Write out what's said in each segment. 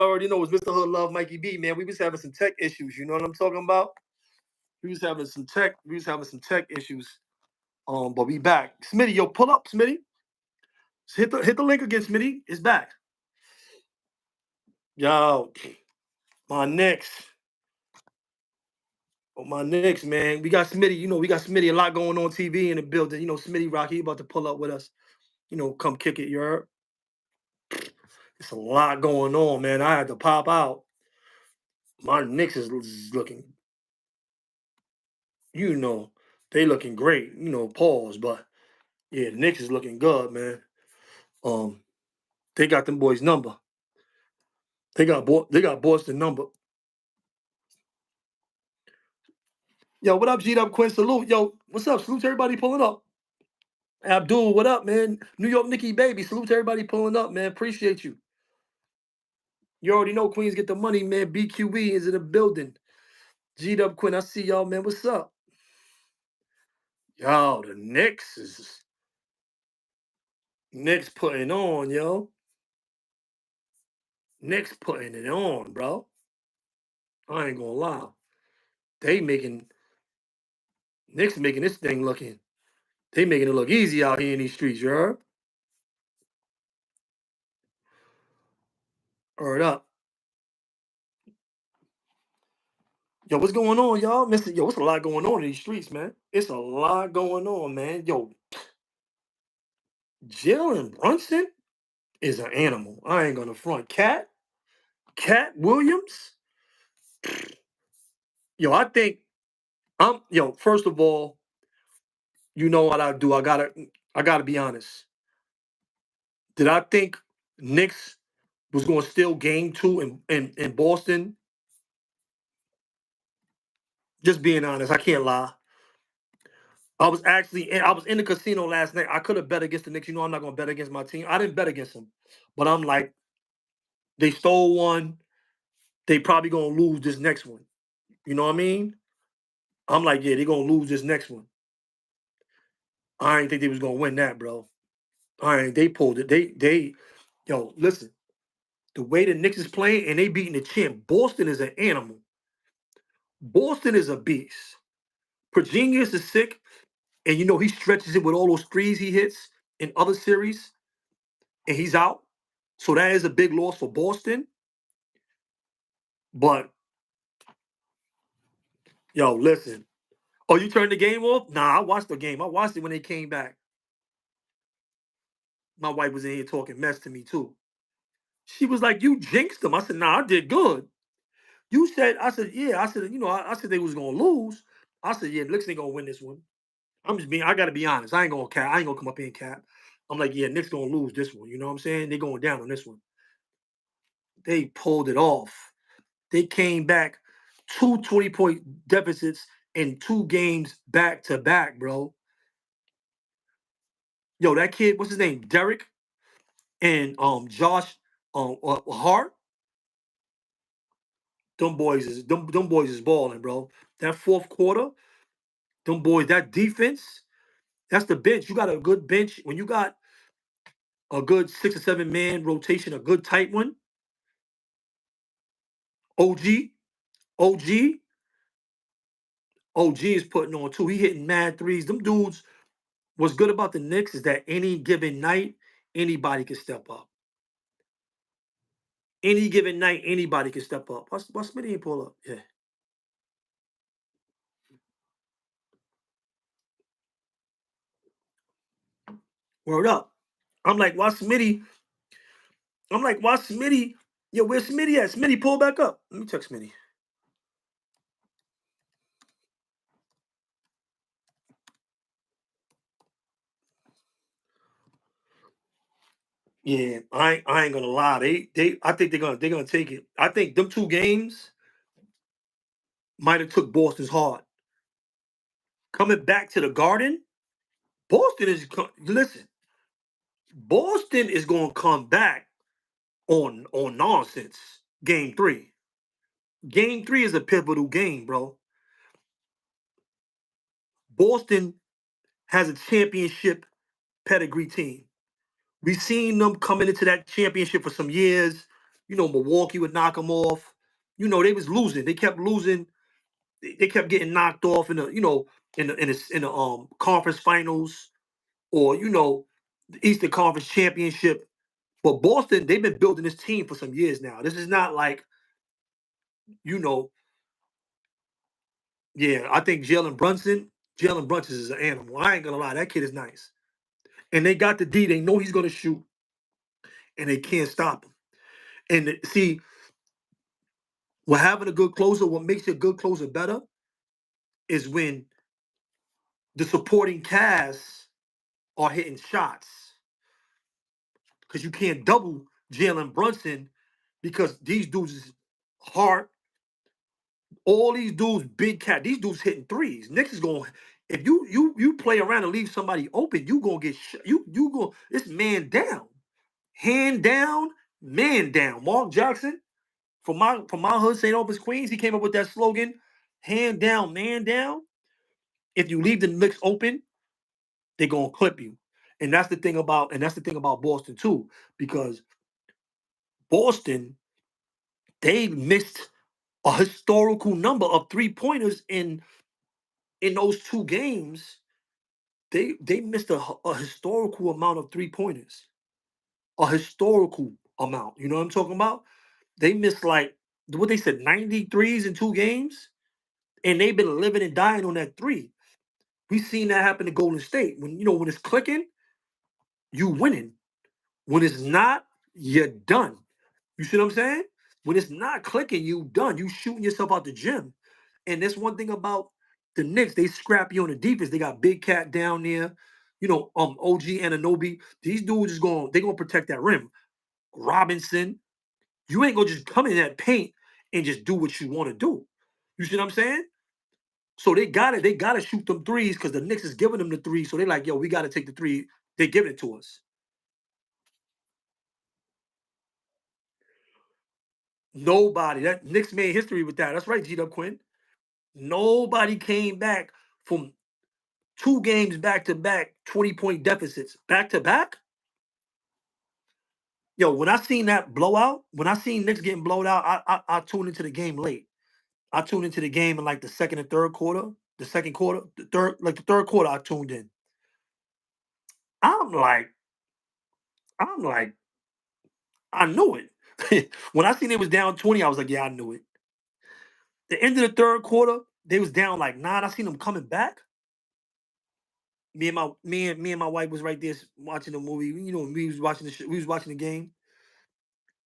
already know it's Mr. Hood Love Mikey B, man. We was having some tech issues. You know what I'm talking about? We was having some tech issues. But we back. Smitty, yo, pull up, Smitty. Hit the link again, Smitty. It's back. Yo, my Knicks. Oh, my Knicks, man. We got Smitty. You know, we got Smitty a lot going on TV in the building. You know, Smitty Rocky about to pull up with us. You know, come kick it, you heard? It's a lot going on, man. I had to pop out. My Knicks is looking, you know, they looking great. You know, pause, but yeah, the Knicks is looking good, man. They got them boys' number. They got Boston number. Yo, what up, G'd up, Quinn? Salute. Yo, what's up? Salute to everybody pulling up. Abdul, what up, man? New York Nikki baby. Salute to everybody pulling up, man. Appreciate you. You already know Queens get the money, man. BQE is in the building. G'd up, Quinn. I see y'all, man. What's up? Yo, the Knicks putting on, yo. Knicks putting it on, bro. I ain't gonna lie. Knicks making this thing looking. They making it look easy out here in these streets, you heard? Heard up. Yo, what's going on, y'all? Yo, what's a lot going on in these streets, man? It's a lot going on, man. Yo, Jalen Brunson is an animal. I ain't gonna front. Cat Williams. Yo, first of all, you know what I do. I gotta be honest. Did I think Knicks was gonna steal game 2 in Boston? Just being honest, I can't lie. I was in the casino last night. I could have bet against the Knicks. You know I'm not gonna bet against my team. I didn't bet against them. But I'm like, they stole one. They probably gonna lose this next one. You know what I mean? I'm like, yeah, they're gonna lose this next one. I didn't think they was gonna win that, bro. They pulled it. Yo, listen. The way the Knicks is playing and they beating the champ. Boston is an animal. Boston is a beast. Virginius is sick, and you know he stretches it with all those threes he hits in other series, and he's out. So that is a big loss for Boston. But yo, listen. Oh, you turned the game off? Nah, I watched the game. I watched it when they came back. My wife was in here talking mess to me too. She was like, "You jinxed them." I said, "Nah, I did good." You said, I said, yeah. I said, I said they was gonna lose. I said, yeah, Knicks ain't gonna win this one. I gotta be honest. I ain't gonna come up here and cap. I'm like, yeah, Knicks gonna lose this one. You know what I'm saying? They going down on this one. They pulled it off. They came back 2 20-point deficits in 2 games back to back, bro. Yo, that kid, what's his name? Derek and Josh Hart. Them boys is balling, bro. That fourth quarter, them boys, that defense, that's the bench. You got a good bench. When you got a good 6 or 7 man rotation, a good tight one, OG, OG, OG is putting on too. He hitting mad threes. Them dudes, what's good about the Knicks is that any given night, anybody can step up. Any given night, anybody can step up. What's Smitty ain't pull up? Yeah. Word up. I'm like, why Smitty? I'm like, why Smitty? Yo, where's Smitty at? Smitty, pull back up. Let me text Smitty. Yeah, I ain't gonna lie. I think they're gonna take it. I think them 2 games might have took Boston's heart. Coming back to the Garden, Boston is listen. Boston is gonna come back on nonsense. Game 3. Game 3 is a pivotal game, bro. Boston has a championship pedigree team. We've seen them coming into that championship for some years. Milwaukee would knock them off. They was losing. They kept losing. They kept getting knocked off in the conference finals, or the Eastern Conference Championship. But Boston, they've been building this team for some years now. This is not like, you know, yeah, I think Jalen Brunson is an animal. I ain't gonna lie, that kid is nice. And they got the D, they know he's gonna shoot, and they can't stop him. And see, what having a good closer, what makes a good closer better is when the supporting cast are hitting shots. Because you can't double Jalen Brunson because these dudes is hard. All these dudes, big cat, these dudes hitting threes. Knicks is going. If you play around and leave somebody open, you gonna get you go. It's man down, hand down, man down. Mark Jackson from my hood, St. Albans, Queens. He came up with that slogan, hand down, man down. If you leave the Knicks open, they're gonna clip you. And that's the thing about Boston too, because Boston, they missed a historical number of 3-pointers in those 2 games. They missed a historical amount of 3-pointers. A historical amount. You know what I'm talking about? They missed like what they said, 93s in 2 games, and they've been living and dying on that three. We've seen that happen to Golden State. When it's clicking, you winning. When it's not, you're done. You see what I'm saying? When it's not clicking, you done. You shooting yourself out the gym. And that's one thing about the Knicks. They scrappy on the defense. They got Big Cat down there. OG Anunoby. These dudes they're gonna protect that rim. Robinson, you ain't gonna just come in that paint and just do what you want to do. You see what I'm saying? So they gotta shoot them threes because the Knicks is giving them the three. So they're like, yo, we gotta take the three. They're giving it to us. Nobody. That Knicks made history with that. That's right, G Dub Quinn. Nobody came back from 2 games back to back, 20-point deficits back to back. Yo, when I seen that blowout, when I seen Knicks getting blowed out, I tuned into the game late. I tuned into the game in like the second and third quarter. The second quarter, the third quarter, I tuned in. I'm like, I'm like, I knew it. When I seen it was down 20, I was like, yeah, I knew it. The end of the third quarter, they was down like 9. I seen them coming back. Me and my wife was right there watching the movie. We was watching we was watching the game.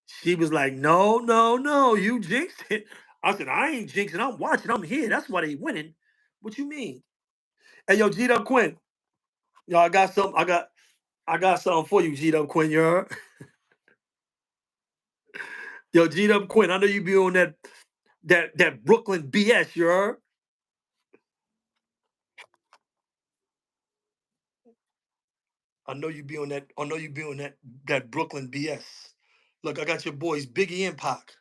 She was like, "No, no, no, you jinxed it." I said, "I ain't jinxing. I'm watching. I'm here. That's why they winning." What you mean? Hey, yo, G Dub Quinn. Yo, I got something. I got something for you, G Dub Quinn. You heard? Yo, G Dub Quinn. I know you be on that Brooklyn BS. You heard? I know you be on that. I know you be on that Brooklyn BS. Look, I got your boys Biggie and Pac.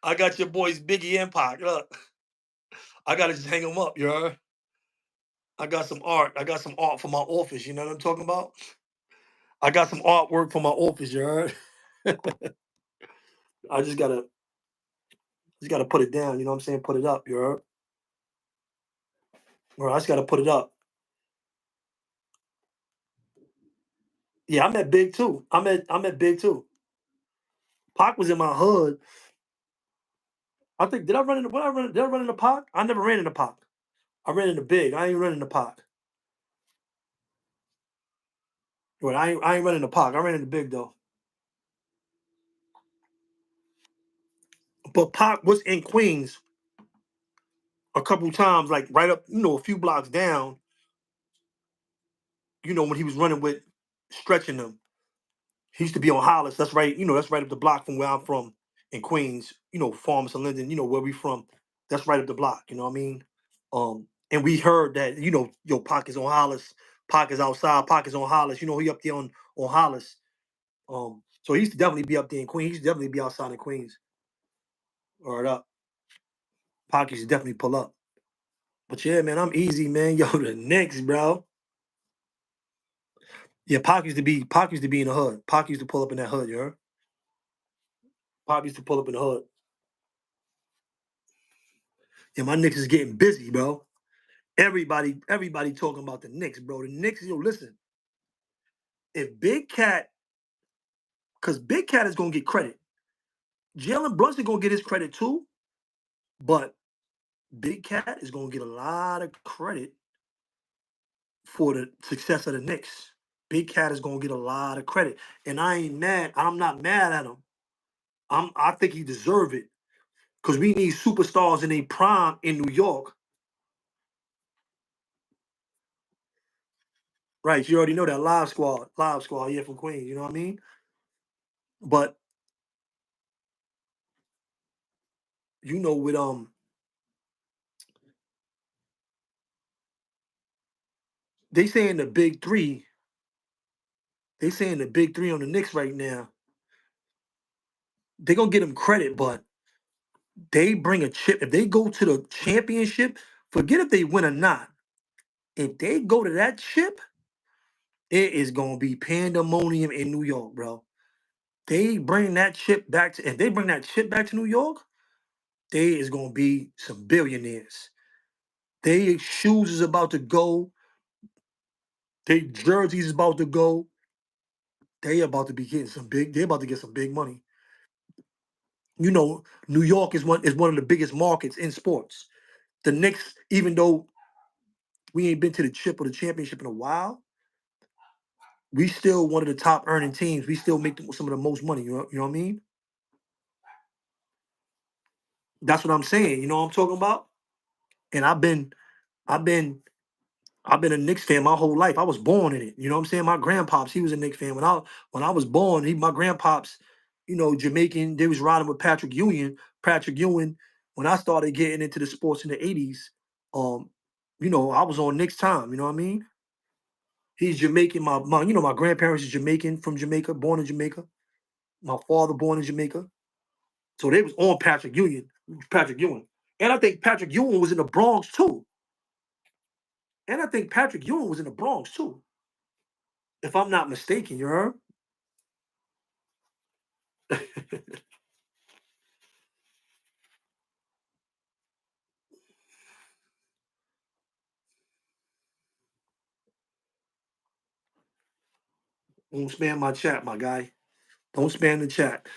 I got your boys Biggie and Pac. Look, I gotta just hang them up. You heard? I got some art. I got some art for my office. You know what I'm talking about? I got some artwork for my office. You heard? I just gotta put it down. You know what I'm saying? Put it up. You heard? Or I just gotta put it up. Yeah, I'm at Big too. I'm at Big too. Pac was in my hood. I think did I run into what I run? Did I run into Pac? I never ran into Pac. I ran into Big. I ain't running into Pac. But I ain't running into Pac. I ran into Big though. But Pac was in Queens a couple times, like right up, a few blocks down. When he was running with stretching them. He used to be on Hollis. That's right. That's right up the block from where I'm from in Queens. Farmers and Linden. Where we from. That's right up the block. You know what I mean? And we heard that yo Pac is on Hollis. Pac is outside. Pac is on Hollis. He up there on Hollis. So he used to definitely be up there in Queens. He used to definitely be outside in Queens. Or up. Pac used to definitely pull up. But yeah, man, I'm easy, man. Yo, the Knicks, bro. Yeah, Pac used to be in the hood. Pac used to pull up in that hood, you heard? Pop used to pull up in the hood. Yeah, my Knicks is getting busy, bro. Everybody talking about the Knicks, bro. The Knicks, yo, listen. If Big Cat, because Big Cat is gonna get credit. Jalen Brunson gonna get his credit too, but Big Cat is gonna get a lot of credit for the success of the Knicks. Big Cat is gonna get a lot of credit, and I ain't mad. I'm not mad at him. I think he deserve it because we need superstars in a prime in New York. Right, you already know that live squad, yeah, from Queens. You know what I mean? But you know, with they saying the big three. They saying the big three on the Knicks right now. They gonna get them credit, but they bring a chip. If they go to the championship, forget if they win or not. If they go to that chip, it is gonna be pandemonium in New York, bro. They bring that chip back to. If they bring that chip back to New York, they is gonna be some billionaires. They shoes is about to go. They jerseys is about to go. They about to be getting some big. They about to get some big money. You know, New York is one of the biggest markets in sports. The Knicks, even though we ain't been to the chip or the championship in a while, we still one of the top earning teams. We still make some of the most money. You know what I mean? That's what I'm saying. You know what I'm talking about? And I've been I've been a Knicks fan my whole life. I was born in it. You know what I'm saying? My grandpops, he was a Knicks fan. When I was born, my grandpops, Jamaican, they was riding with Patrick Ewing. Patrick Ewing, when I started getting into the sports in the 80s, um, I was on Knicks time, you know what I mean? He's Jamaican. My grandparents is Jamaican from Jamaica, born in Jamaica. My father born in Jamaica. So they was on Patrick Ewing. And I think Patrick Ewing was in the Bronx too. And I think Patrick Ewing was in the Bronx too. If I'm not mistaken, you heard? Don't spam my chat, my guy. Don't spam the chat.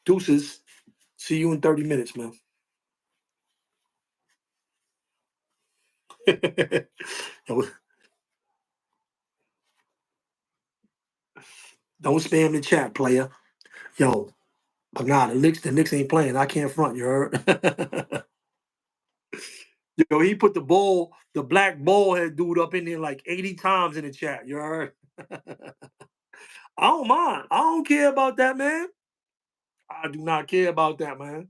Deuces. See you in 30 minutes, man. Yo, don't spam the chat, player. Yo, but nah, the Knicks ain't playing. I can't front, you heard? Yo, he put the black ball head dude up in there like 80 times in the chat, you heard? I don't mind. I don't care about that, man. I do not care about that, man.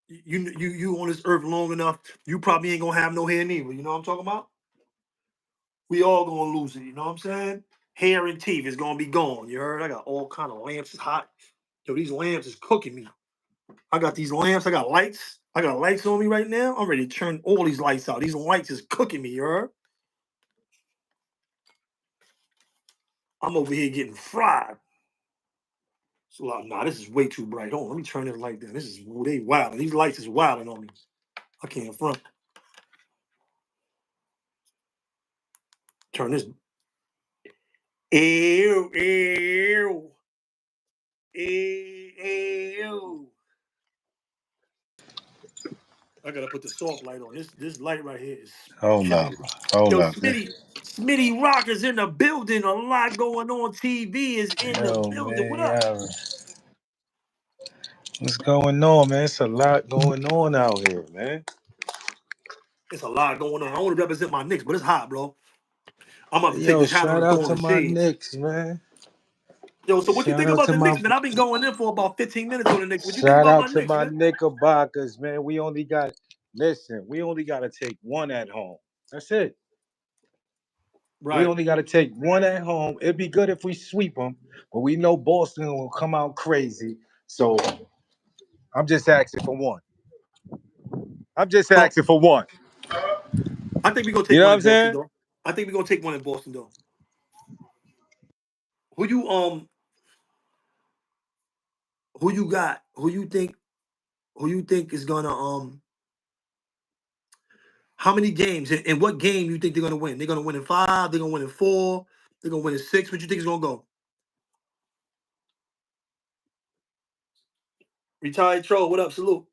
You on this earth long enough, you probably ain't gonna have no hair neither. You know what I'm talking about? We all gonna lose it. You know what I'm saying? Hair and teeth is gonna be gone. You heard? I got all kind of lamps. It's hot. Yo, these lamps is cooking me. I got these lamps. I got lights. I got lights on me right now. I'm ready to turn all these lights out. These lights is cooking me. You heard? I'm over here getting fried. So nah, this is way too bright. Hold on, let me turn this light down. This is they wild. These lights is wilding on me. I can't front. Turn this. Ew, ew, ew. I gotta put the soft light on. This light right here is Hold killing up. me. Hold Yo, up, man. Smitty Rocker's in the building. A lot going on. TV is in the Yo, building. What man. up? What's going on, man? It's a lot going on out here, man. It's a lot going on. I want to represent my Knicks, but it's hot, bro. I'm about to take Yo, this hat on shout and throw out on to the my shades. Knicks, man. Yo, so what you Shout think out about to the my Knicks, man? I've been going in for about 15 minutes on the Knicks. What you think shout about my out to Knicks, my man? Knickerbockers, man. We only gotta take one at home. That's it. We Right. only gotta take one at home. It'd be good if we sweep them, but we know Boston will come out crazy. So I'm just asking for one. I'm just Well, asking for one. I think we're gonna You take know one what in I'm Boston, saying? though. I think we're gonna take one in Boston, though. Who you who you got? Who you think is gonna how many games and what game you think they're gonna win? They're gonna win in 5, they're gonna win in 4, they're gonna win in 6. What you think is gonna go? Retired troll, what up? Salute.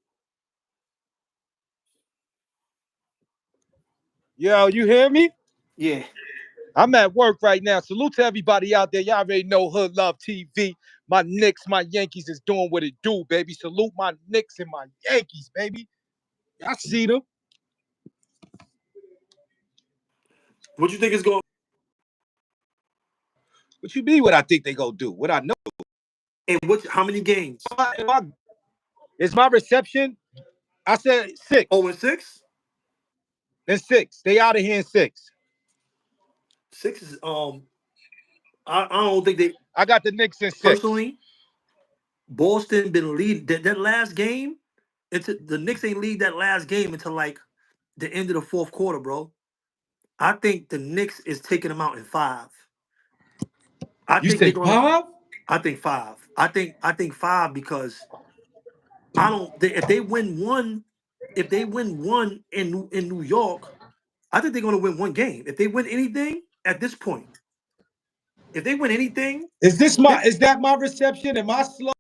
Yo, you hear me? Yeah. I'm at work right now. Salute to everybody out there. Y'all already know Hood Love TV. My Knicks, my Yankees is doing what it do, baby. Salute my Knicks and my Yankees, baby. I see them. What you think is going What you mean what I think they gonna do? What I know. and what how many games? Is my reception? I said Oh, six and 6? and six. They out of here in six. 6 is I don't think they I got the Knicks in six. personally Boston been lead that last game. It's the Knicks ain't lead that last game until like the end of the fourth quarter, bro. I think the Knicks is taking them out in 5. I You think they're say gonna. five? I think 5. I think 5 because I don't. If they win one, if they win one in New York, I think they're gonna win one game. If they win anything at this point, if they win anything, this Is that my reception? Am I slow?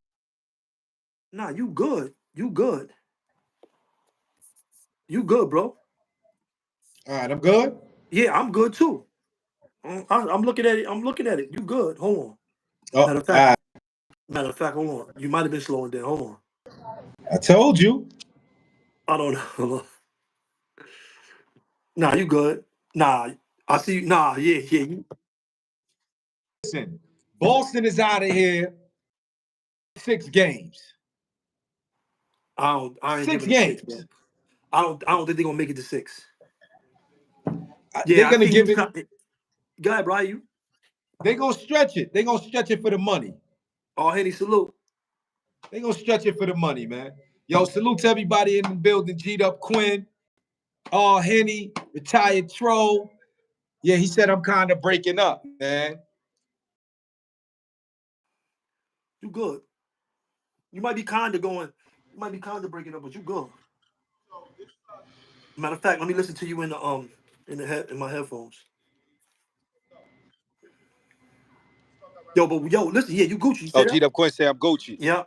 nah, you good, you good, you good, bro. All right, I'm good. Yeah, I'm good too. I'm looking at it. I'm looking at it. You good? Hold on. Oh, all Matter of fact, right. matter of fact, hold on. You might have been slowing down. Hold on. I told you. I don't know. Nah, you good. Nah, I see. Nah, yeah, yeah. Listen, Boston is out of here. 6 games. I don't. I ain't Six giving it 6, bro. games. I don't. I don't think they're gonna make it to 6. They're Yeah, I gonna think give he's it. trying. Go ahead, Brian. You. They're gonna stretch it. They're gonna stretch it for the money. Oh, Henny, salute. They're gonna stretch it for the money, man. Yo, salute to everybody in the building. G'd up Quinn. Henny, retired troll. Yeah, he said I'm kind of breaking up, man. You good. You might be kind of going. You might be kind of breaking up, but you good. Matter of fact, let me listen to you in the head in my headphones. Yo, but yo, listen. Yeah, you Gucci. You say Oh, that? G'd up Quinn say I'm Gucci. Yeah.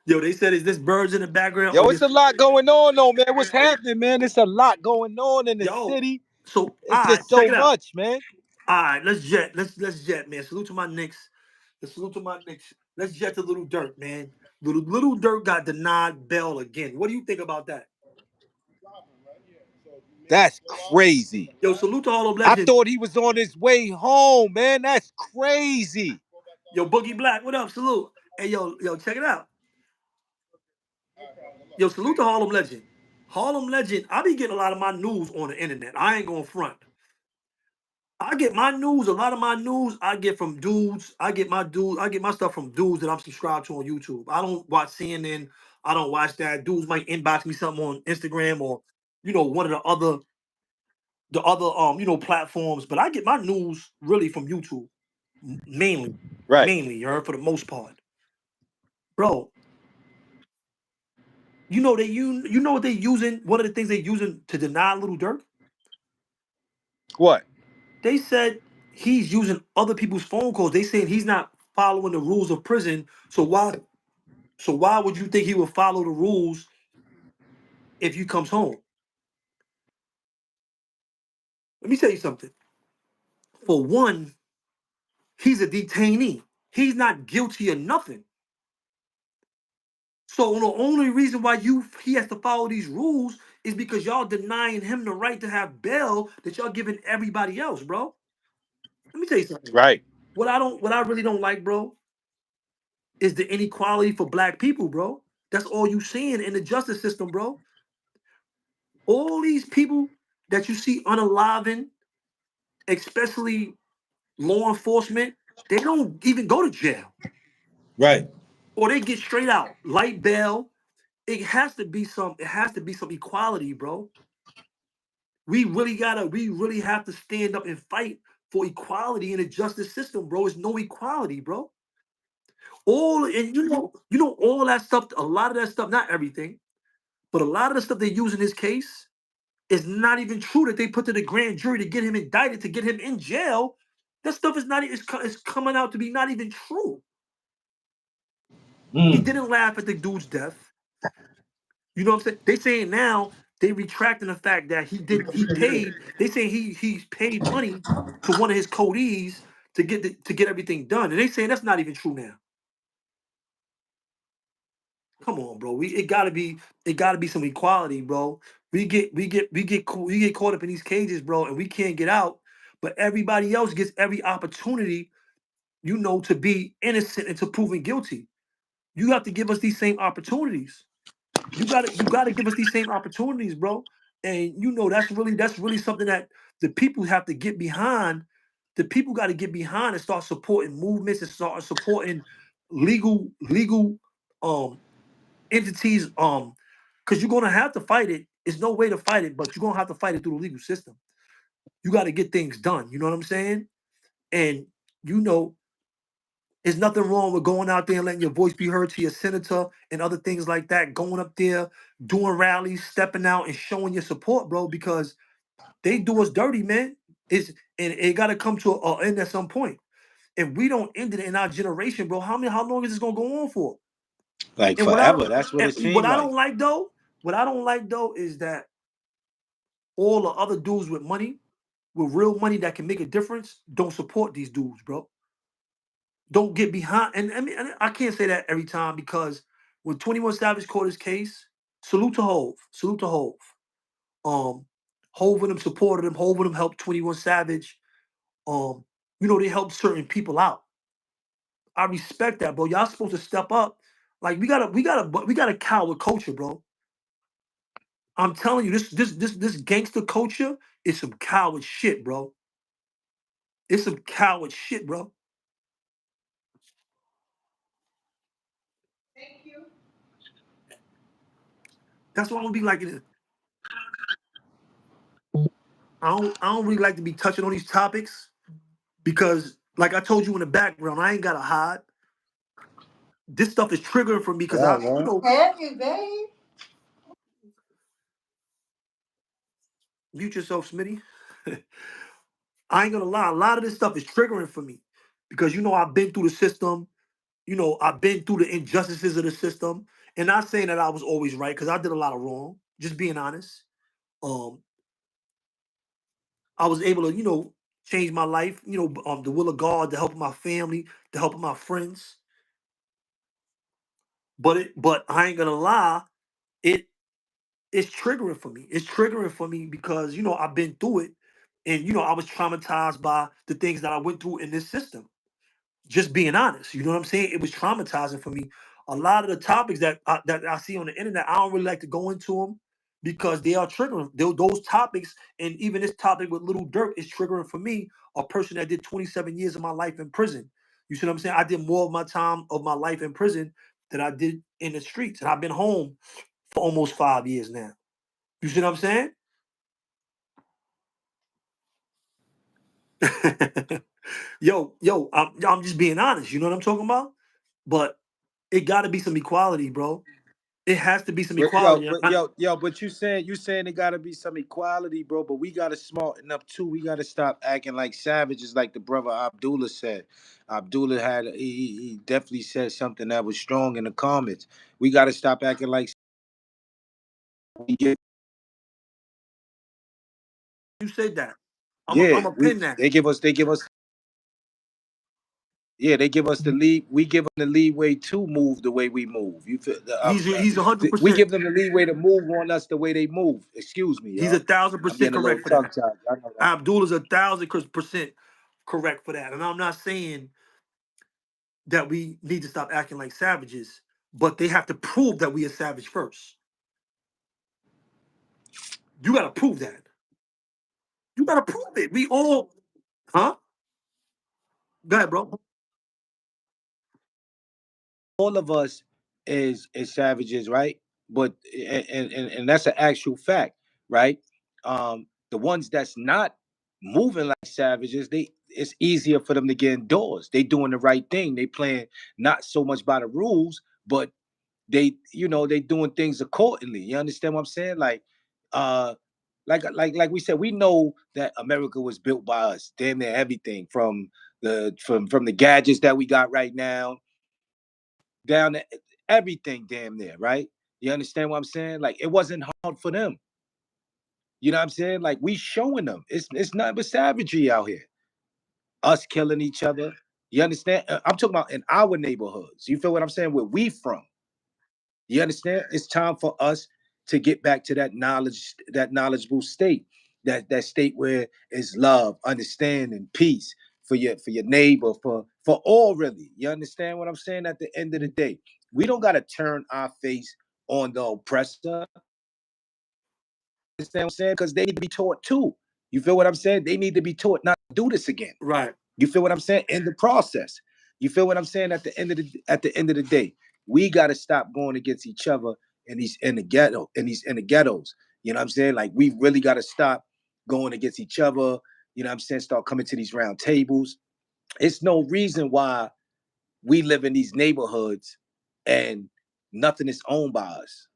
Yo, they said, is this birds in the background Yo, or it's this? a lot going on, though, man. What's happening, man? It's a lot going on in the Yo, city. so all It's right, just check so it out. much, man. All right, let's jet. Let's jet, man. Salute to my Knicks. Salute to my Knicks. Let's jet to little Dirk, man. Little Dirk got denied bail again. What do you think about that? That's crazy. Yo, salute to all them I legends. thought he was on his way home, man. That's crazy. Yo, Boogie Black, what up? Salute. Hey, yo, check it out. Yo, salute to Harlem Legend. Harlem Legend, I be getting a lot of my news on the internet. I ain't going front. I get my news, a lot of my news I get from dudes. I get my stuff from dudes that I'm subscribed to on YouTube. I don't watch CNN. I don't watch that. Dudes might inbox me something on Instagram or, one of the other platforms. But I get my news really from YouTube. Mainly. Right. Mainly, you heard, for the most part. Bro, you know what they using? One of the things they using to deny Little Dirk? What? They said he's using other people's phone calls. They saying he's not following the rules of prison. So why would you think he would follow the rules if you comes home? Let me tell you something. For one, he's a detainee. He's not guilty of nothing. So the only reason why he has to follow these rules is because y'all denying him the right to have bail that y'all giving everybody else, bro. Let me tell you something. Right. What I really don't like, bro, is the inequality for black people, bro. That's all you seeing in the justice system, bro. All these people that you see unaliving, especially law enforcement, they don't even go to jail. Right. Or they get straight out. Light bail. It has to be some equality, bro. We really have to stand up and fight for equality in the justice system, bro. It's no equality, bro. All and all that stuff, a lot of that stuff, not everything, but a lot of the stuff they use in this case is not even true that they put to the grand jury to get him indicted, to get him in jail. That stuff is not, it's coming out to be not even true. He didn't laugh at the dude's death. You know what I'm saying? They saying now they retracting the fact that he paid. They saying he paid money to one of his codees to get everything done, and they saying that's not even true now. Come on, bro. It gotta be some equality, bro. We get caught up in these cages, bro, and we can't get out. But everybody else gets every opportunity, to be innocent and to proven guilty. You have to give us these same opportunities. You gotta give us these same opportunities, bro. And that's really something that the people have to get behind. The people got to get behind and start supporting movements and start supporting legal um entities, because you're gonna have to fight it. There's no way to fight it, but you're gonna have to fight it through the legal system. You got to get things done. You know what I'm saying? And you know, there's nothing wrong with going out there and letting your voice be heard to your senator and other things like that. Going up there, doing rallies, stepping out, and showing your support, bro. Because they do us dirty, man. And it got to come to an end at some point. If we don't end it in our generation, bro, how long is this gonna go on for? Like And what I forever. That's what it what seemed I like. don't like though, is that all the other dudes with real money that can make a difference, don't support these dudes, bro. Don't get behind. And I mean, I can't say that every time because when 21 Savage caught his case, salute to Hove. Salute to Hove. Hove and them supported him. Hove and them helped 21 Savage. They helped certain people out. I respect that, bro. Y'all supposed to step up. Like we got a coward culture, bro. I'm telling you, this gangster culture is some coward shit, bro. It's some coward shit, bro. That's why I'm gonna be like it. I don't really like to be touching on these topics because, like I told you in the background, I ain't gotta hide. This stuff is triggering for me because Yeah, man. Have you, babe? Mute yourself, Smitty. I ain't gonna lie, a lot of this stuff is triggering for me because I've been through the system. I've been through the injustices of the system, and not saying that I was always right because I did a lot of wrong. Just being honest. Um, I was able to, change my life. The will of God, the help of my family, the help of my friends. But I ain't gonna lie, it it's triggering for me. It's triggering for me because I've been through it, and I was traumatized by the things that I went through in this system. Just being honest, you know what I'm saying? It was traumatizing for me. A lot of the topics that I see on the internet, I don't really like to go into them because they are triggering. Those topics, and even this topic with Little Durk is triggering for me, a person that did 27 years of my life in prison. You see what I'm saying? I did more of my time of my life in prison than I did in the streets, and I've been home for almost 5 years now. You see what I'm saying? Yo, I'm just being honest. You know what I'm talking about? But it got to be some equality, bro. It has to be some But yo, equality. but yo, but you saying it gotta be some equality, bro. But we gotta smarten up too. We gotta stop acting like savages, like the brother Abdullah said. Abdullah he definitely said something that was strong in the comments. We gotta stop acting like we get, You said that. yeah. I'm a We pin that. they give us yeah, they give us the lead. We give them the leeway to move the way we move. You feel? He's a hundred We percent. give them the leeway to move on us the way they move. Excuse me, He's a y'all. thousand I'm percent getting a little correct for that. tongue tied. I know that. Abdul is 1,000% correct for that. And I'm not saying that we need to stop acting like savages, but they have to prove that we are savage first. You got to prove that. You got to prove it. We all, huh? Go ahead, bro. All of us is savages, right? But and that's an actual fact, right? The ones that's not moving like savages, it's easier for them to get indoors. They doing the right thing. They playing not so much by the rules, but they doing things accordingly. You understand what I'm saying? Uh like we said, we know that America was built by us. Damn near everything from the gadgets that we got right now down to everything damn near, right? You understand what I'm saying? Like it wasn't hard for them. You know what I'm saying? Like we showing them. It's nothing but savagery out here. Us killing each other. You understand? I'm talking about in our neighborhoods. You feel what I'm saying? Where we from. You understand? It's time for us to get back to that knowledgeable state, that state where is love, understanding, peace for your neighbor, for all really. You understand what I'm saying? At the end of the day, we don't gotta turn our face on the oppressor. Understand what I'm saying? Because they need to be taught too. You feel what I'm saying? They need to be taught not to do this again. Right. You feel what I'm saying? In the process. You feel what I'm saying? At the end of the day, we gotta stop going against each other in the ghettos. You know what I'm saying? Like we really gotta stop going against each other. You know what I'm saying? Start coming to these round tables. It's no reason why we live in these neighborhoods and nothing is owned by us.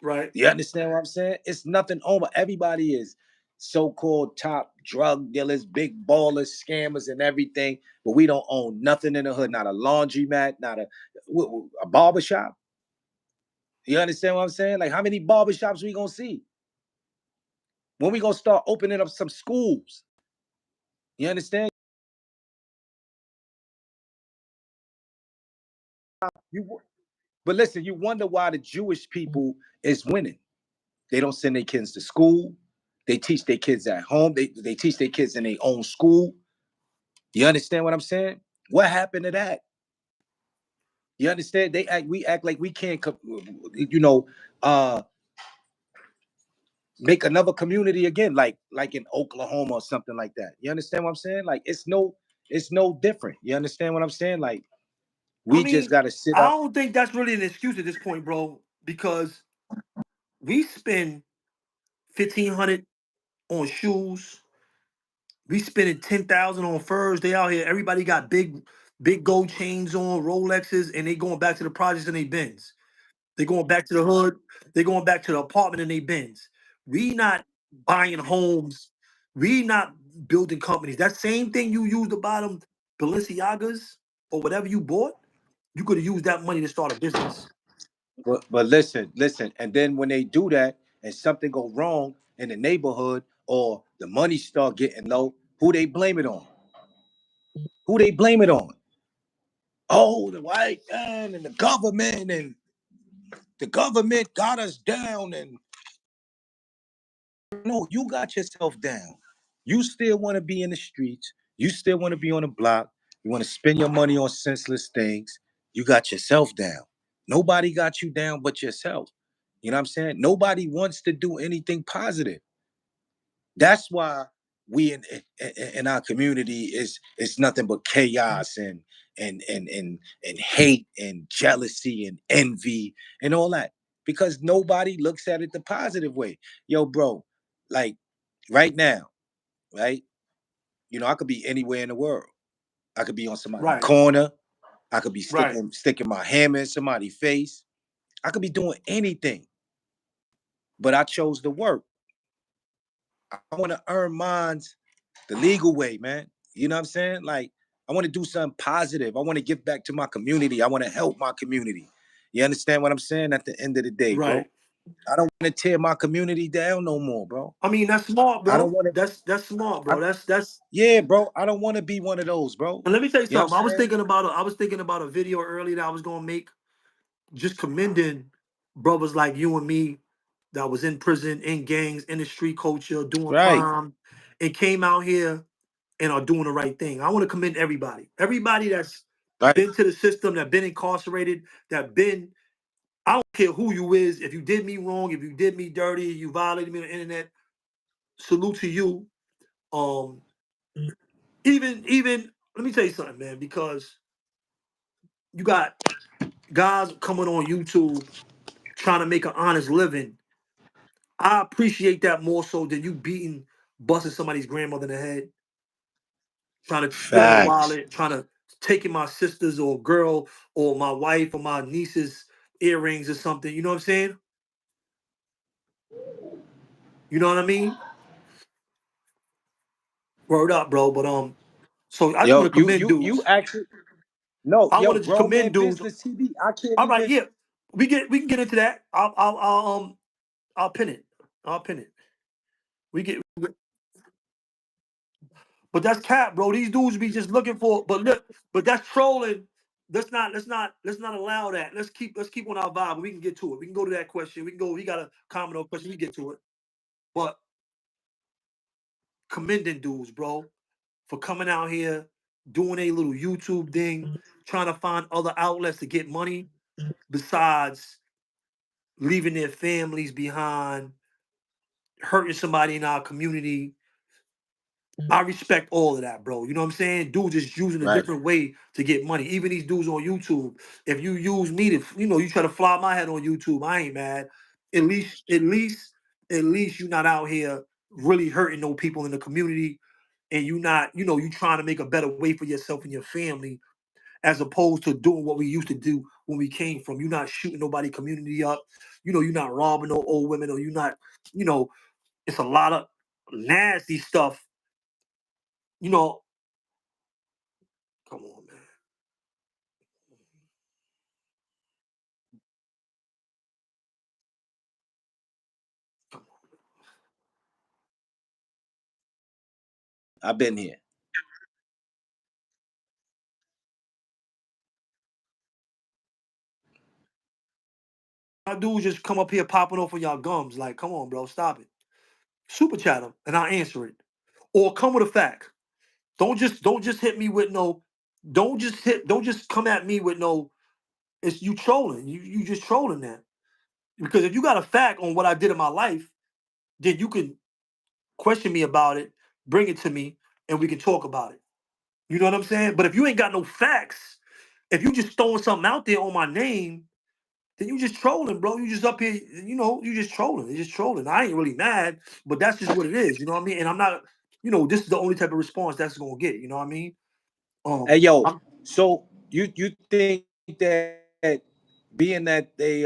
Right. You understand what I'm saying? It's nothing over. Everybody is so-called top drug dealers, big ballers, scammers, and everything, but we don't own nothing in the hood. Not a laundromat, not a barbershop. You understand what I'm saying? Like, how many barbershops we gonna see? When we gonna start opening up some schools? You understand? You, but listen, you wonder why the Jewish people is winning. They don't send their kids to school. They teach their kids at home. They teach their kids in their own school. You understand what I'm saying? What happened to that? You understand? We act like we can't, you know, uh, make another community again, like in Oklahoma or something like that. You understand what I'm saying? Like it's no different. You understand what I'm saying? Like I we just mean, gotta sit I up. don't think that's really an excuse at this point, bro, because we spend 1,500 on shoes. We spending 10,000 on furs. They out here. Everybody got big gold chains on, Rolexes, and they going back to the projects in they Benz. They going back to the hood. They going back to the apartment in they Benz. We not buying homes. We not building companies. That same thing you used to buy them Balenciagas or whatever you bought, you could have used that money to start a business. But listen, and then when they do that and something go wrong in the neighborhood or the money start getting low, who they blame it on? Who they blame it on? Oh, the white man and the government got us down. And no, you got yourself down. You still want to be in the streets. You still want to be on the block. You want to spend your money on senseless things. You got yourself down. Nobody got you down but yourself. You know what I'm saying? Nobody wants to do anything positive. That's why we in our community is nothing but chaos and hate and jealousy and envy and all that, because nobody looks at it the positive way. Yo, bro, like right now, right? I could be anywhere in the world. I could be on somebody's Right, corner. I could be right. sticking my hammer in somebody's face. I could be doing anything, but I chose to work. I want to earn mines the legal way, man. You know what I'm saying? Like, I want to do something positive. I want to give back to my community. I want to help my community. You understand what I'm saying? At the end of the day, bro, Right. I don't want to tear my community down no more, bro. I mean, that's smart, I don't bro. want to. That's smart, bro. That's. Yeah, bro. I don't want to be one of those, bro. And let me tell you You know what something. I'm saying? I was thinking about a video earlier that I was gonna make, just commending brothers like you and me that was in prison, in gangs, in the street culture, doing Right, crime, and came out here and are doing the right thing. I want to commend everybody. Everybody that's right. been to the system, that been incarcerated, that been, I don't care who you is, if you did me wrong, if you did me dirty, you violated me on the internet, salute to you. Um, even let me tell you something, man, because you got guys coming on YouTube trying to make an honest living I appreciate that more so than you beating, busting somebody's grandmother in the head, trying to stealing a Facts. wallet, trying to taking my sister's or girl or my wife or my niece's earrings or something. You know what I'm saying? You know what I mean? Word up, bro. But so I just Yo, want to commend you dudes. actually no, I yo, want to just grown commend man dudes. business TV. I can't All right, even. yeah, we can get into that. I'll pin it. I'll pin it. We get, but that's cap, bro. These dudes be just looking for, but look, but that's trolling. Let's not allow that. Let's keep on our vibe. We can get to it. We can go to that question. We can go. We got a comment on question. We get to it. But commending dudes, bro, for coming out here, doing a little YouTube thing, trying to find other outlets to get money besides leaving their families behind, hurting somebody in our community. I respect all of that, bro. You know what I'm saying? Dudes just using a Right. different way to get money. Even these dudes on YouTube. If you use me to, you try to fly my head on YouTube, I ain't mad. At least you're not out here really hurting no people in the community, and you not, you trying to make a better way for yourself and your family, as opposed to doing what we used to do when we came from. You're not shooting nobody community up. You're not robbing no old women, or you're not, you know, it's a lot of nasty stuff. You know, come on, man. Come on. I've been here. My dudes just come up here popping off of y'all gums. Like, come on, bro, stop it. Super chat them and I'll answer it. Or come with a fact. Don't just hit me with no. Don't just come at me with no. It's you trolling. You just trolling that. Because if you got a fact on what I did in my life, then you can question me about it, bring it to me, and we can talk about it. You know what I'm saying? But if you ain't got no facts, if you just throwing something out there on my name, then you just trolling, bro. You just up here, you just trolling. You're just trolling. I ain't really mad, but that's just what it is. You know what I mean? And I'm not, this is the only type of response that's gonna get. You know what I mean? Hey, yo. I'm, So you think that being that they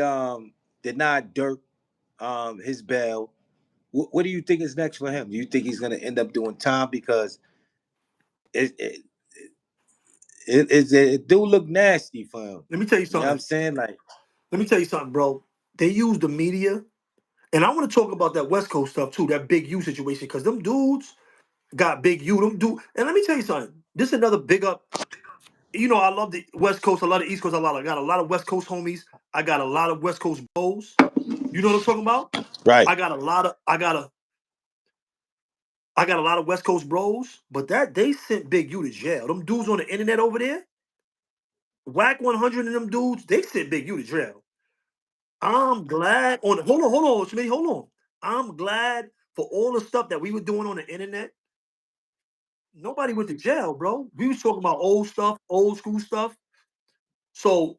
denied Dirk his bail, what do you think is next for him? Do you think he's gonna end up doing time because it it, it do look nasty for him? let me tell you You know what I'm something. saying? Like, Let me tell you something, bro. They use the media, and I want to talk about that West Coast stuff too, that Big U situation, because them dudes got Big U. Them dude, and let me tell you something. This is another big up. I love the West Coast. I love the East Coast. I got a lot of West Coast homies. I got a lot of West Coast bros. You know what I'm talking about? right. I got a lot of I got a lot of West Coast bros, but that they sent Big U to jail. Them dudes on the internet over there, Wack 100 and them dudes, they sent Big U to jail. I'm glad hold on, Smitty, hold on. I'm glad for all the stuff that we were doing on the internet. Nobody went to jail, bro. We was talking about old stuff, old school stuff. So,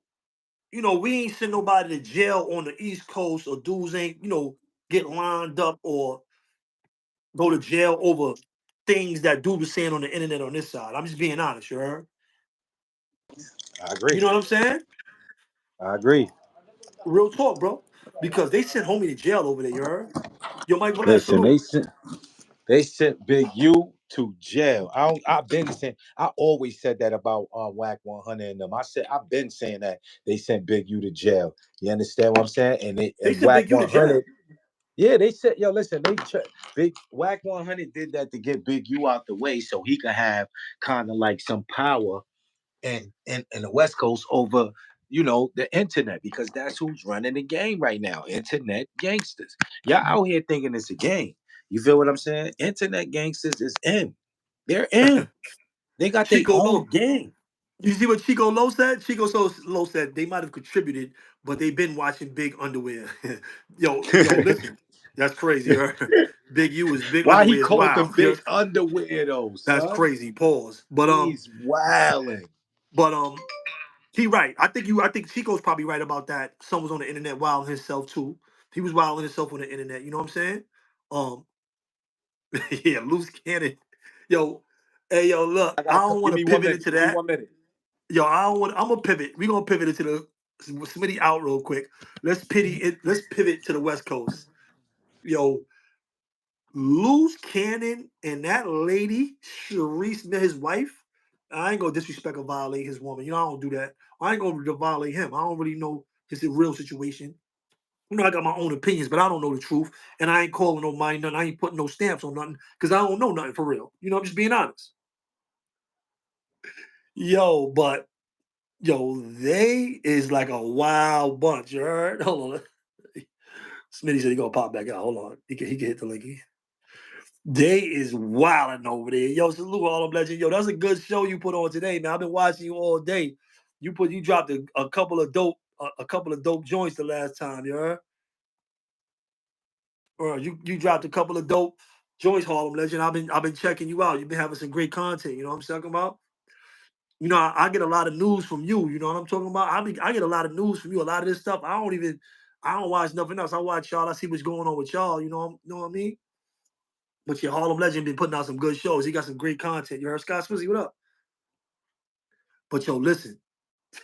we ain't send nobody to jail on the East Coast, or dudes ain't, get lined up or go to jail over things that dude was saying on the internet on this side. I'm just being honest, you heard? I You agree. know what I'm saying? I agree. Real talk, bro. Because they sent homie to jail over there, you heard? Yo, Mike, go ahead, Listen, salute. they sent Big U to jail. I've been saying. I always said that about Whack 100 and them. I've been saying that they sent Big U to jail. You understand what I'm saying? They And sent Whack Big U to jail. 100. Yeah, they said, yo, listen, Big Whack 100 did that to get Big U out the way so he could have kind of like some power and the West Coast over, the internet, because that's who's running the game right now. Internet gangsters. Y'all out here thinking it's a game. You feel what I'm saying? Internet gangsters is in. They're in. They got their Chico own Low. game. You see what Chico Low said? Low said they might have contributed, but they've been watching Big Underwear. Yo, listen. That's crazy, her. Big U is Big Why he Underwear is called wild. them big underwear though, That's son? crazy. Pause. But He's wilding. but he right. I think Chico's probably right about that. Someone's on the internet wild himself too. He was wilding himself on the internet. You know what I'm saying? Um, yeah, loose cannon. Yo, hey, yo, look, I I gotta don't want give to me 1 pivot minute. into Give me that. 1 minute. Yo, I don't want. I'm gonna pivot. We gonna pivot into the Smitty out real quick. Let's pity it. Let's pivot to the West Coast. Yo, loose cannon and that lady Sharice, his wife. I ain't gonna disrespect or violate his woman. You know I don't do that. I ain't gonna violate him. I don't really know his real situation. You know I got my own opinions, but I don't know the truth, and I ain't calling nobody nothing. I ain't putting no stamps on nothing because I don't know nothing for real. You know I'm just being honest. Yo, but yo, they is like a wild bunch. You heard? Hold on. Smitty said he gonna pop back out. Hold on. He can hit the link. They is wilding over there. Yo, salute all them legends. Yo, that's a good show you put on today, man. I've been watching you all day. You dropped a couple of dope joints the last time, you heard? Or you dropped a couple of dope joints, Harlem Legend. I've been checking you out. You've been having some great content, you know what I'm talking about? You know, I get a lot of news from you. You know what I'm talking about? I get a lot of news from you. A lot of this stuff, I don't watch nothing else. I watch y'all. I see what's going on with y'all. You know what I mean? But your Harlem Legend been putting out some good shows. He got some great content. You heard Scott Swizzy? What up? But yo, listen,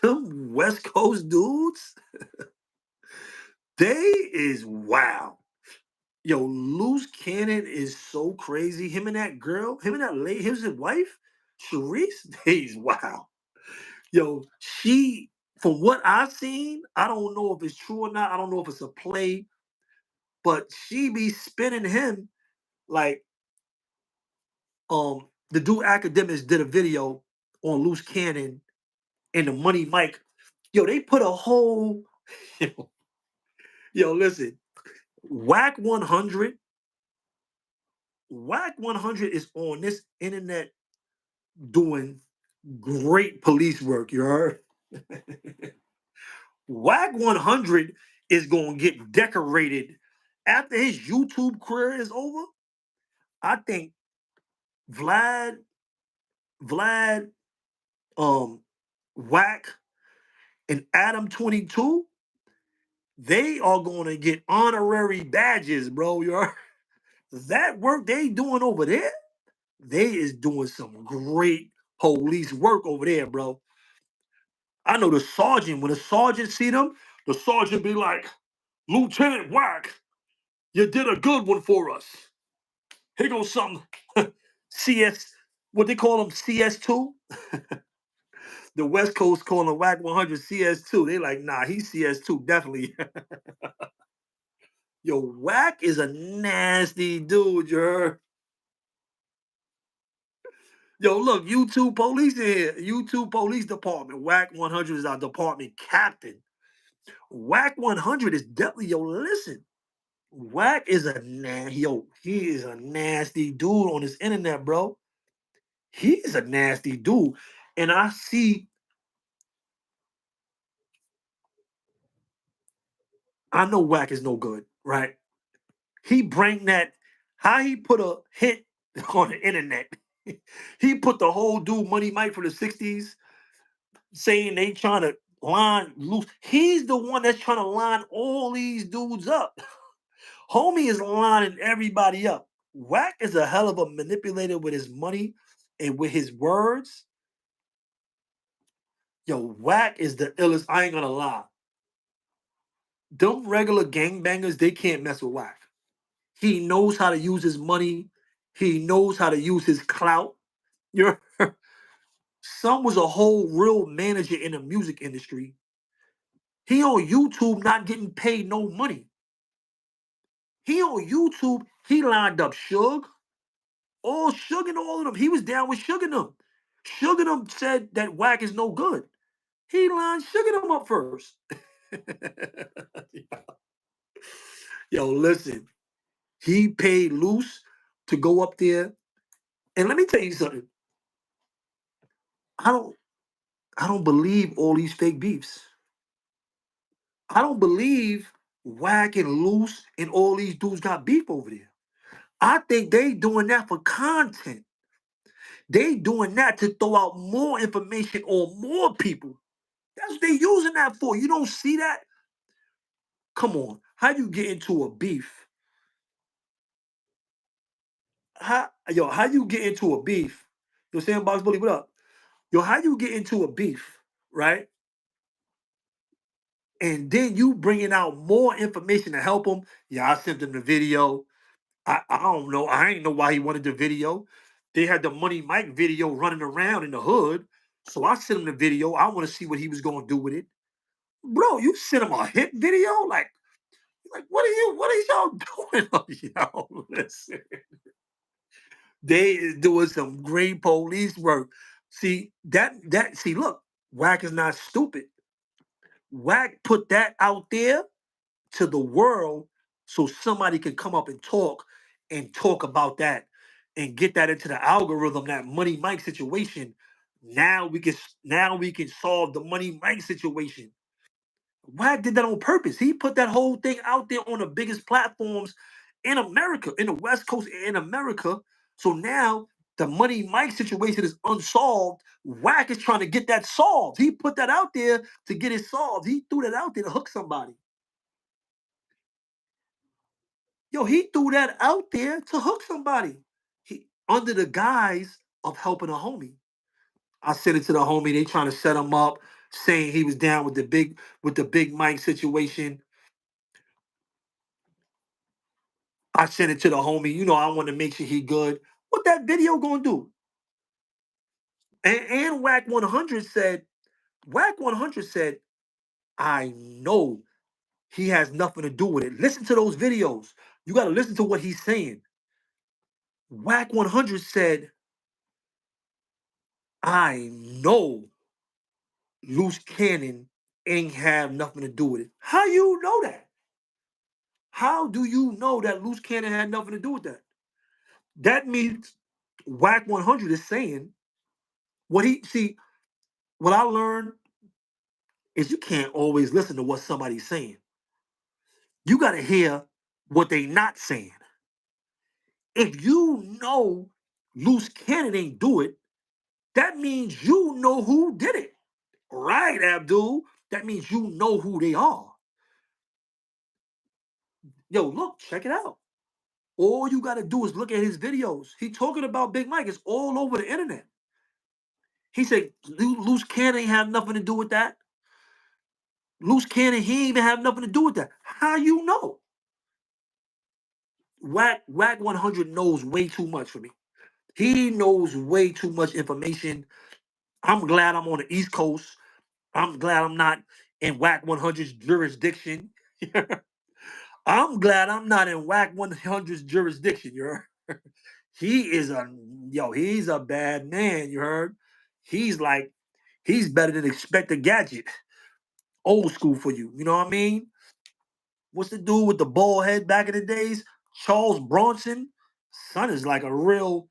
them West Coast dudes, they is wild. Yo, Loose Cannon is so crazy. Him and that girl, him and that lady, his wife, Sharice, they's wild. Yo, she, from what I've seen, I don't know if it's true or not. I don't know if it's a play, but she be spinning him like the dude academics did a video on Loose Cannon and the Money Mike. Yo, they put a whole yo, listen, Wack 100, Wack 100 is on this internet doing great police work, you heard? Wack 100 is gonna get decorated after his YouTube career is over. I think Vlad, Vlad, um, Wack, and Adam 22, they are gonna get honorary badges, bro. You heard? That work they doing over there, they is doing some great police work over there, bro. I know the sergeant, when the sergeant see them, the sergeant be like, Lieutenant Wack, you did a good one for us. Here goes something. CS, what they call them, CS2? The West Coast calling Wack 100 CS2. They like, nah, he's CS2, definitely. Yo, Wack is a nasty dude, you heard? Yo, look, YouTube police in here. YouTube police department. Wack 100 is our department captain. Wack 100 is definitely, yo, listen. Wack is he is a nasty dude on this internet, bro. He is a nasty dude. And I know Wack is no good, right? He bring that, how he put a hit on the internet. He put the whole dude Money Mike for the 60s saying they trying to line loose. He's the one that's trying to line all these dudes up. Homie is lining everybody up. Wack is a hell of a manipulator with his money and with his words. Yo, Wack is the illest. I ain't gonna lie. Them regular gangbangers, they can't mess with Wack. He knows how to use his money. He knows how to use his clout. You're Some was a whole real manager in the music industry. He on YouTube not getting paid no money. He on YouTube, he lined up Suge, all Suge and all of them. He was down with Suge and them. Suge and them said that Wack is no good. He lined Suge and them up first. Yo, listen, he paid loose to go up there. And let me tell you something. I don't I don't believe all these fake beefs. I don't believe Wack and Loose and all these dudes got beef over there. I think they doing that for content. They doing that to throw out more information on more people. That's what they using that for. You don't see that? Come on. How you get into a beef? How you get into a beef? Yo, Sandbox Bully, what up? Yo, how you get into a beef, right? And then you bringing out more information to help him. Yeah, I sent him the video. I don't know. I ain't know why he wanted the video. They had the Money Mike video running around in the hood. So I sent him the video. I want to see what he was going to do with it. Bro, you sent him a hit video? Like what are y'all doing? Yo, listen. They is doing some great police work. See, look, Wack is not stupid. Wack put that out there to the world so somebody can come up and talk about that and get that into the algorithm, that Money Mike situation. Now we can solve the Money Mike situation. Wack did that on purpose. He put that whole thing out there on the biggest platforms in America, in the West Coast in America. So now the Money Mike situation is unsolved. Wack is trying to get that solved. He put that out there to get it solved. He threw that out there to hook somebody. Yo, he threw that out there to hook somebody. He under the guise of helping a homie. I sent it to the homie. They trying to set him up, saying he was down with the big Mike situation. I sent it to the homie. You know, I want to make sure he good. What that video gonna do? And Wack 100 said, I know he has nothing to do with it. Listen to those videos. You got to listen to what he's saying. Wack 100 said, I know Loose Cannon ain't have nothing to do with it. How you know that? How do you know that Loose Cannon had nothing to do with that? That means Wack 100 is saying what I learned is you can't always listen to what somebody's saying. You got to hear what they not saying. If you know Loose Cannon ain't do it, that means you know who did it. Right, Abdul? That means you know who they are. Yo, look, check it out. All you got to do is look at his videos. He talking about Big Mike. It's all over the internet. He said Loose Cannon ain't have nothing to do with that. Loose Cannon, he ain't even have nothing to do with that. How you know? Wack 100 knows way too much for me. He knows way too much information. I'm glad I'm on the East Coast. I'm glad I'm not in Wack 100's jurisdiction. I'm glad I'm not in Wack 100's jurisdiction. You heard? He is he's a bad man. You heard? He's like, he's better than Expect a Gadget. Old school for you. You know what I mean? What's the dude with the bald head back in the days? Charles Bronson. Son is like a real,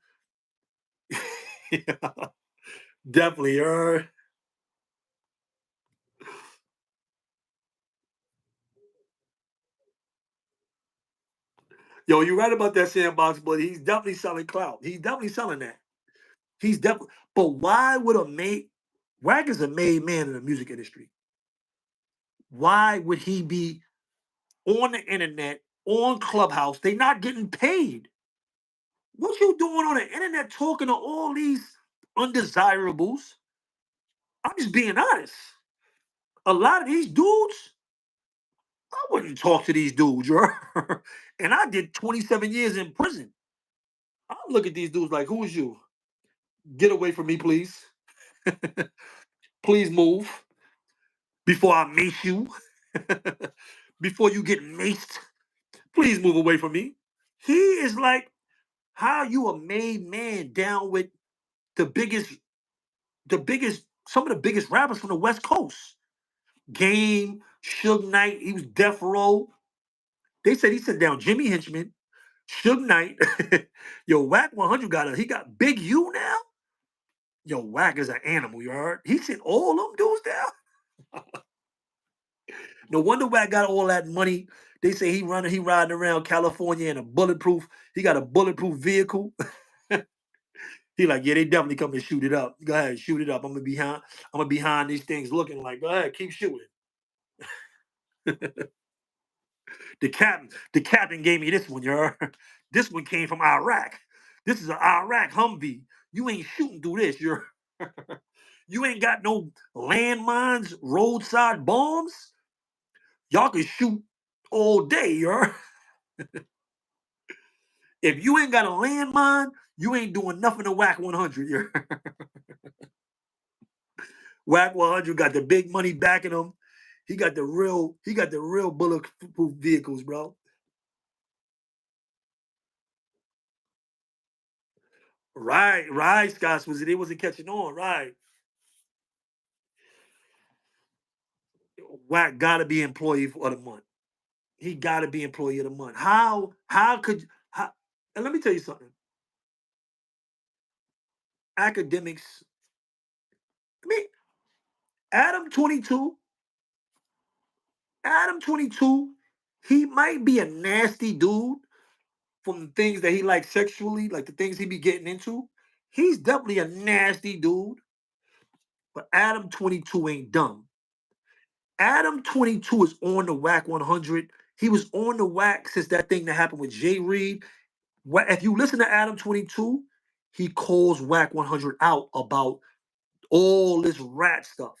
definitely. Yo, you're right about that sandbox, but he's definitely selling clout. He's definitely selling that. He's definitely. But why would Wack is a made man in the music industry? Why would he be on the internet, on Clubhouse? They not getting paid. What you doing on the internet talking to all these undesirables? I'm just being honest. A lot of these dudes, I wouldn't talk to these dudes, and I did 27 years in prison. I look at these dudes like, who is you? Get away from me, please. Please move before I mace you. Before you get maced, please move away from me. He is like, how you a made man down with the biggest, some of the biggest rappers from the West Coast. Game, Suge Knight, he was Death Row. They said he sent down Jimmy Henchman, Suge Knight. Yo, Wack 100 he got Big U now. Yo, Wack is an animal, you heard? He sent all them dudes down. No wonder Wack got all that money. They say he riding around California in a bulletproof. He got a bulletproof vehicle. He like, yeah, they definitely come and shoot it up. Go ahead, shoot it up. I'm gonna behind these things looking like, go ahead, keep shooting. The captain gave me this one, yo. This one came from Iraq. This is an Iraq Humvee. You ain't shooting through this, yo. You ain't got no landmines, roadside bombs. Y'all can shoot all day, yo. If you ain't got a landmine, you ain't doing nothing to Wack 100, yo. Wack 100 got the big money backing him. He got the real bulletproof vehicles, bro. Right, Scott was it? They wasn't catching on, right? Wack gotta be employee of the month. He gotta be employee of the month. How could how, and let me tell you something. Academics, I mean, Adam 22, Adam 22, he might be a nasty dude from the things that he likes sexually, like the things he be getting into. He's definitely a nasty dude, but Adam 22 ain't dumb. Adam 22 is on the Whack 100. He was on the Whack since that thing that happened with Jay Reed. If you listen to Adam 22, he calls Whack 100 out about all this rat stuff.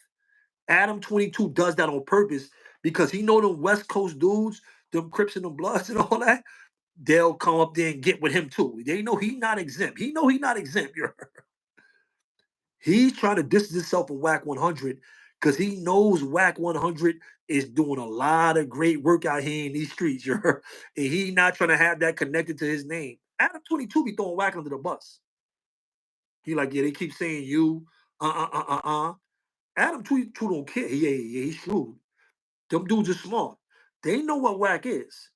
Adam 22 does that on purpose because he know them West Coast dudes, them Crips and them Bloods and all that. They'll come up there and get with him too. They know he not exempt. He know he not exempt. He's trying to distance himself from Whack 100 because he knows Whack 100 is doing a lot of great work out here in these streets. And he not trying to have that connected to his name. Adam 22 be throwing Whack under the bus. He like, yeah, they keep saying you, Adam 22 don't care. Yeah, he's shrewd. Them dudes are smart. They know what Whack is.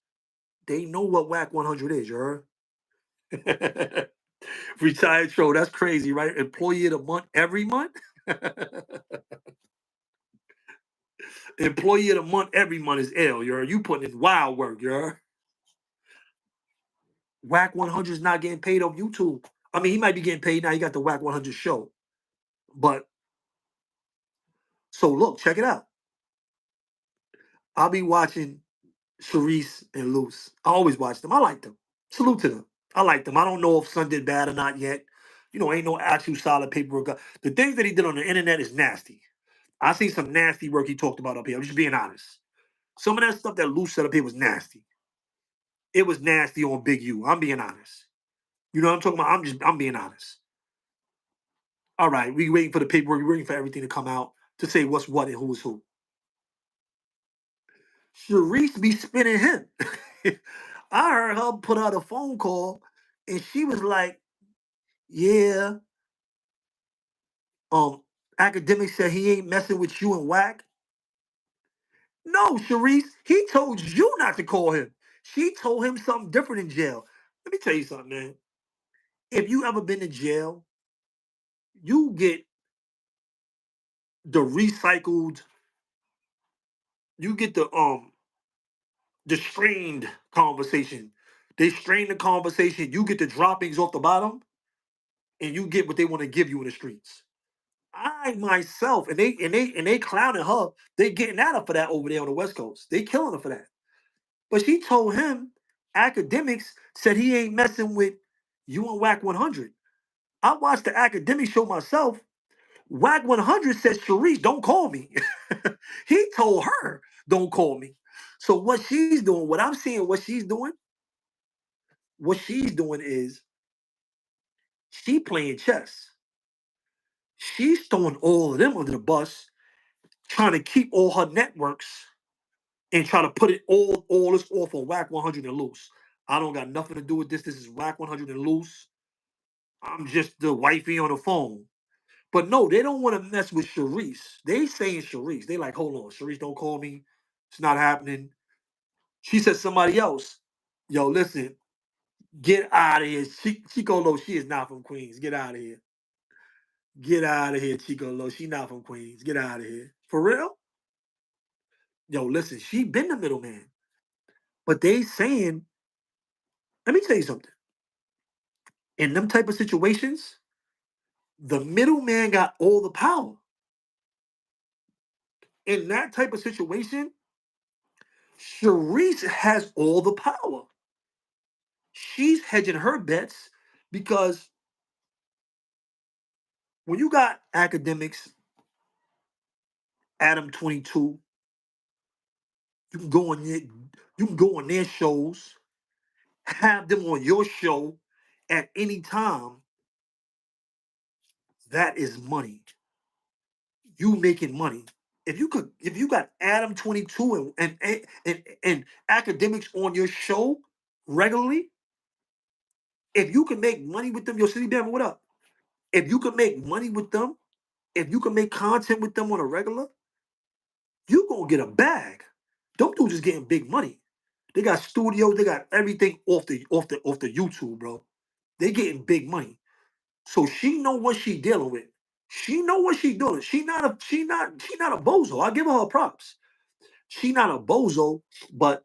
They know what Whack 100 is, you heard? Retired Tro, that's crazy, right? Employee of the month every month? Employee of the month every month is L, yo. You putting in wild work, yo. Whack 100 is not getting paid off YouTube. I mean, he might be getting paid now. He got the Whack 100 show. But, so look, check it out. I'll be watching Sharice and Luce. I always watch them. I like them. Salute to them. I like them. I don't know if Son did bad or not yet. Ain't no actual solid paperwork. The things that he did on the internet is nasty. I seen some nasty work he talked about up here. I'm just being honest. Some of that stuff that Luce said up here was nasty. It was nasty on Big U. I'm being honest. You know what I'm talking about? I'm being honest. All right, we waiting for the paperwork, we're waiting for everything to come out to say what's what and who's who. Sharice be spinning him. I heard her put out a phone call and she was like, yeah, um, academic said he ain't messing with you and Whack. No, Sharice, he told you not to call him. She told him something different in jail. Let me tell you something, man. If you ever been in jail, you get the recycled, you get the strained conversation. They strain the conversation, you get the droppings off the bottom, and you get what they want to give you in the streets. I myself, and they clowning her, they getting at her for that over there on the West Coast. They killing her for that. But she told him, academics said he ain't messing with you and Whack 100. I watched the academic show myself. Whack 100 said, Sharice, don't call me. He told her, don't call me. So what she's doing, what I'm seeing, what she's doing is she playing chess. She's throwing all of them under the bus, trying to keep all her networks and trying to put it all this off on Whack 100 and Loose. I don't got nothing to do with this. This is Whack 100 and Loose. I'm just the wifey on the phone. But no, they don't want to mess with Sharice. They saying Sharice. They like, hold on, Sharice, don't call me. It's not happening. She said somebody else. Yo, listen, get out of here. Chico Low, she is not from Queens. Get out of here. Get out of here, Chico Low. She not from Queens. Get out of here. For real? Yo, listen, she been the middleman. But they saying, let me tell you something. In them type of situations, the middleman got all the power. In that type of situation, Sharice has all the power. She's hedging her bets because when you got academics, Adam 22, you can go on you can go on their shows, have them on your show at any time. That is money. You making money. If you got Adam 22 and academics on your show regularly, if you can make money with them, your city band, what up? If you can make money with them, if you can make content with them on a regular, you gonna get a bag. Don't do just getting big money. They got studios, they got everything off the YouTube, bro. They getting big money. So she know what she dealing with. She know what she doing. She not a bozo. I give her props. She not a bozo, but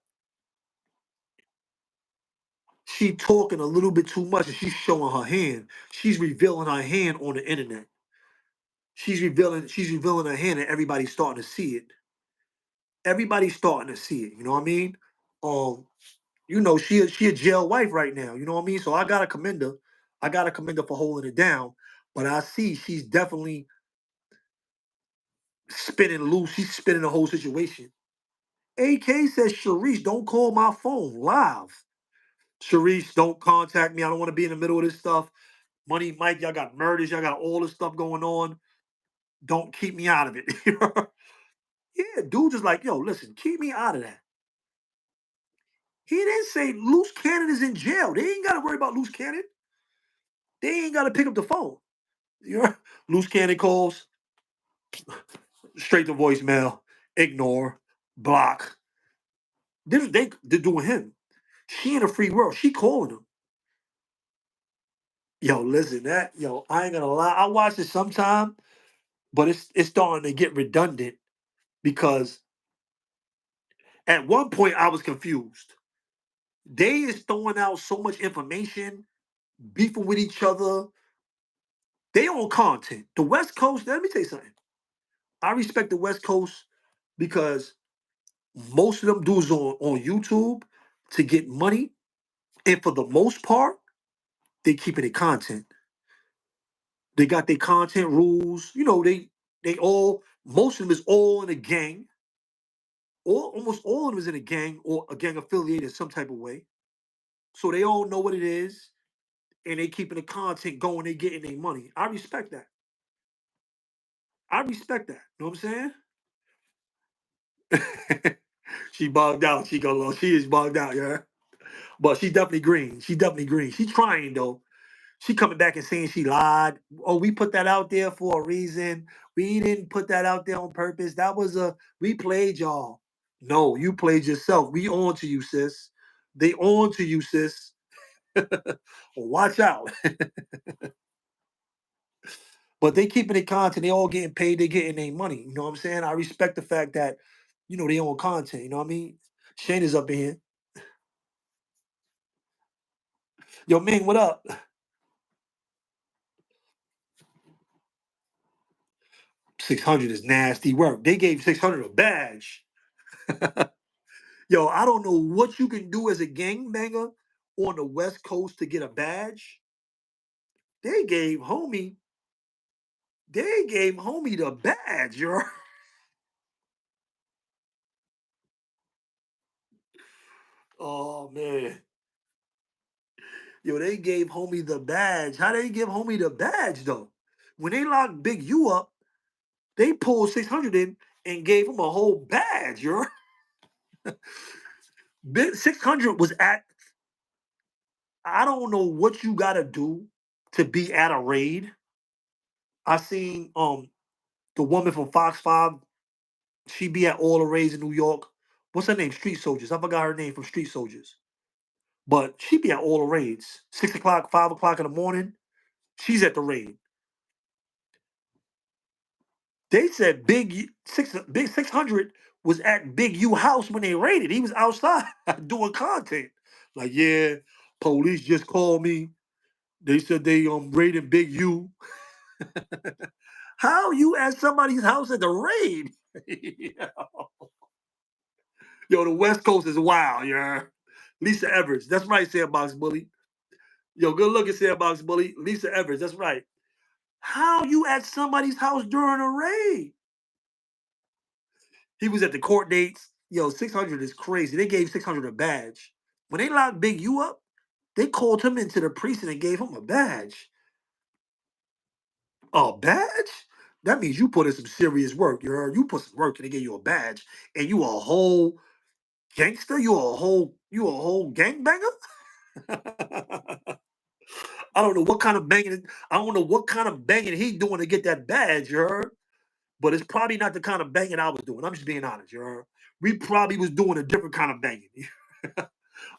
she talking a little bit too much and she's showing her hand. She's revealing her hand on the internet. She's revealing her hand and everybody's starting to see it. Everybody's starting to see it. You know what I mean? Um, she a jail wife right now. You know what I mean? So I gotta commend her. I gotta commend her for holding it down. But I see she's definitely spinning loose. She's spinning the whole situation. AK says, Sharice, don't call my phone live. Sharice, don't contact me. I don't want to be in the middle of this stuff. Money Mike, y'all got murders, y'all got all this stuff going on. Don't keep me out of it. Yeah, dude just like, yo, listen, keep me out of that. He didn't say Loose Cannon is in jail. They ain't got to worry about Loose Cannon. They ain't got to pick up the phone. You know? Loose Cannon calls, straight to voicemail, ignore, block. They're doing him. She in a free world. She calling him. Yo, listen, I ain't gonna lie. I watch it sometime, but it's starting to get redundant because at one point I was confused. They is throwing out so much information, beefing with each other. They on content. The West Coast, let me tell you something. I respect the West Coast because most of them dudes on YouTube to get money. And for the most part, they keeping it content. They got their content rules. They all most of them is all in a gang. Almost all of them is in a gang or a gang affiliated in some type of way. So they all know what it is and they keeping the content going, they getting their money. I respect that. I respect that. You know what I'm saying? She bugged out. She is bugged out, yeah. But she's definitely green. She's definitely green. She's trying though. She coming back and saying she lied. Oh, we put that out there for a reason. We didn't put that out there on purpose. We played y'all. No, you played yourself. We on to you, sis. They on to you, sis. Watch out. But they keeping it content. They all getting paid. They getting their money. You know what I'm saying? I respect the fact that, they own content. You know what I mean? Shane is up in here. Yo, Ming, what up? 600 is nasty work. They gave 600 a badge. Yo, I don't know what you can do as a gangbanger on the West Coast to get a badge. They gave homie, the badge, yo. Oh man. Yo, they gave homie the badge. How they give homie the badge though? When they locked Big U up, they pulled 600 in and gave him a whole badge, yo. Big 600 was at, I don't know what you gotta do to be at a raid. I seen the woman from Fox 5, she be at all the raids in New York. What's her name? Street Soldiers. I forgot her name from Street Soldiers. But she be at all the raids. 6 o'clock, 5 o'clock in the morning. She's at the raid. They said Big 600 was at Big U house when they raided. He was outside doing content. Like, yeah, police just called me. They said they raided Big U. How you at somebody's house at the raid? Yo, the West Coast is wild, yeah. Lisa Everett. That's right, Sandbox Bully. Yo, good looking Sandbox Bully. Lisa Everett. That's right. How you at somebody's house during a raid? He was at the court dates. Yo, 600 is crazy. They gave 600 a badge. When they locked Big U up, they called him into the precinct and gave him a badge. A badge? That means you put in some serious work. You put some work and they gave you a badge, and you a whole gangster. You a whole gangbanger. I don't know what kind of banging. I don't know what kind of banging he doing to get that badge. You heard? But it's probably not the kind of banging I was doing. I'm just being honest. You heard? We probably was doing a different kind of banging.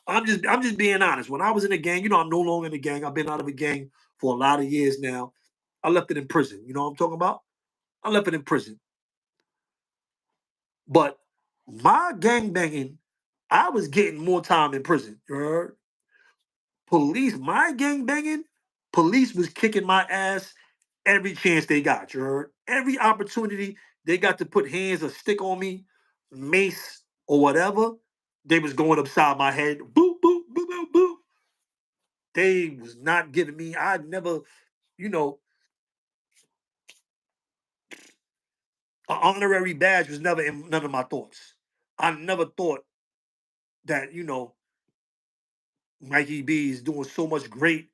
I'm just being honest. When I was in the gang, I'm no longer in the gang. I've been out of the gang for a lot of years now. I left it in prison. You know what I'm talking about? I left it in prison. But my gang banging, I was getting more time in prison. You heard? My gang banging, police was kicking my ass every chance they got. You heard? Every opportunity they got to put hands or stick on me, mace or whatever, they was going upside my head. Boop, boop, boop, boop, boop. They was not giving me. I never, you know, an honorary badge was never in none of my thoughts. I never thought that, Mikey B is doing so much great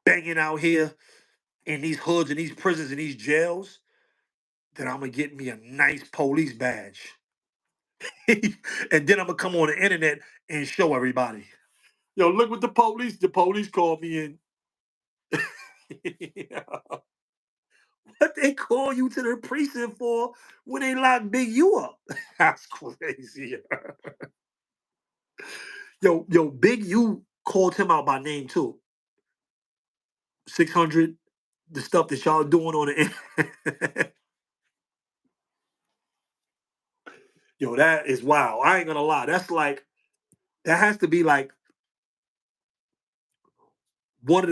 banging out here in these hoods and these prisons and these jails that I'm gonna get me a nice police badge. And then I'm gonna come on the internet and show everybody. Yo, look what the police called me in. What they call you to the precinct for when they lock Big U up? That's crazy. Yo, Big U called him out by name too. 600, the stuff that y'all doing on the internet. Yo, that is wild. I ain't gonna lie. That has to be like one of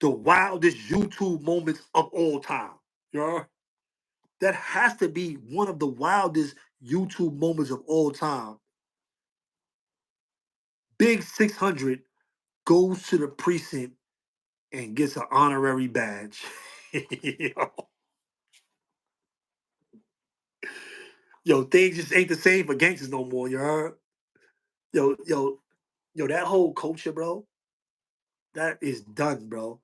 the wildest YouTube moments of all time. You know? That has to be one of the wildest YouTube moments of all time. Big 600 goes to the precinct and gets an honorary badge. Yo, things just ain't the same for gangsters no more, you heard? Yo, yo, yo, that whole culture, bro, that is done, bro.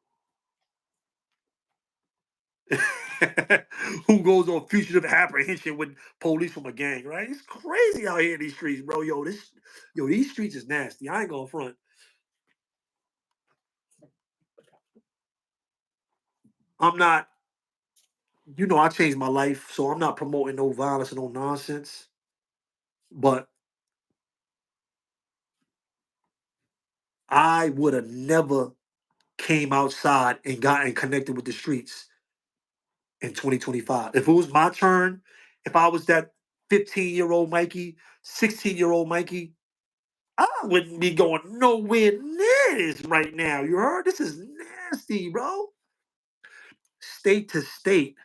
Who goes on fugitive apprehension with police from a gang, right? It's crazy out here in these streets, bro. These streets is nasty. I ain't gonna front. I'm not, I changed my life, so I'm not promoting no violence and no nonsense. But I would have never came outside and gotten connected with the streets in 2025. If it was my turn, if I was that 15-year-old Mikey, 16-year-old Mikey, I wouldn't be going nowhere near this right now. You heard? This is nasty, bro. State to state,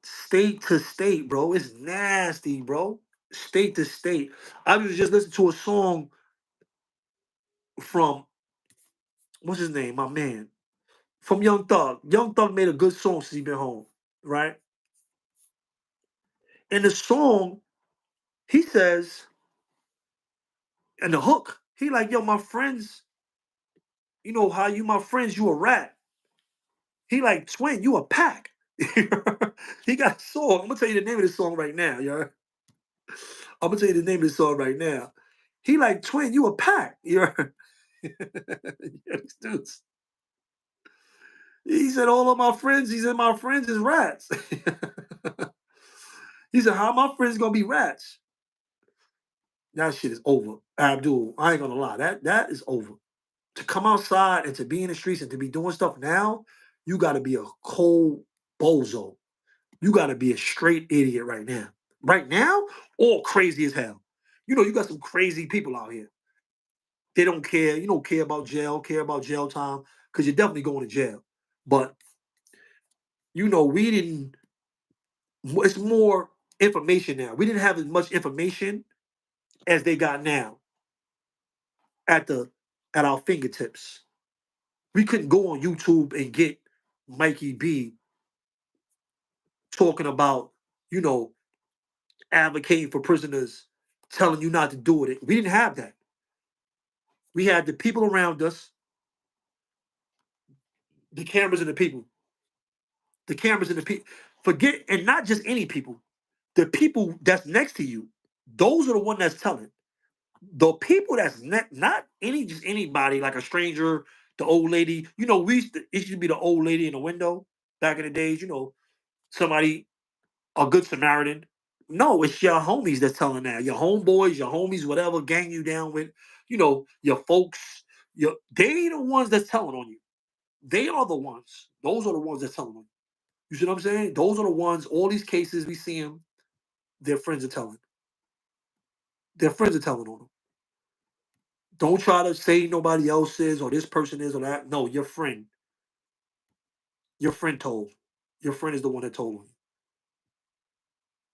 state to state, bro. It's nasty, bro. State to state. I was just listening to a song from what's his name, my man, from Young Thug. Young Thug made a good song since he been home, right? In the song, he says, and the hook, he like, yo, my friends, how you my friends, you a rat. He like, twin, you a pack. He got a song. I'm gonna tell you the name of this song right now, yo. I'm gonna tell you the name of this song right now. He like, twin, you a pack. You dudes. He said, all of my friends, he said, my friends is rats. He said, how my friends gonna be rats? That shit is over. Abdul, I ain't gonna lie. That is over. To come outside and to be in the streets and to be doing stuff now, you gotta be a cold bozo. You gotta be a straight idiot right now. Right now, all crazy as hell. You got some crazy people out here. They don't care. You don't care about jail, care about jail time, because you're definitely going to jail. But we didn't It's more information now. We didn't have as much information as they got now at the at our fingertips. We couldn't go on YouTube and get Mikey B talking about, you know, advocating for prisoners, telling you not to do it. We didn't have that. We had the people around us, the cameras and the people, the cameras and the people. Forget, and not just any people, the people that's next to you. Those are the one that's telling. The people that's not any just anybody like a stranger, the old lady. You know, it used to be the old lady in the window back in the days. You know, somebody a good Samaritan. No, it's your homies that's telling that. Your homeboys, your homies, whatever gang you down with. You know, your folks. They the ones that's telling on you. They are the ones. Those are the ones that's telling on you. You see what I'm saying? Those are the ones. All these cases we see them. Their friends are telling. Their friends are telling on them. Don't try to say nobody else is or this person is or that. No, your friend. Your friend told. Your friend is the one that told on you.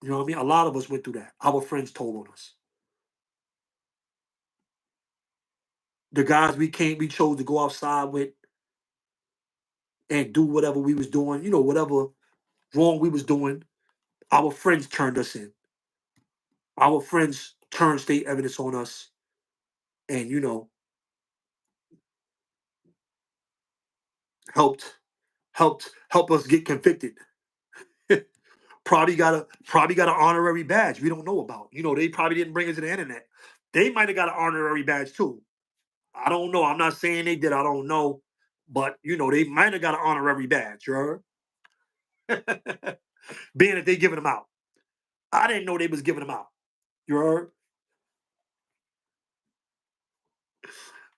You know what I mean? A lot of us went through that. Our friends told on us. The guys we chose to go outside with and do whatever we was doing, you know, whatever wrong we was doing, our friends turned us in. Our friends turned state evidence on us and, you know, help us get convicted. probably got an honorary badge we don't know about. You know, they probably didn't bring it to the internet. They might have got an honorary badge too. I don't know. I'm not saying they did. I don't know. But you know, they might have got an honorary badge, you heard? Being that they giving them out. I didn't know they was giving them out. You heard?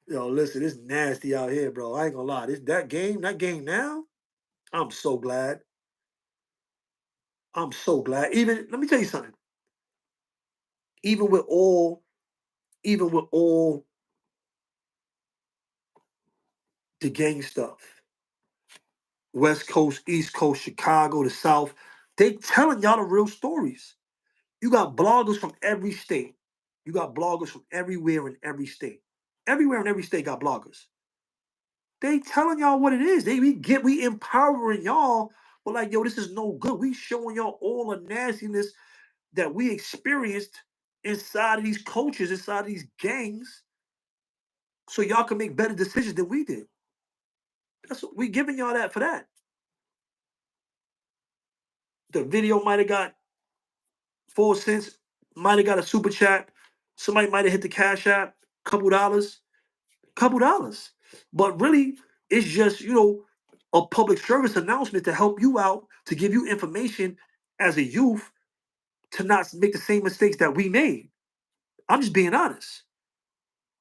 Yo, listen, it's nasty out here, bro. I ain't gonna lie. That game now, I'm so glad. I'm so glad. Even let me tell you something. Even with all, even with all the gang stuff, West Coast, East Coast, Chicago, the South, they telling y'all the real stories. You got bloggers from every state. You got bloggers from everywhere in every state. Everywhere in every state got bloggers. They telling y'all what it is. We empowering y'all, but like, yo, this is no good. We showing y'all all the nastiness that we experienced inside of these coaches, inside of these gangs, so y'all can make better decisions than we did. That's what we giving y'all that for that. The video might have got 4 cents, might have got a super chat, somebody might have hit the cash app, couple dollars. But really, it's just, you know, a public service announcement to help you out, to give you information as a youth to not make the same mistakes that we made. I'm just being honest.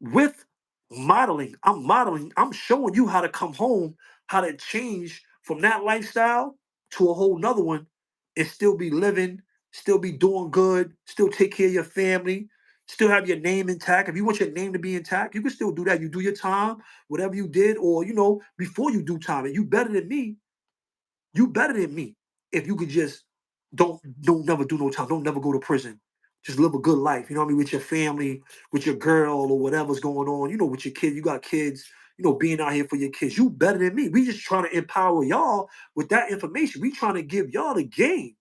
With modeling, I'm showing you how to come home, how to change from that lifestyle to a whole nother one and still be living, still be doing good, still take care of your family, still have your name intact. If you want your name to be intact, you can still do that. You do your time, whatever you did, or you know, before you do time, and you better than me. You better than me if you could just don't never do no time. Don't never go to prison. Just live a good life. You know what I mean? With your family, with your girl or whatever's going on. You know, with your kid. You got kids. You know, being out here for your kids. You better than me. We just trying to empower y'all with that information. We trying to give y'all the game.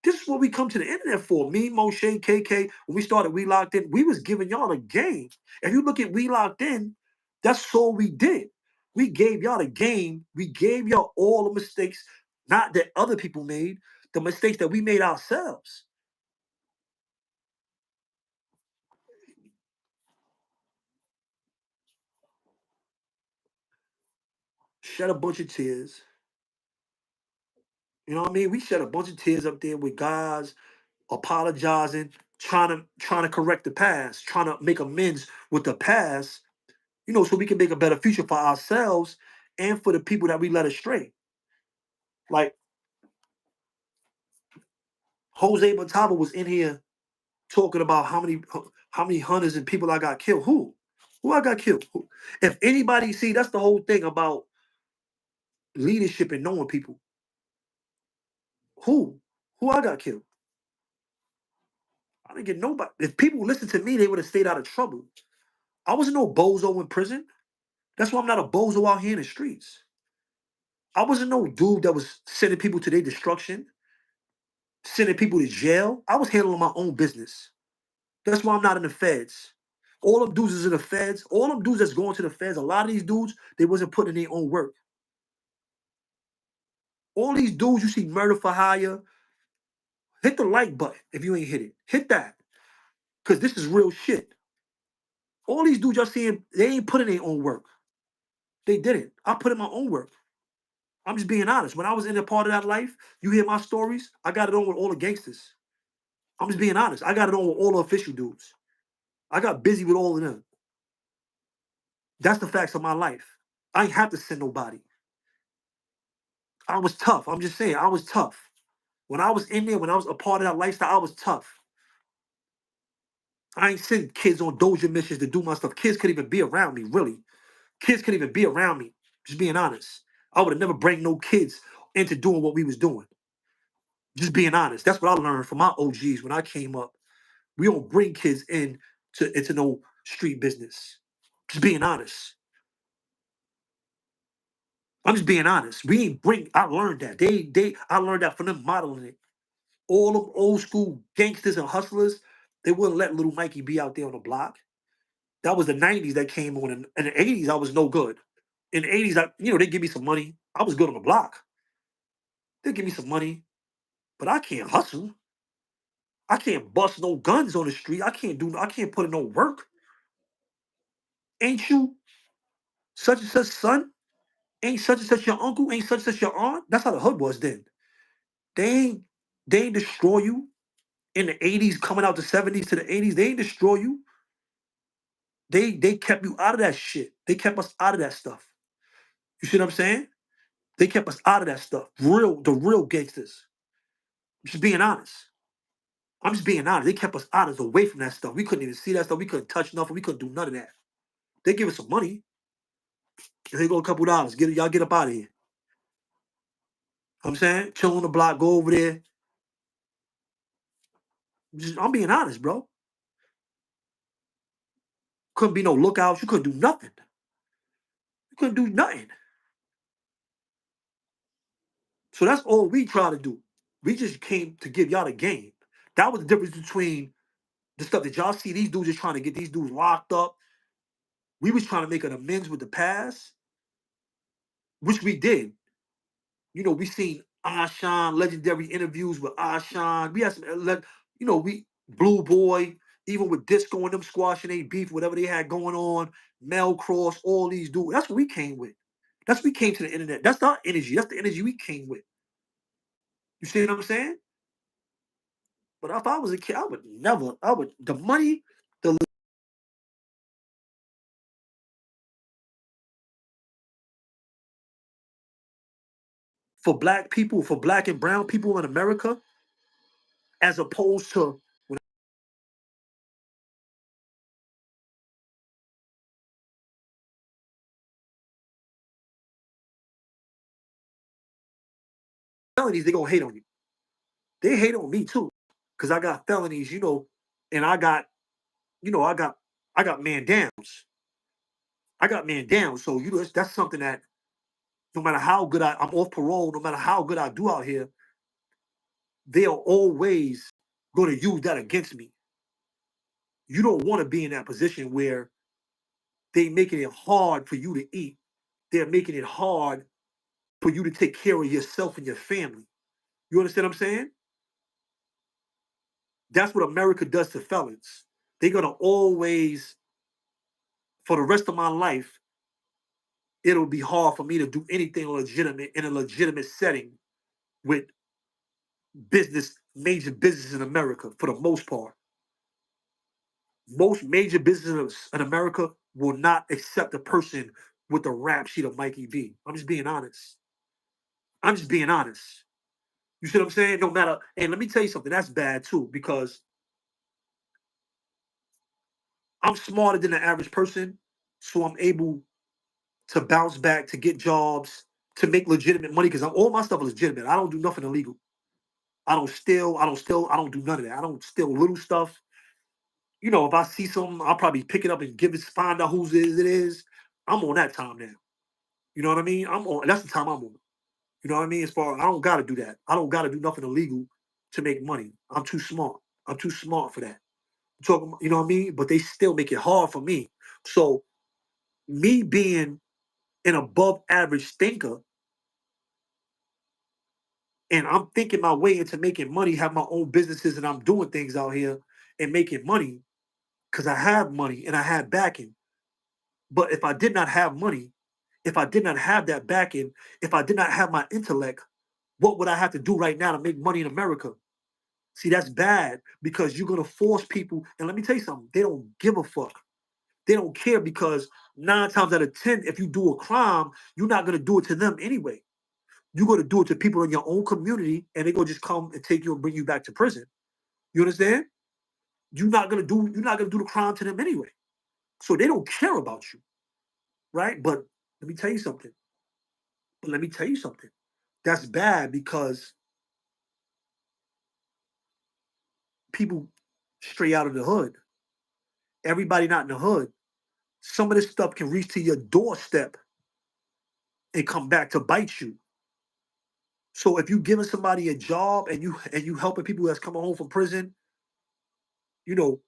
This is what we come to the internet for. Me, Moshe, KK, when we started We Locked In, we was giving y'all the game. If you look at We Locked In, that's all we did. We gave y'all the game. We gave y'all all the mistakes, not that other people made, the mistakes that we made ourselves. Shed a bunch of tears. You know what I mean? We shed a bunch of tears up there with guys apologizing, trying to correct the past, trying to make amends with the past, you know, so we can make a better future for ourselves and for the people that we led astray. Like Jose Mataba was in here talking about how many hunters and people I got killed. Who? Who I got killed? Who? If anybody see, that's the whole thing about leadership and knowing people. Who? Who I got killed? I didn't get nobody. If people listened to me, they would have stayed out of trouble. I wasn't no bozo in prison. That's why I'm not a bozo out here in the streets. I wasn't no dude that was sending people to their destruction, sending people to jail. I was handling my own business. That's why I'm not in the feds. All them dudes is in the feds. All them dudes that's going to the feds, a lot of these dudes, they wasn't putting in their own work. All these dudes you see murder for hire, hit the like button if you ain't hit it. Hit that. Because this is real shit. All these dudes y'all seeing, they ain't putting their own work. They didn't. I put in my own work. I'm just being honest. When I was in a part of that life, you hear my stories, I got it on with all the gangsters. I'm just being honest. I got it on with all the official dudes. I got busy with all of them. That's the facts of my life. I ain't have to send nobody. I was tough. I'm just saying, I was tough. When I was in there, when I was a part of that lifestyle, I was tough. I ain't send kids on doja missions to do my stuff. Kids couldn't even be around me, really. Kids couldn't even be around me. Just being honest. I would have never bring no kids into doing what we was doing. Just being honest. That's what I learned from my OGs when I came up. We don't bring kids into no street business. Just being honest. I'm just being honest. We ain't bring. I learned that. I learned that from them modeling it. All them old school gangsters and hustlers, they wouldn't let little Mikey be out there on the block. That was the '90s that came on. In the '80s, I was no good. In the '80s, they give me some money. I was good on the block. They give me some money, but I can't hustle. I can't bust no guns on the street. I can't put in no work. Ain't you such and such son? Ain't such and such your uncle? Ain't such and such your aunt? That's how the hood was then. They ain't they ain't destroy you in the '80s, coming out the '70s to the '80s. They ain't destroy you. They kept you out of that shit. They kept us out of that stuff. You see what I'm saying? They kept us out of that stuff. The real gangsters. Just being honest. I'm just being honest. They kept us out of away from that stuff. We couldn't even see that stuff. We couldn't touch nothing. We couldn't do none of that. They give us some money. Here you go, a couple dollars. Y'all get up out of here. I'm saying, chill on the block, go over there. I'm being honest, bro. Couldn't be no lookouts. You couldn't do nothing. You couldn't do nothing. So that's all we try to do. We just came to give y'all the game. That was the difference between the stuff that y'all see these dudes just trying to get these dudes locked up. We was trying to make an amends with the past, which we did. We seen Ashan, legendary interviews with Ashan. We had some, we Blue Boy, even with Disco and them squashing a beef, whatever they had going on, Mel Cross, all these dudes. That's what we came with. That's what we came to the internet. That's our energy. That's the energy we came with. You see what I'm saying? But if I was a kid, the money, the for black people, for black and brown people in America, as opposed to felonies, they gonna hate on you. They hate on me too, because I got felonies, and I got, I got man downs. I got man down. So that's something that no matter how good I'm off parole, no matter how good I do out here, they're always going to use that against me. You don't want to be in that position where they making it hard for you to eat. They're making it hard for you to take care of yourself and your family. You understand what I'm saying? That's what America does to felons. They're gonna always, for the rest of my life, it'll be hard for me to do anything legitimate in a legitimate setting with major business in America for the most part. Most major businesses in America will not accept a person with the rap sheet of Mikey V. I'm just being honest. I'm just being honest. You see what I'm saying? No matter, and let me tell you something, that's bad too, because I'm smarter than the average person, so I'm able to bounce back, to get jobs, to make legitimate money, because all my stuff is legitimate. I don't do nothing illegal. I don't steal. I don't do none of that. I don't steal little stuff. You know, if I see something, I'll probably pick it up and find out whose it is. I'm on that time now. You know what I mean? I'm on. That's the time I'm on. You know what I mean? As far I don't gotta do that. I don't gotta do nothing illegal to make money. I'm too smart. I'm too smart for that. I'm talking, you know what I mean? But they still make it hard for me. So me being an above average thinker, and I'm thinking my way into making money, have my own businesses, and I'm doing things out here and making money because I have money and I have backing. But if I did not have money, if I did not have that backing, if I did not have my intellect, what would I have to do right now to make money in America? See, that's bad because you're gonna force people. And let me tell you something, they don't give a fuck. They don't care because 9 times out of 10, if you do a crime, you're not gonna do it to them anyway. You're gonna do it to people in your own community, and they're gonna just come and take you and bring you back to prison. You understand? You're not gonna do the crime to them anyway. So they don't care about you, right? But let me tell you something. But let me tell you something. That's bad because people stray out of the hood. Everybody not in the hood. Some of this stuff can reach to your doorstep and come back to bite you. So if you giving somebody a job and you helping people that's coming home from prison, you know,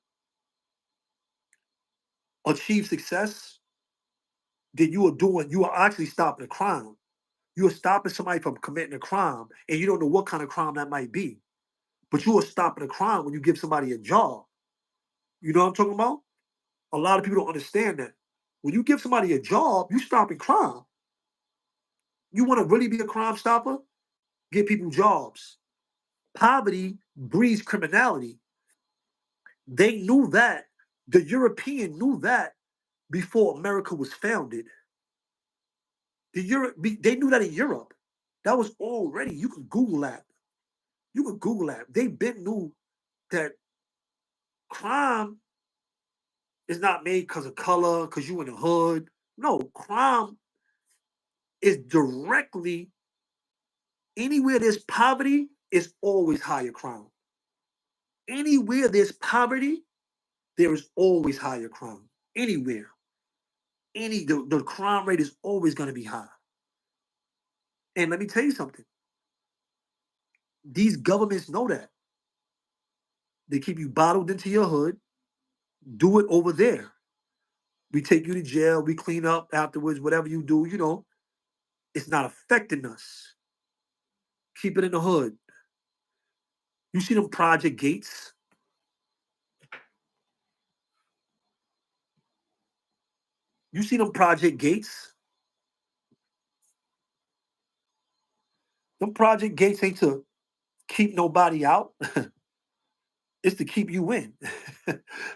achieve success, then you are actually stopping a crime. You are stopping somebody from committing a crime, and you don't know what kind of crime that might be. But you are stopping a crime when you give somebody a job. You know what I'm talking about? A lot of people don't understand that. When you give somebody a job, you stopping crime. You want to really be a crime stopper? Give people jobs. Poverty breeds criminality. They knew that. The European knew that before America was founded. They knew that in Europe. That was already, you can Google that. You can Google that. They been knew that crime is not made because of color, because you in the hood. No, crime is directly anywhere there's poverty is always higher crime. Anywhere there's poverty, there is always higher crime. Anywhere. The crime rate is always going to be high. And let me tell you something. These governments know that. They keep you bottled into your hood. Do it over there. We take you to jail. We clean up afterwards. Whatever you do, it's not affecting us. Keep it in the hood. You see them project gates. You see them project gates. Them project gates ain't to keep nobody out. It's to keep you in.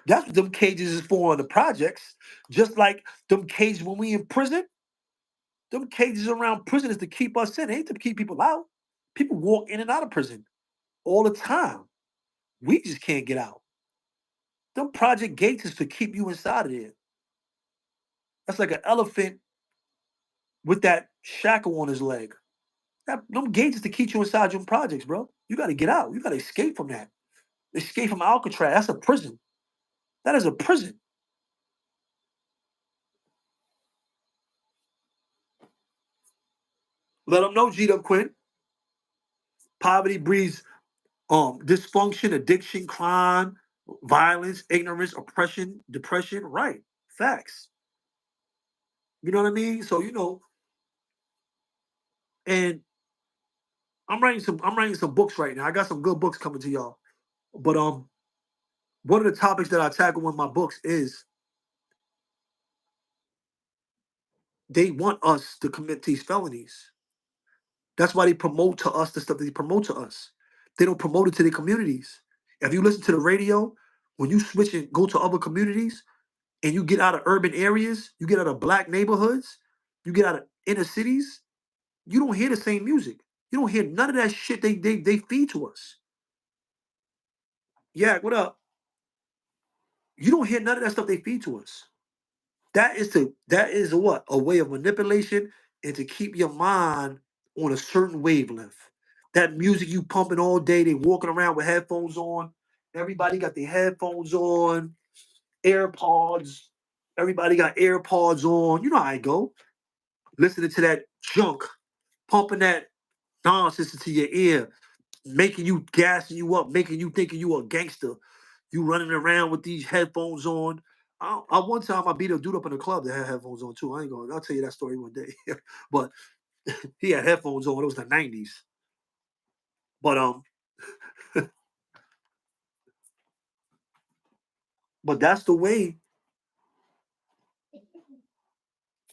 That's what them cages is for on the projects. Just like them cages when we in prison, them cages around prison is to keep us in. It ain't to keep people out. People walk in and out of prison all the time. We just can't get out. Them project gates is to keep you inside of there. That's like an elephant with that shackle on his leg. Them gates is to keep you inside your projects, bro. You got to get out. You got to escape from that. Escape from Alcatraz. That's a prison. That is a prison. Let them know, G. Quinn. Poverty breeds dysfunction, addiction, crime, violence, ignorance, oppression, depression. Right. Facts. You know what I mean? So, and I'm writing some books right now. I got some good books coming to y'all. But one of the topics that I tackle in my books is they want us to commit these felonies. That's why they promote to us the stuff that they promote to us. They don't promote it to their communities. If you listen to the radio, when you switch and go to other communities and you get out of urban areas, you get out of black neighborhoods, you get out of inner cities, you don't hear the same music. You don't hear none of that shit they feed to us. Yeah, what up? You don't hear none of that stuff they feed to us. That is a what? A way of manipulation and to keep your mind on a certain wavelength. That music you pumping all day, they walking around with headphones on. Everybody got their headphones on, AirPods. Everybody got AirPods on. You know how I go. Listening to that junk, pumping that nonsense into your ear, making you gassing you up, making you thinking you a gangster. You running around with these headphones on. One time I beat a dude up in a club that had headphones on too. I ain't going. I'll tell you that story one day. But he had headphones on. It was the '90s. But but that's the way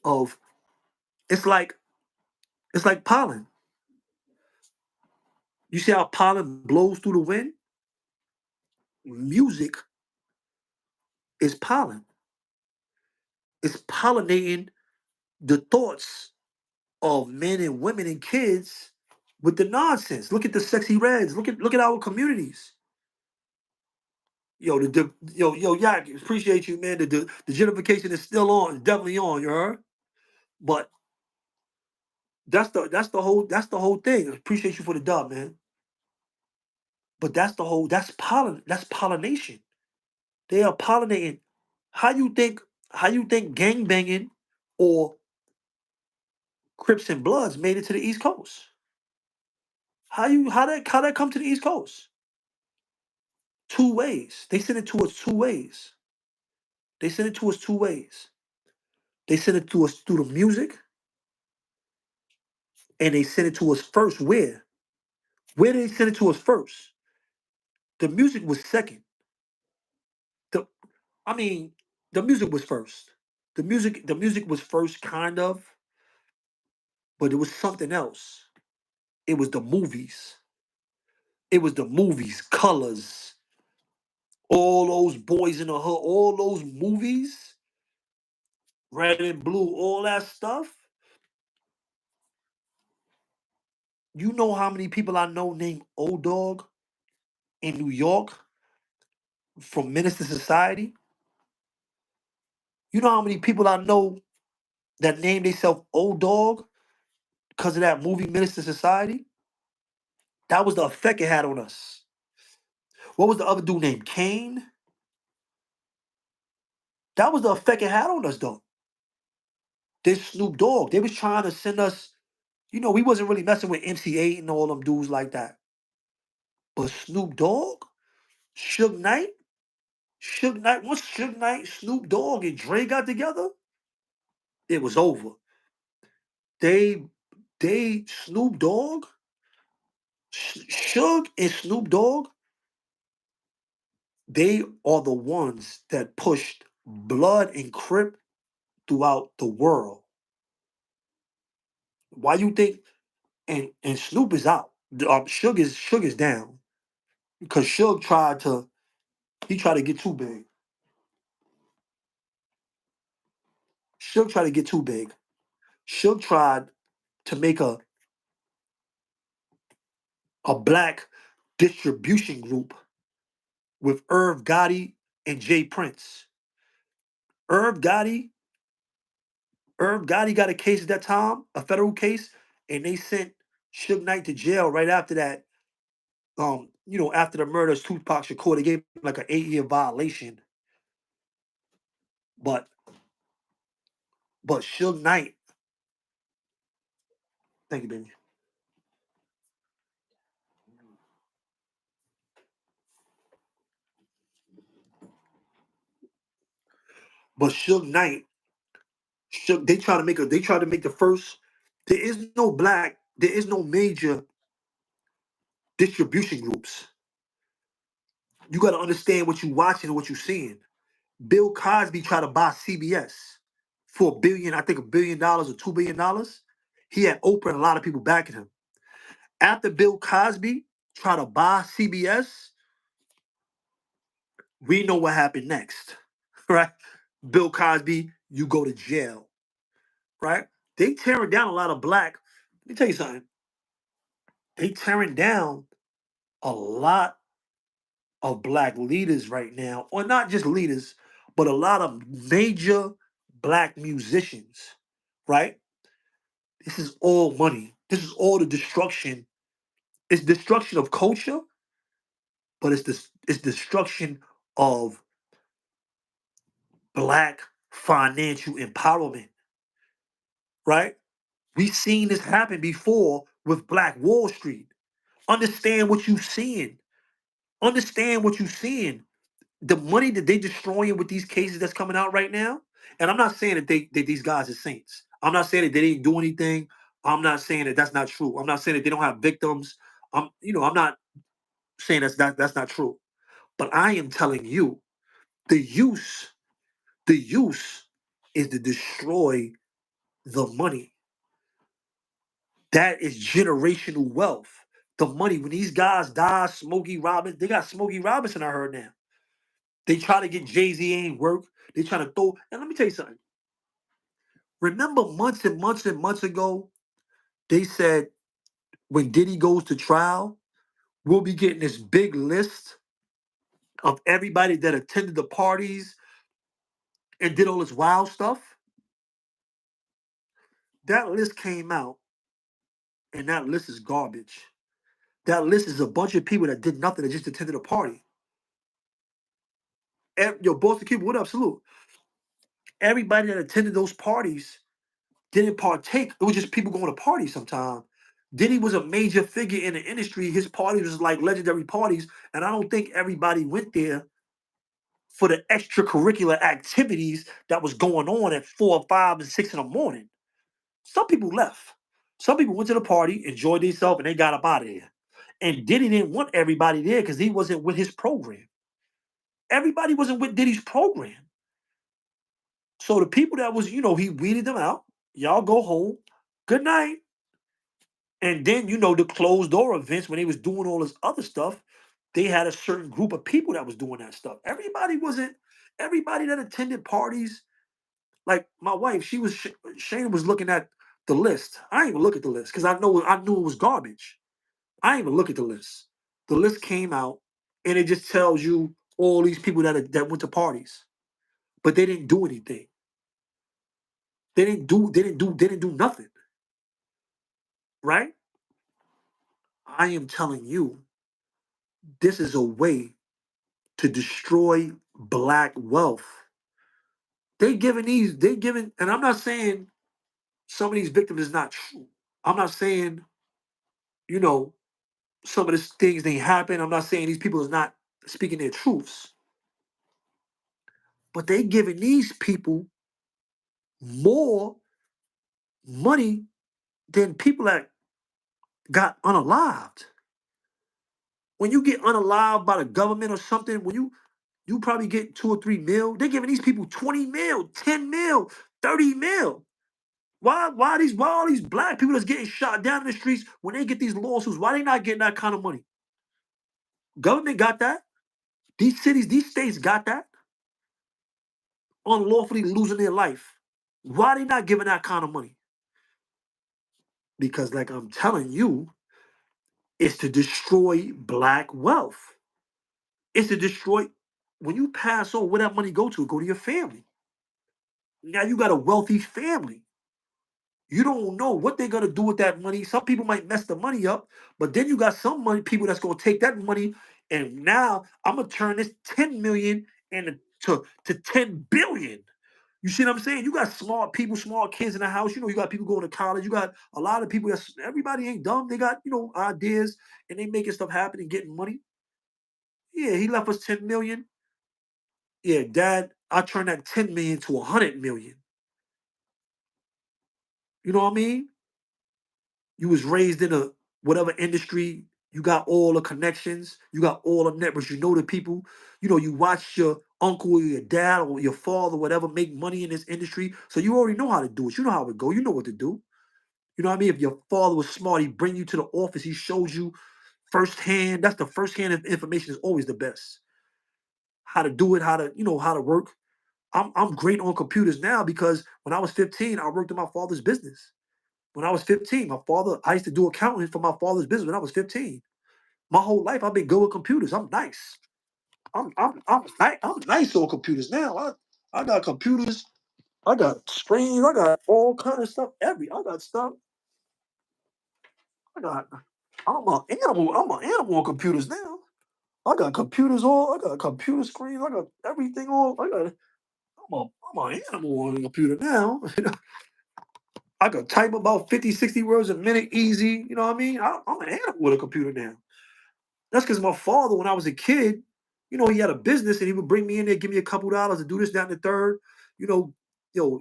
of. It's like pollen. You see how pollen blows through the wind? Music is pollen. It's pollinating the thoughts of men and women and kids with the nonsense. Look at the sexy reds. Look at our communities. Yo, Yak, appreciate you, man. The gentrification is still on, it's definitely on, you heard? But that's the whole thing. Appreciate you for the dub, man. But that's pollination. They are pollinating. How you think how you think gang banging or Crips and Bloods made it to the East Coast? How that come to the East Coast? Two ways. They sent it to us two ways. They sent it to us two ways. They sent it to us through the music, and they sent it to us first. Where? Where did they send it to us first? The music was second. The I mean, the music was first. The music was first, kind of, but it was something else. It was the movies. It was the movies, colors, all those boys in the hood, all those movies, red and blue, all that stuff. You know how many people I know named Old Dog in New York from Minister Society? You know how many people I know that named themselves Old Dog because of that movie Minister Society? That was the effect it had on us. What was the other dude named Kane? That was the effect it had on us, though. This Snoop Dogg, they was trying to send us. We wasn't really messing with MC8 and all them dudes like that. But Snoop Dogg, Suge Knight, once Suge Knight, Snoop Dogg, and Dre got together, it was over. They, Snoop Dogg, Suge and Snoop Dogg, they are the ones that pushed Blood and Crip throughout the world. Why you think? And Snoop is out. Suge is down because Suge tried to get too big. Suge tried to get too big. Suge tried to make a black distribution group with Irv Gotti and Jay Prince. Irv Gotti, Irv Gotti got a case at that time, a federal case, and they sent Suge Knight to jail right after that. After the murder of Tupac Shakur, they gave him like an 8-year violation. But Suge Knight, thank you, baby. But Suge Knight, they tried to make the first. There is no major distribution groups. You got to understand what you watching and what you seeing. Bill Cosby tried to buy CBS for I think $1 billion or $2 billion. He had Oprah and a lot of people backing him. After Bill Cosby tried to buy CBS, we know what happened next, right? Bill Cosby, you go to jail, right? They tearing down a lot of black. Let me tell you something. They tearing down a lot of black leaders right now, or not just leaders, but a lot of major black musicians, right? This is all money. This is all the destruction It's destruction of culture, but it's destruction of black financial empowerment, right? We've seen this happen before with Black Wall Street. Understand what you're seeing. Understand what you're seeing. The money that they destroying with these cases that's coming out right now. And I'm not saying that these guys are saints. I'm not saying that they didn't do anything. I'm not saying that that's not true. I'm not saying that they don't have victims. I'm not saying that's not true. But I am telling you, the use is to destroy the money. That is generational wealth. The money, when these guys die, Smokey Robinson, they got Smokey Robinson, I heard now. They try to get Jay-Z ain't work. They trying to throw, and let me tell you something. Remember months and months and months ago, they said when Diddy goes to trial, we'll be getting this big list of everybody that attended the parties and did all this wild stuff. That list came out, and that list is garbage. That list is a bunch of people that did nothing, that just attended a party. Yo, Boston Cuban, what up? Salute. Everybody that attended those parties didn't partake. It was just people going to parties sometime. Diddy was a major figure in the industry. His parties was like legendary parties, and I don't think everybody went there for the extracurricular activities that was going on at 4, 5, and 6 in the morning. Some people left. Some people went to the party, enjoyed themselves, and they got up out of there. And Diddy didn't want everybody there because he wasn't with his program. Everybody wasn't with Diddy's program. So the people that was, he weeded them out. Y'all go home. Good night. And then, the closed door events when they was doing all this other stuff, they had a certain group of people that was doing that stuff. Everybody that attended parties, like my wife, Shane was looking at the list. I didn't even look at the list because I knew it was garbage. I didn't even look at the list. The list came out and it just tells you all these people that went to parties, but they didn't do anything. They didn't do nothing. Right? I am telling you, this is a way to destroy black wealth. And I'm not saying some of these victims is not true. I'm not saying, you know, some of these things they happen. I'm not saying these people is not speaking their truths. But they giving these people more money than people that got unalived. When you get unalived by the government or something, when you probably get 2 or 3 mil. They're giving these people 20 mil, 10 mil, 30 mil. Why all these black people that's getting shot down in the streets when they get these lawsuits? Why they not getting that kind of money? Government got that. These cities, these states got that. Unlawfully losing their life. Why they not giving that kind of money? Because, like I'm telling you, it's to destroy black wealth. It's to destroy. When you pass on, where that money go to? Go to your family. Now you got a wealthy family. You don't know what they're gonna do with that money. Some people might mess the money up, but then you got some money people that's gonna take that money and now I'm gonna turn this 10 million into to 10 billion. You see what I'm saying? You got smart people, smart kids in the house. You got people going to college. You got a lot of people everybody ain't dumb. They got, ideas and they making stuff happen and getting money. Yeah, he left us 10 million. Yeah, dad, I turn that 10 million to 100 million. You know what I mean? You was raised in a whatever industry, you got all the connections, you got all the networks, you know the people, you watch your uncle or your dad or your father, whatever, make money in this industry. So you already know how to do it. You know how it go. You know what to do. You know what I mean? If your father was smart, he bring you to the office, he shows you firsthand. That's the firsthand information is always the best. How to do it, how to work. I'm great on computers now because when I was 15, I worked in my father's business. When I was 15, I used to do accounting for my father's business when I was 15. My whole life, I've been good with computers. I'm nice. I'm nice on computers now. I got computers. I got screens. I got all kind of stuff. I got stuff. I got. I'm an animal on computers now. I got computers all. I got computer screens. I got everything all. I'm an animal on the computer now. I could type about 50, 60 words a minute easy. You know what I mean? I'm an animal with a computer now. That's because my father, when I was a kid, he had a business and he would bring me in there, give me a couple dollars to do this, that, and the third. You know,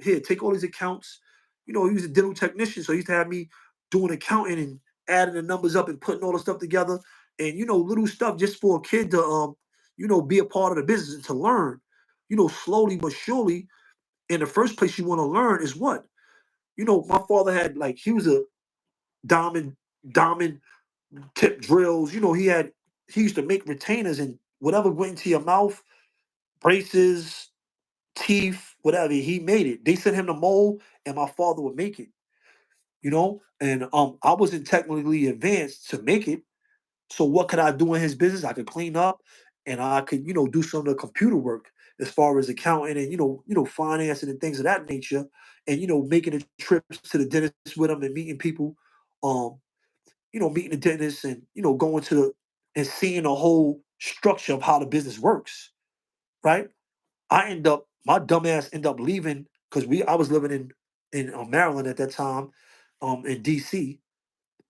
here, take all these accounts. He was a dental technician, so he used to have me doing accounting and adding the numbers up and putting all the stuff together. And little stuff just for a kid to be a part of the business and to learn. Slowly but surely. And the first place you want to learn is what? My father had like he was a diamond tip drills. He used to make retainers and whatever went into your mouth, braces, teeth, whatever, he made it. They sent him the mold and my father would make it. And I wasn't technically advanced to make it. So what could I do in his business? I could clean up and I could, do some of the computer work as far as accounting and financing and things of that nature. And making the trips to the dentist with him and meeting people. Um, meeting the dentist and going to and seeing the whole structure of how the business works, right? My dumb ass end up leaving because I was living in Maryland at that time, in DC.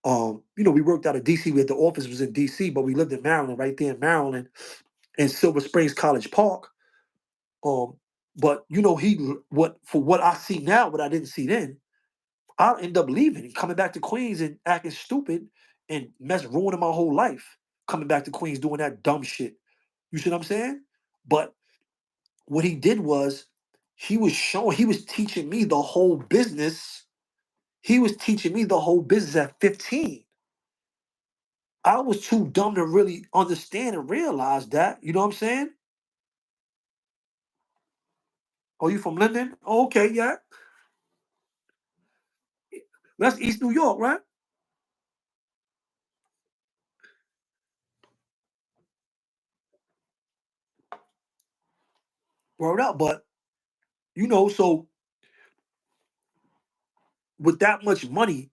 We worked out of DC. The office was in DC, but we lived in Maryland, right there in Maryland, in Silver Springs College Park. Um, but what I see now, what I didn't see then, I'll end up leaving and coming back to Queens and acting stupid and ruining my whole life. Coming back to Queens doing that dumb shit. You see what I'm saying? But what he did was he was teaching me the whole business. He was teaching me the whole business at 15. I was too dumb to really understand and realize that. You know what I'm saying? Oh, you from Linden? Oh, okay, yeah. That's East New York, right? Word up. But so with that much money,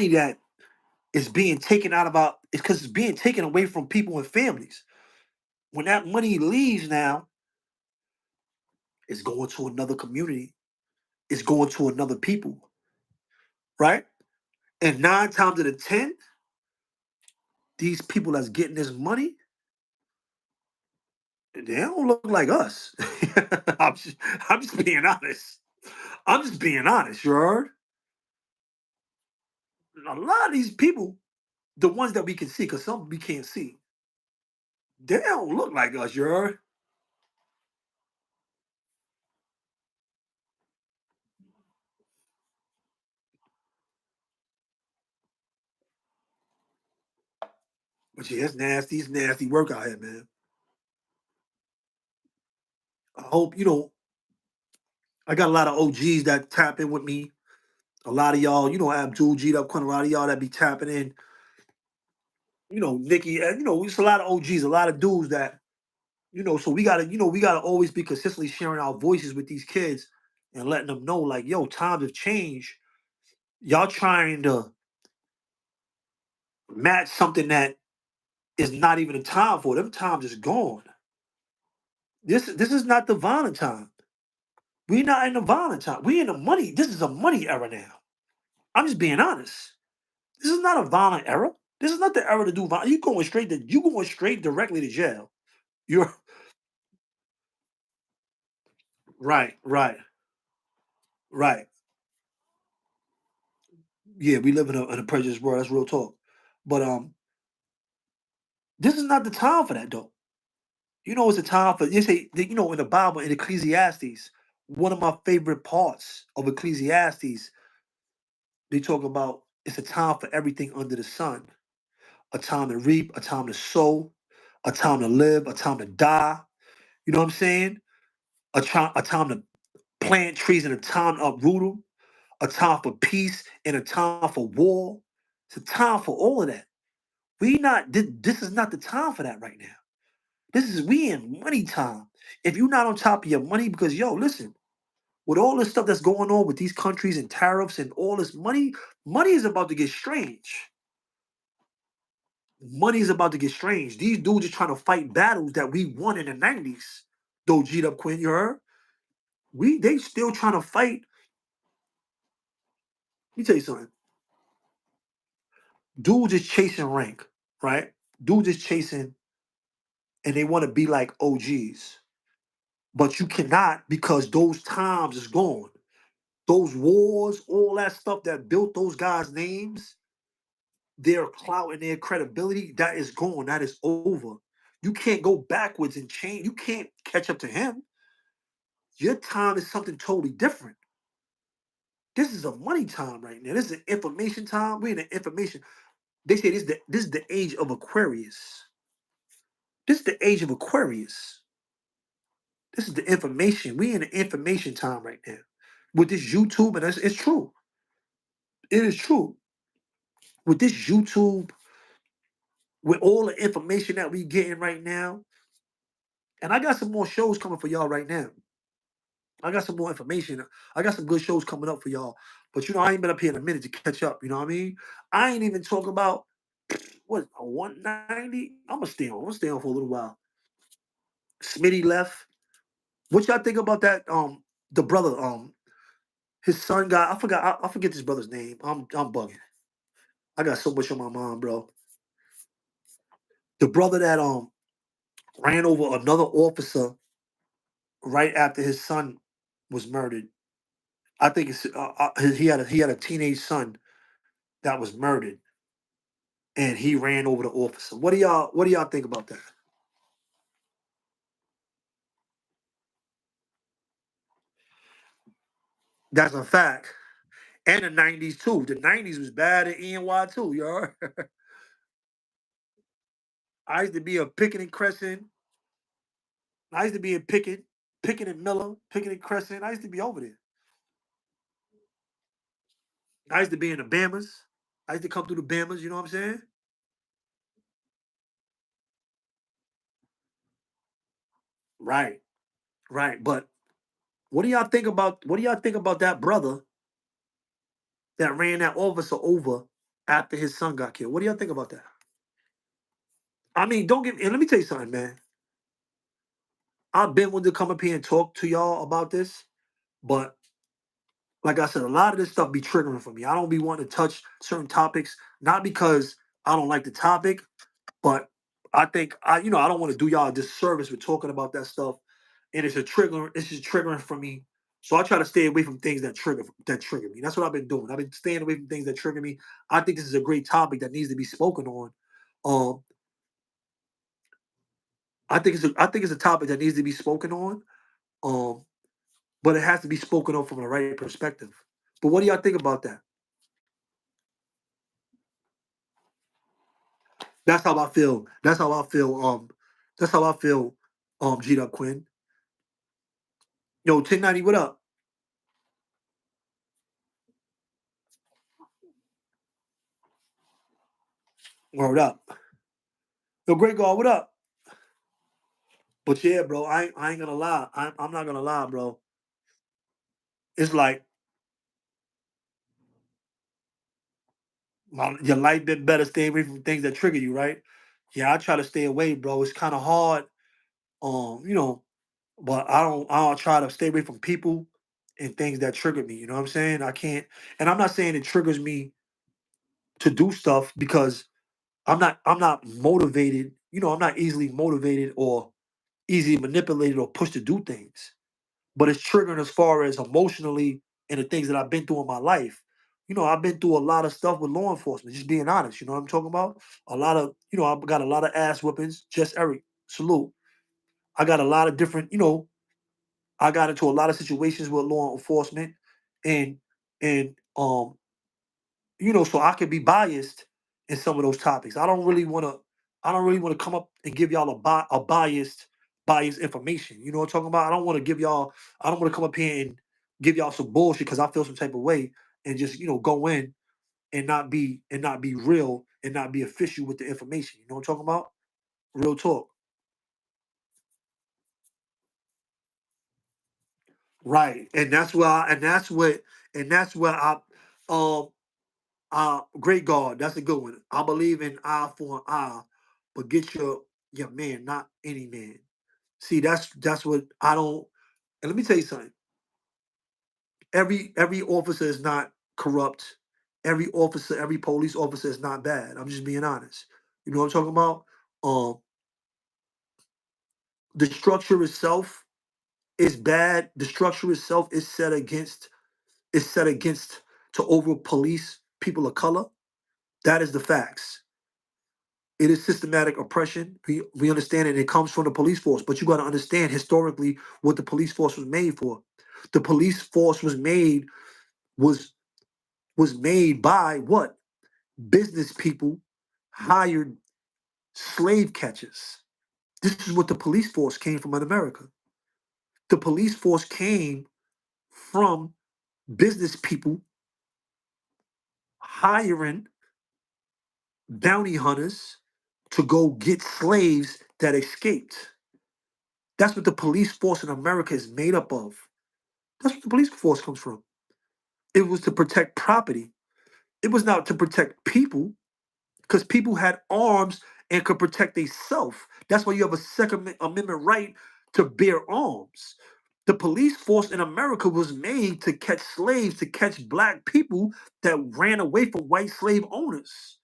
that is being taken out of it's because it's being taken away from people and families. When that money leaves now, it's going to another community. It's going to another people, right? And 9 times out of 10, these people that's getting this money, they don't look like us. I'm just, I'm just being honest. I'm just being honest, you heard? A lot of these people, the ones that we can see, because some we can't see, they don't look like us, you heard? But yeah, it's nasty work out here, man. I hope, I got a lot of OGs that tap in with me. A lot of y'all, Abdul G'd up, Quinn, a lot of y'all that be tapping in, Nikki, it's a lot of OGs, a lot of dudes that, so we gotta always be consistently sharing our voices with these kids and letting them know, like, yo, times have changed. Y'all trying to match something that is not even a time for. Them times is gone. This is not the violent time. We not in the violent time. We in the money. This is a money era now. I'm just being honest. This is not a violent era. This is not the era to do violence. You going straight directly to jail. You're right, right, right. Yeah, we live in a prejudiced world. That's real talk. But this is not the time for that though. It's a time for you say in the Bible in Ecclesiastes. One of my favorite parts of Ecclesiastes, they talk about it's a time for everything under the sun. A time to reap, a time to sow, a time to live, a time to die. You know what I'm saying? A time to plant trees and a time to uproot them. A time for peace and a time for war. It's a time for all of that. This is not the time for that right now. We in money time. If you're not on top of your money, because yo, listen, With all this stuff that's going on with these countries and tariffs and all this money, money is about to get strange. Money is about to get strange. These dudes are trying to fight battles that we won in the 90s. Though G'd up Quinn, you heard? They still trying to fight. Let me tell you something. Dudes is chasing rank, right? Dudes is chasing and they want to be like OGs. But you cannot because those times is gone. Those wars, all that stuff that built those guys' names, their clout and their credibility, that is gone. That is over. You can't go backwards and change. You can't catch up to him. Your time is something totally different. This is a money time right now. This is an information time. We're in an information. They say this is the age of Aquarius. This is the age of Aquarius. This is the information. We in an information time right now. With this YouTube, and it's true. It is true. With this YouTube, with all the information that we getting right now, and I got some more shows coming for y'all right now. I got some more information. I got some good shows coming up for y'all. But I ain't been up here in a minute to catch up. You know what I mean? I ain't even talking about what a 190. I'm gonna stay on for a little while. Smitty left. What y'all think about that? The brother, his son got. I forgot. I forget his brother's name. I'm bugging. I got so much on my mind, bro. The brother that ran over another officer right after his son was murdered. I think he had a teenage son that was murdered, and he ran over the officer. What do y'all think about that? That's a fact. And the '90s too. The '90s was bad at ENY too, y'all. I used to be a Pickett and Crescent. I used to be in Pickett and Miller, Pickett and Crescent. I used to be over there. I used to be in the Bamas. I used to come through the Bamas. You know what I'm saying? Right, right. But what do y'all think about that brother that ran that officer over after his son got killed? What do y'all think about that? I mean, don't get. And let me tell you something, man. I've been wanting to come up here and talk to y'all about this, but like I said, a lot of this stuff be triggering for me. I don't be wanting to touch certain topics, not because I don't like the topic, but I think I don't want to do y'all a disservice with talking about that stuff, and it's a trigger. It's just triggering for me. So I try to stay away from things that trigger me. That's what I've been doing. I've been staying away from things that trigger me. I think this is a great topic that needs to be spoken on. Um, I think it's a topic that needs to be spoken on. Um, but it has to be spoken on from the right perspective. But what do y'all think about that? That's how I feel. That's how I feel. That's how I feel. G Dub Quinn. Yo, 1090, what up? Word up. Yo, Great God, what up? But yeah, bro, I ain't gonna lie. I'm not gonna lie, bro. It's like your life been better. Stay away from things that trigger you, right? Yeah, I try to stay away, bro. It's kind of hard. Um, you know, but I don't try to stay away from people and things that trigger me. You know what I'm saying? I can't, and I'm not saying it triggers me to do stuff because I'm not motivated. I'm not easily motivated or easily manipulated or pushed to do things. But it's triggering as far as emotionally and the things that I've been through in my life. I've been through a lot of stuff with law enforcement, just being honest. You know what I'm talking about? A lot of, I've got a lot of ass whippings. Just Eric, salute. I got a lot of different, I got into a lot of situations with law enforcement and so I could be biased in some of those topics. I don't really want to come up and give y'all a biased information. You know what I'm talking about? I don't want to come up here and give y'all some bullshit because I feel some type of way and just, go in and not be real and not be official with the information. You know what I'm talking about? Real talk. Right. And that's where that's where um great God, that's a good one. I believe in eye for an eye, but get your man, not any man. See, that's what I don't. And let me tell you something. Every officer is not corrupt. Every officer, every police officer is not bad. I'm just being honest. You know what I'm talking about? Um, the structure itself is bad. The structure itself is set against to over police people of color. That is the facts. It is systematic oppression. We understand it. It comes from the police force, but you got to understand historically what the police force was made for. The police force was was made by what? Business people hired slave catchers. This is what the police force came from in America. The police force came from business people hiring bounty hunters to go get slaves that escaped. That's what the police force in America is made up of. That's what the police force comes from. It was to protect property. It was not to protect people because people had arms and could protect themselves. That's why you have a Second Amendment right to bear arms. The police force in America was made to catch slaves, to catch black people that ran away from white slave owners.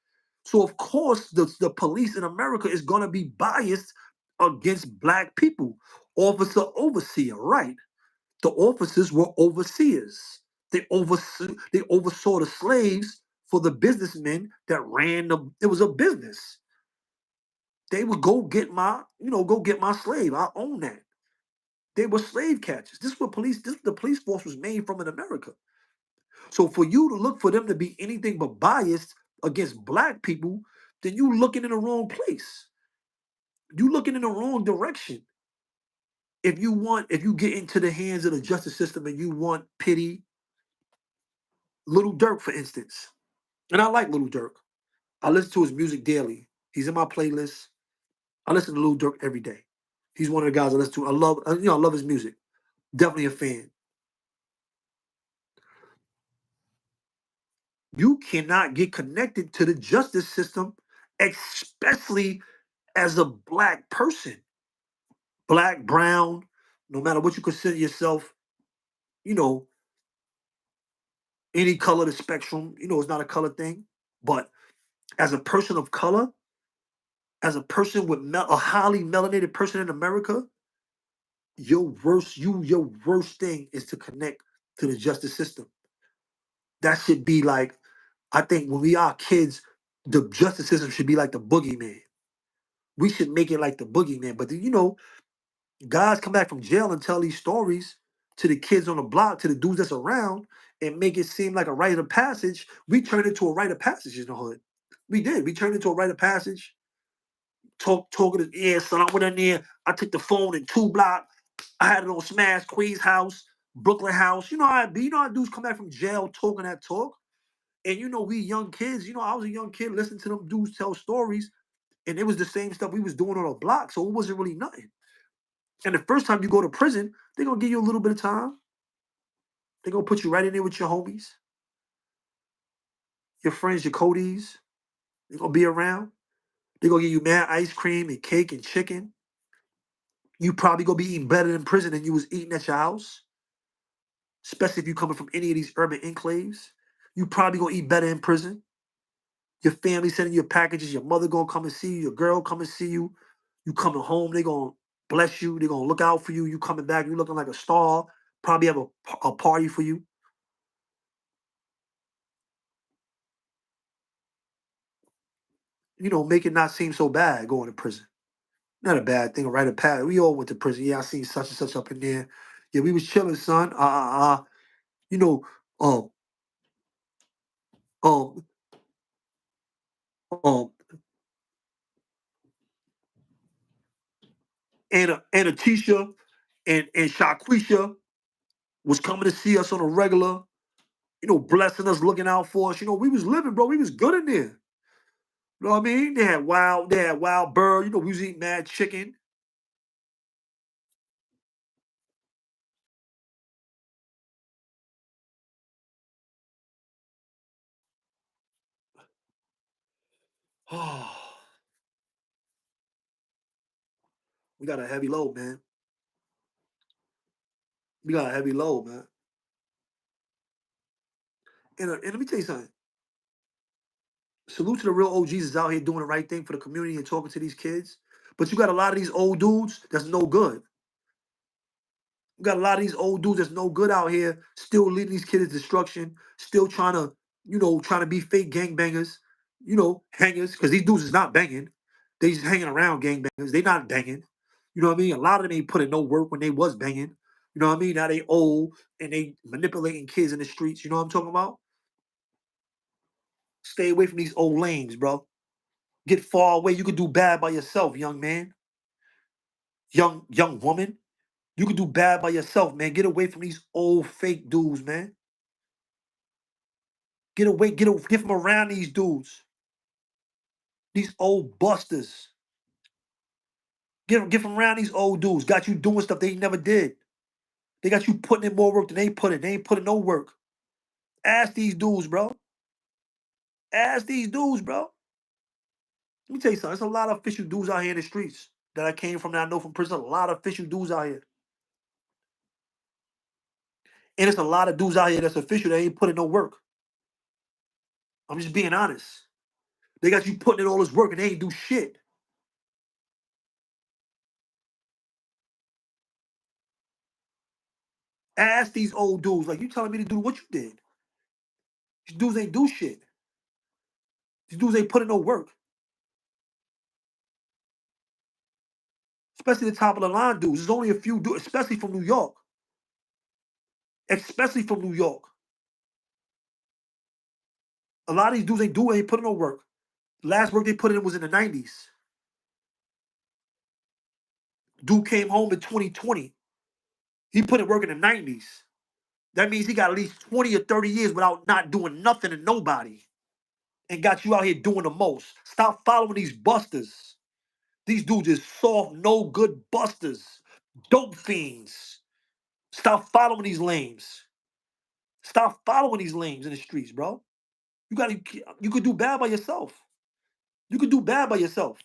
So of course the police in America is gonna be biased against black people. Officer overseer, right. The officers were overseers. They oversaw the slaves for the businessmen that ran the. It was a business. They would go get my slave. I own that. They were slave catchers. This the police force was made from in America. So for you to look for them to be anything but biased against black people, then you looking in the wrong place. You looking in the wrong direction. If you get into the hands of the justice system and you want pity, Little Durk, for instance. And I like Little Durk. I listen to his music daily. He's in my playlist. I listen to Little Durk every day. He's one of the guys I listen to. I love his music. Definitely a fan. You cannot get connected to the justice system, especially as a black person, black, brown, no matter what you consider yourself, you know, any color of the spectrum. It's not a color thing. But as a person of color, as a person with a highly melanated person in America, your worst thing is to connect to the justice system. That should be like, I think when we are kids, the justice system should be like the boogeyman. We should make it like the boogeyman. But guys come back from jail and tell these stories to the kids on the block, to the dudes that's around, and make it seem like a rite of passage. We turned it into a rite of passage in the hood. We did. We turned it into a rite of passage. Talking to, yeah, son, I went in there, I took the phone in 2 block. I had it on Smash, Queens House, Brooklyn House. You know how it be. You know how dudes come back from jail talking that talk. And we young kids, I was a young kid listening to them dudes tell stories, and it was the same stuff we was doing on a block. So it wasn't really nothing. And the first time you go to prison, they're gonna give you a little bit of time. They're gonna put you right in there with your homies, your friends, your Codys. They're gonna be around. They're gonna give you mad ice cream and cake and chicken. You probably gonna be eating better in prison than you was eating at your house, especially if you coming from any of these urban enclaves. You probably gonna eat better in prison. Your family sending you packages. Your mother gonna come and see you. Your girl come and see you. You coming home, they gonna bless you. They gonna look out for you. You coming back, you looking like a star. Probably have a party for you. Make it not seem so bad going to prison. Not a bad thing, right? A path. We all went to prison. Yeah, I seen such and such up in there. Yeah, we was chilling, son. You know, um, um, um, and Atisha and Shaquisha was coming to see us on a regular. Blessing us, looking out for us. We was living, bro. We was good in there. You know what I mean? They had wild bird. We was eating mad chicken. We got a heavy load, man. We got a heavy load, man. And let me tell you something. Salute to the real OGs is out here doing the right thing for the community and talking to these kids. But you got a lot of these old dudes that's no good. You got a lot of these old dudes that's no good out here, still leading these kids to destruction, still trying to, trying to be fake gangbangers, hangers, because these dudes is not banging. They just hanging around gangbangers. They not banging. You know what I mean? A lot of them ain't put in no work when they was banging. You know what I mean? Now they old and they manipulating kids in the streets. You know what I'm talking about? Stay away from these old lames, bro. Get far away. You could do bad by yourself, young man, young woman. You could do bad by yourself, man. Get away from these old fake dudes, man. Get from around these dudes. These old busters. Get from around these old dudes. Got you doing stuff they never did. They got you putting in more work than they put in. They ain't putting no work. Ask these dudes, bro. Ask these dudes, bro. Let me tell you something. There's a lot of official dudes out here in the streets that I came from that I know from prison. A lot of official dudes out here. And it's a lot of dudes out here that's official that ain't putting no work. I'm just being honest. They got you putting in all this work and they ain't do shit. Ask these old dudes, like you telling me to do what you did. These dudes ain't do shit. These dudes ain't putting no work. Especially the top of the line dudes. There's only a few dudes, especially from New York. Especially from New York. A lot of these dudes ain't putting no work. Last work they put in was in the 90s. Dude came home in 2020. He put in work in the 90s. That means he got at least 20 or 30 years without not doing nothing to nobody. And got you out here doing the most. Stop following these busters. These dudes is soft, no good busters. Dope fiends. Stop following these lames. Stop following these lames in the streets, bro. You could do bad by yourself. You could do bad by yourself.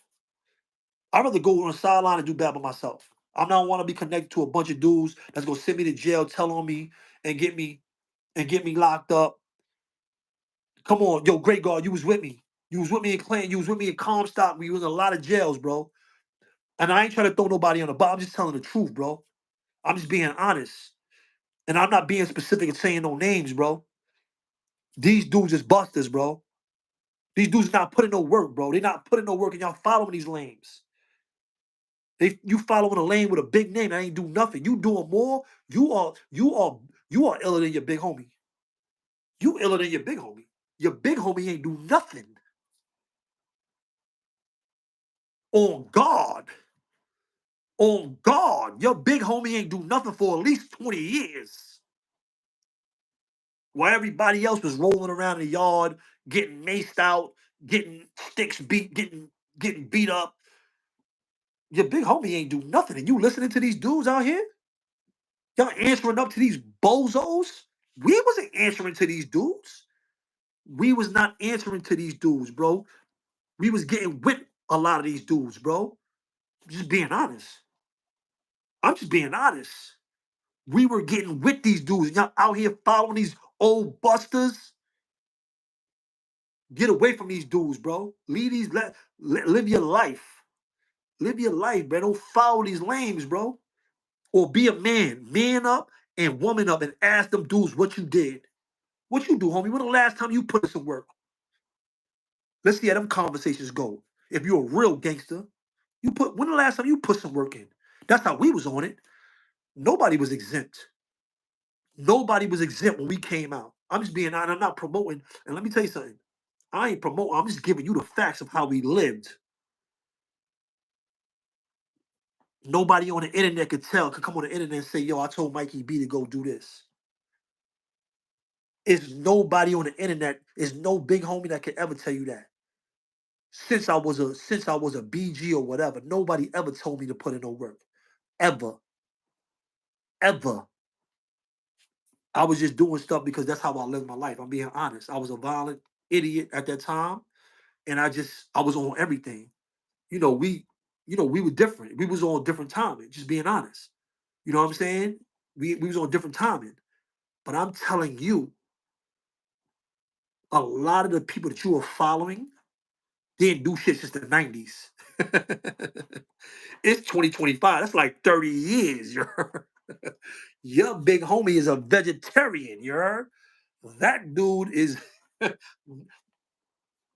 I'd rather go on the sideline and do bad by myself. I don't want to be connected to a bunch of dudes that's gonna send me to jail, tell on me, and get me locked up. Come on, yo, great God, you was with me. You was with me in Clinton. You was with me in Comstock. We was in a lot of jails, bro. And I ain't trying to throw nobody on the bus. I'm just telling the truth, bro. I'm just being honest. And I'm not being specific and saying no names, bro. These dudes is busters, bro. These dudes not putting no work, bro. They not putting no work, and y'all following these lanes. You following a lane with a big name that ain't do nothing. You doing more. You are iller than your big homie. You iller than your big homie. Your big homie ain't do nothing. On God. On God. Your big homie ain't do nothing for at least 20 years. While everybody else was rolling around the yard, getting maced out, getting sticks beat, getting beat up. Your big homie ain't do nothing. And you listening to these dudes out here? Y'all answering up to these bozos? We wasn't answering to these dudes. We was not answering to these dudes, bro. We was getting with a lot of these dudes, bro. Just being honest. I'm just being honest. We were getting with these dudes. And y'all out here following these old busters. Get away from these dudes, bro. Live your life. Live your life, bro. Don't follow these lames, bro. Or be a man. Man up and woman up and ask them dudes what you did. What you do, homie? When the last time you put in some work? Let's see how them conversations go. If you're a real gangster, when the last time you put some work in? That's how we was on it. Nobody was exempt. Nobody was exempt when we came out. I'm just being honest. I'm not promoting. And let me tell you something. I ain't promoting. I'm just giving you the facts of how we lived. Nobody on the internet could come on the internet and say, yo, I told Mikey B to go do this. It's nobody on the internet, it's no big homie that could ever tell you that. Since I was a BG or whatever, nobody ever told me to put in no work. Ever. Ever. I was just doing stuff because that's how I lived my life. I'm being honest. I was a violent idiot at that time. and I was on everything. You know, we were different. We was on different timing, just being honest. You know what I'm saying? We was on different timing. But I'm telling you, a lot of the people that you are following didn't do shit since the 90s. It's 2025. That's like 30 years. Your big homie is a vegetarian. You heard? That dude is,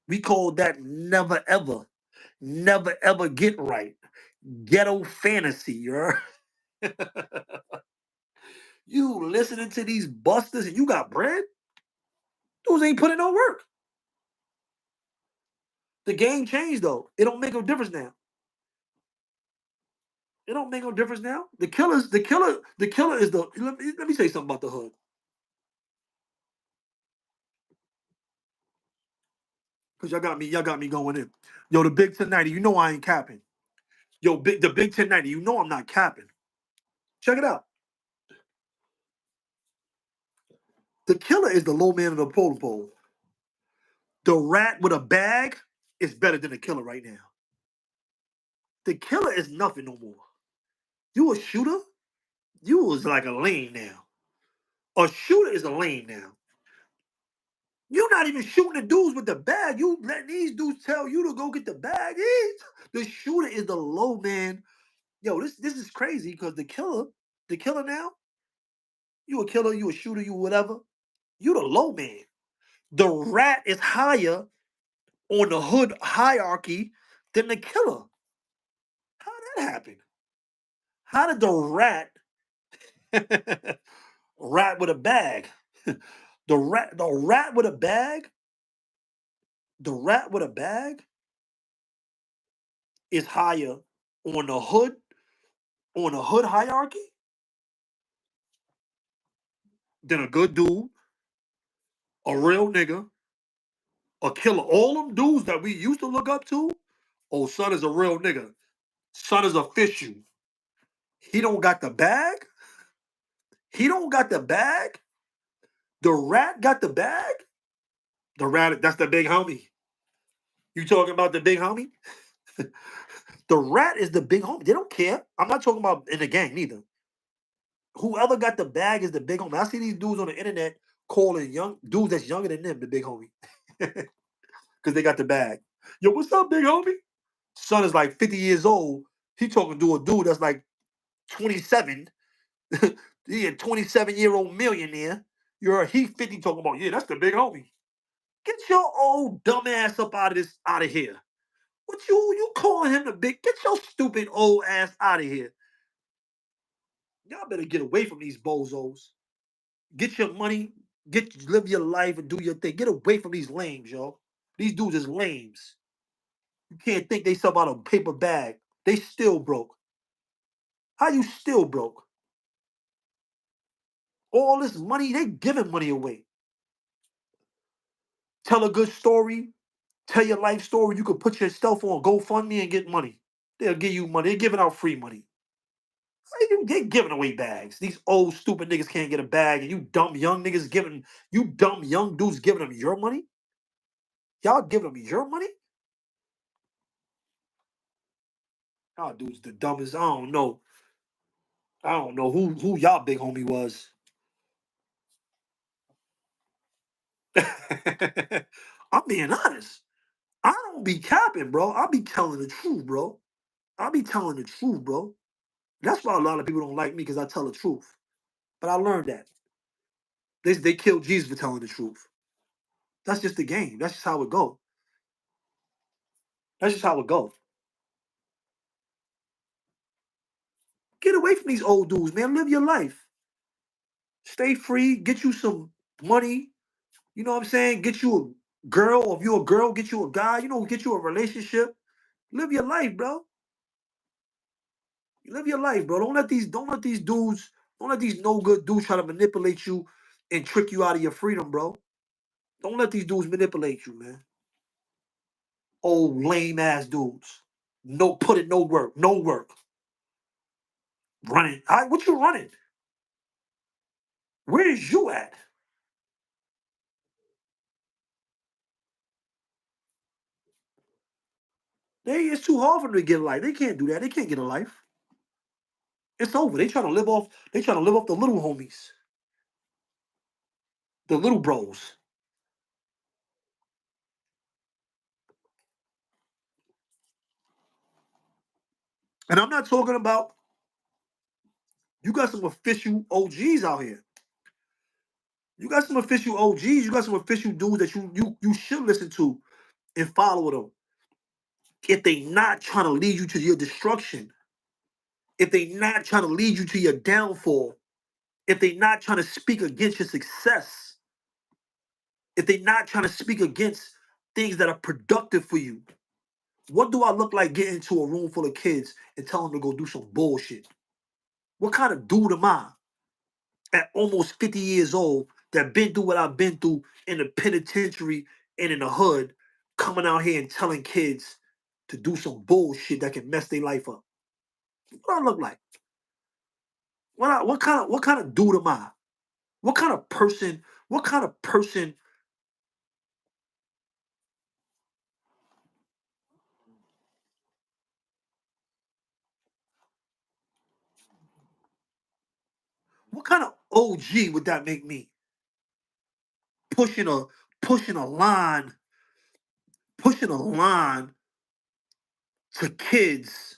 we call that never ever get right. Ghetto fantasy. You heard? You listening to these busters and you got bread? Dudes ain't putting no work. The game changed though. It don't make no difference now. It don't make no difference now. The killer is the. Let me say something about the hood. Cause y'all got me going in. Yo, the Big 1090, you know I ain't capping. Yo, the Big 1090, you know I'm not capping. Check it out. The killer is the low man of the pole pole. The rat with a bag is better than the killer right now. The killer is nothing no more. You a shooter? You was like a lane now. A shooter is a lane now. You're not even shooting the dudes with the bag. You letting these dudes tell you to go get the bag. The shooter is the low man. Yo, this is crazy because the killer now, you a killer, you a shooter, you whatever. You the low man. The rat is higher on the hood hierarchy than the killer. How did that happen? How did the rat with a bag? The rat with a bag, the rat with a bag is higher on the hood hierarchy than a good dude, a real nigga, a killer. All them dudes that we used to look up to, oh, son is a real nigga. Son is official. He don't got the bag. He don't got the bag. The rat got the bag. The rat, that's the big homie. You talking about the big homie? The rat is the big homie. They don't care. I'm not talking about in the gang neither. Whoever got the bag is the big homie. I see these dudes on the internet calling young dudes that's younger than them the big homie. Because they got the bag. Yo, what's up, big homie? Son is like 50 years old. He talking to a dude that's like 27. He a 27-year-old millionaire. He 50 talking about, yeah, that's the big homie. Get your old dumb ass up out of here. What you calling him the big? Get your stupid old ass out of here. Y'all better get away from these bozos. Get your money, live your life and do your thing. Get away from these lames, yo. These dudes is lames. You can't think they sell out a paper bag. They still broke. How you still broke? All this money, they giving money away. Tell a good story, tell your life story. You could put yourself on GoFundMe and get money. They'll give you money. They're giving out free money. They giving away bags. These old stupid niggas can't get a bag, and you dumb young niggas you dumb young dudes giving them your money. Y'all giving them your money? Y'all dudes the dumbest. I don't know. I don't know who y'all big homie was. I'm being honest. I don't be capping, bro. I be telling the truth, bro. I be telling the truth, bro. That's why a lot of people don't like me because I tell the truth. But I learned that. They killed Jesus for telling the truth. That's just the game. That's just how it go. That's just how it go. Get away from these old dudes, man. Live your life. Stay free. Get you some money. You know what I'm saying? Get you a girl. Or if you're a girl, get you a guy. You know, get you a relationship. Live your life, bro. Live your life, bro. Don't let these no good dudes try to manipulate you and trick you out of your freedom, bro. Don't let these dudes manipulate you, man. Old lame ass dudes. No put it, no work, no work. Running. What you running? Where is you at? It's too hard for them to get a life. They can't do that. They can't get a life. It's over. They trying to live off. They trying to live off the little homies, the little bros. And I'm not talking about you got some official OGs out here. You got some official OGs. You got some official dudes that you should listen to and follow them. If they not trying to lead you to your destruction, if they not trying to lead you to your downfall, if they not trying to speak against your success, if they not trying to speak against things that are productive for you, what do I look like getting into a room full of kids and tell them to go do some bullshit? What kind of dude am I at almost 50 years old that been through what I've been through in the penitentiary and in the hood, coming out here and telling kids to do some bullshit that can mess their life up? What do I look like? What kind of dude am I? What kind of person? What kind of person? What kind of OG would that make me? Pushing a pushing a line, pushing a line to kids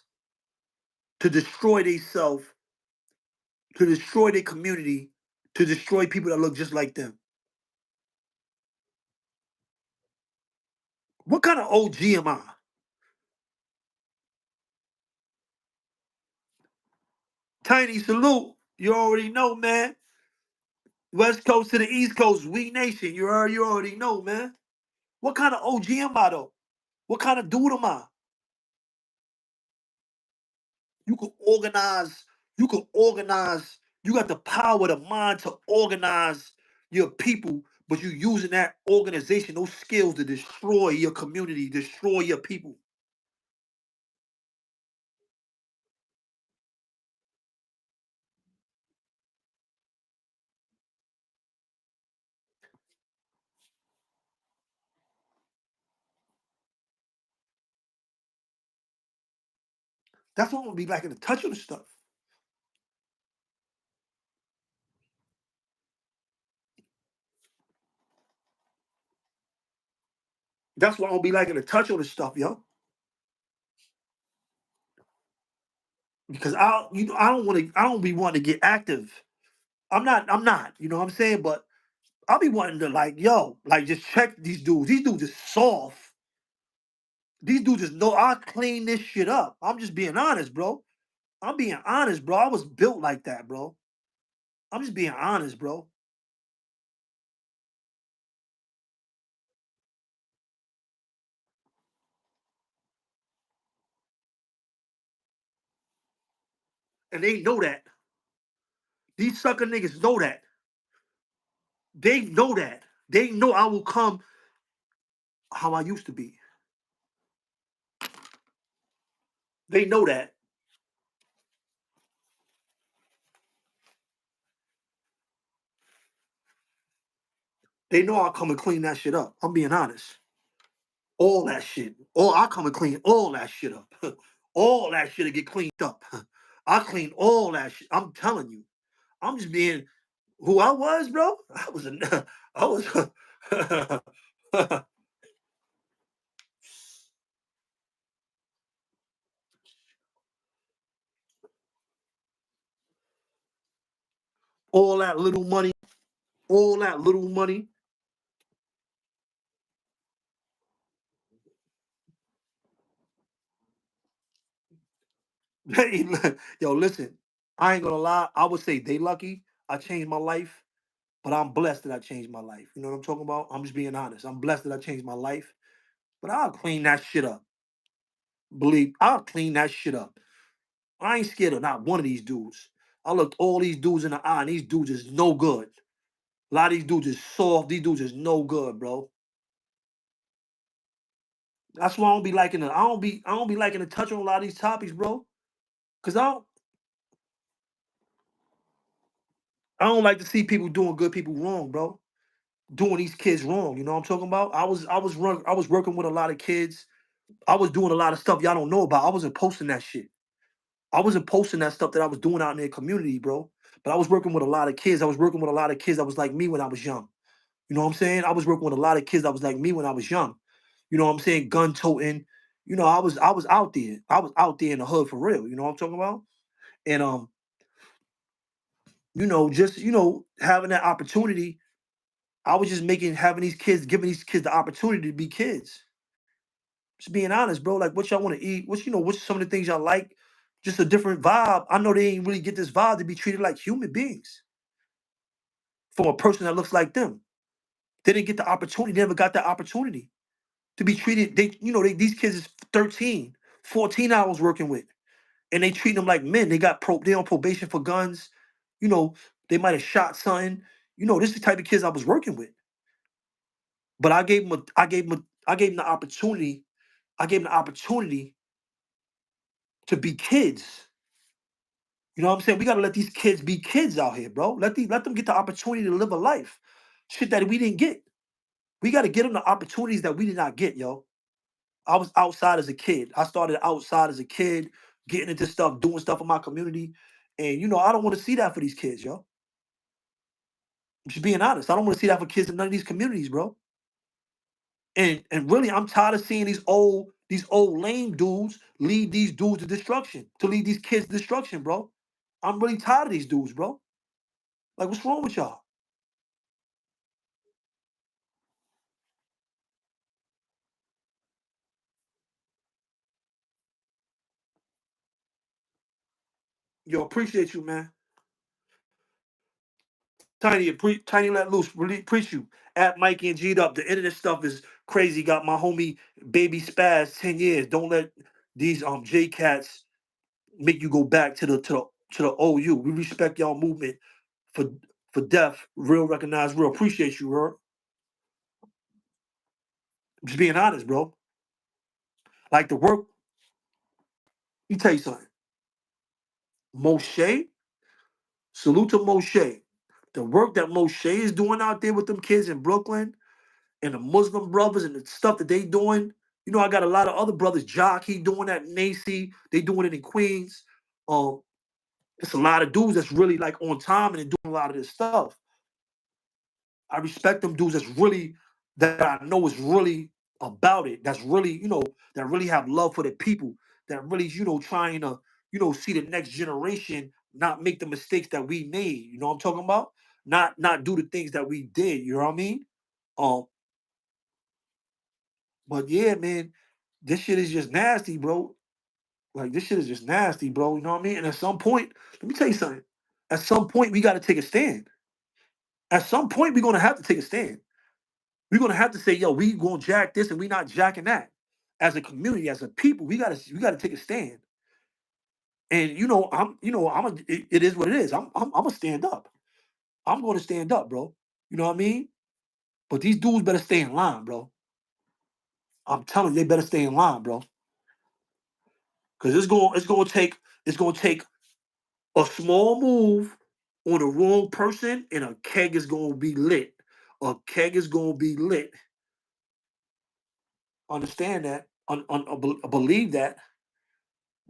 to destroy themselves, to destroy their community, to destroy people that look just like them. What kind of OG am I? Tiny salute. You already know, man. West Coast to the East Coast, we nation. You already know, man. What kind of OG am I though? What kind of dude am I? You could organize. You could organize. You got the power, the mind to organize your people, but you using that organization, those skills to destroy your community, destroy your people. That's what I'm gonna be like in the touch of the stuff. That's what I'm gonna be like in the touch of the stuff, yo. Because I don't want to, I don't be wanting to get active. I'm not, you know what I'm saying? But I'll be wanting to like, yo, like just check these dudes. These dudes is soft. These dudes just know I clean this shit up. I'm just being honest, bro. I'm being honest, bro. I was built like that, bro. I'm just being honest, bro. And they know that. These sucker niggas know that. They know that. They know I will come how I used to be. They know that. They know I'll come and clean that shit up. I'm being honest. All that shit. All I come and clean all that shit up. All that shit to get cleaned up. I clean all that shit. I'm telling you. I'm just being who I was, bro. I was a I was all that little money, all that little money. Hey, yo, listen, I ain't gonna lie. I would say they lucky I changed my life, but I'm blessed that I changed my life. You know what I'm talking about? I'm just being honest. I'm blessed that I changed my life, but I'll clean that shit up. Believe I'll clean that shit up. I ain't scared of not one of these dudes. I looked all these dudes in the eye, and these dudes is no good. A lot of these dudes is soft. These dudes is no good, bro. That's why I don't be liking it. I don't be liking to touch on a lot of these topics, bro. Cause I don't like to see people doing good people wrong, bro. Doing these kids wrong. You know what I'm talking about? I was working with a lot of kids I was doing a lot of stuff y'all don't know about. I wasn't posting that shit. I wasn't posting that stuff that I was doing out in the community, bro. But I was working with a lot of kids. I was working with a lot of kids that was like me when I was young. You know what I'm saying? I was working with a lot of kids that was like me when I was young. You know what I'm saying? Gun toting. You know, I was out there. I was out there in the hood for real. You know what I'm talking about? And just having that opportunity, I was just making having these kids, giving these kids the opportunity to be kids. Just being honest, bro. Like what y'all want to eat, what's some of the things y'all like, just a different vibe. I know they ain't really get this vibe to be treated like human beings from a person that looks like them. They didn't get the opportunity, they never got that opportunity to be treated. These kids is 13, 14 I was working with. And they treat them like men. They on probation for guns. You know, they might have shot something. This is the type of kids I was working with. But I gave them the opportunity. I gave them the opportunity to be kids. You know what I'm saying? We gotta let these kids be kids out here, bro. Let them get the opportunity to live a life. Shit that we didn't get. We gotta get them the opportunities that we did not get, yo. I was outside as a kid. I started outside as a kid, getting into stuff, doing stuff in my community. And I don't want to see that for these kids, yo. I'm just being honest. I don't want to see that for kids in none of these communities, bro. And really, I'm tired of seeing these old lame dudes lead these dudes to destruction, to lead these kids to destruction, bro. I'm really tired of these dudes, bro. Like, what's wrong with y'all? Yo, appreciate you, man. Tiny let loose. Really appreciate you. At Mikey and G'd up. The internet stuff is crazy. Got my homie Baby Spaz 10 years. Don't let these J cats make you go back to the OU. We respect y'all movement for deaf. Real recognize real. Appreciate you, bro. Just being honest, bro. Like the work. Let me tell you something. Moshe, salute to Moshe. The work that Moshe is doing out there with them kids in Brooklyn and the Muslim brothers and the stuff that they doing. I got a lot of other brothers. Jock, he doing that in Nacy. They doing it in Queens. Um, it's a lot of dudes that's really like on time and they doing a lot of this stuff. I respect them dudes that I know is really about it. That's really, that really have love for the people. That really, trying to, see the next generation not make the mistakes that we made. You know what I'm talking about? Not do the things that we did. You know what I mean? Um, but yeah, man, this shit is just nasty, bro. Like this shit is just nasty, bro. You know what I mean? And at some point, let me tell you something. At some point, we got to take a stand. At some point, we're gonna have to take a stand. We're gonna have to say, yo, we gonna jack this and we not jacking that. As a community, as a people, we gotta take a stand. And it is what it is. I'm gonna stand up. I'm gonna stand up, bro. You know what I mean? But these dudes better stay in line, bro. I'm telling you, they better stay in line, bro. Cause it's gonna take a small move on the wrong person, and a keg is gonna be lit. A keg is gonna be lit. Understand that? Believe that.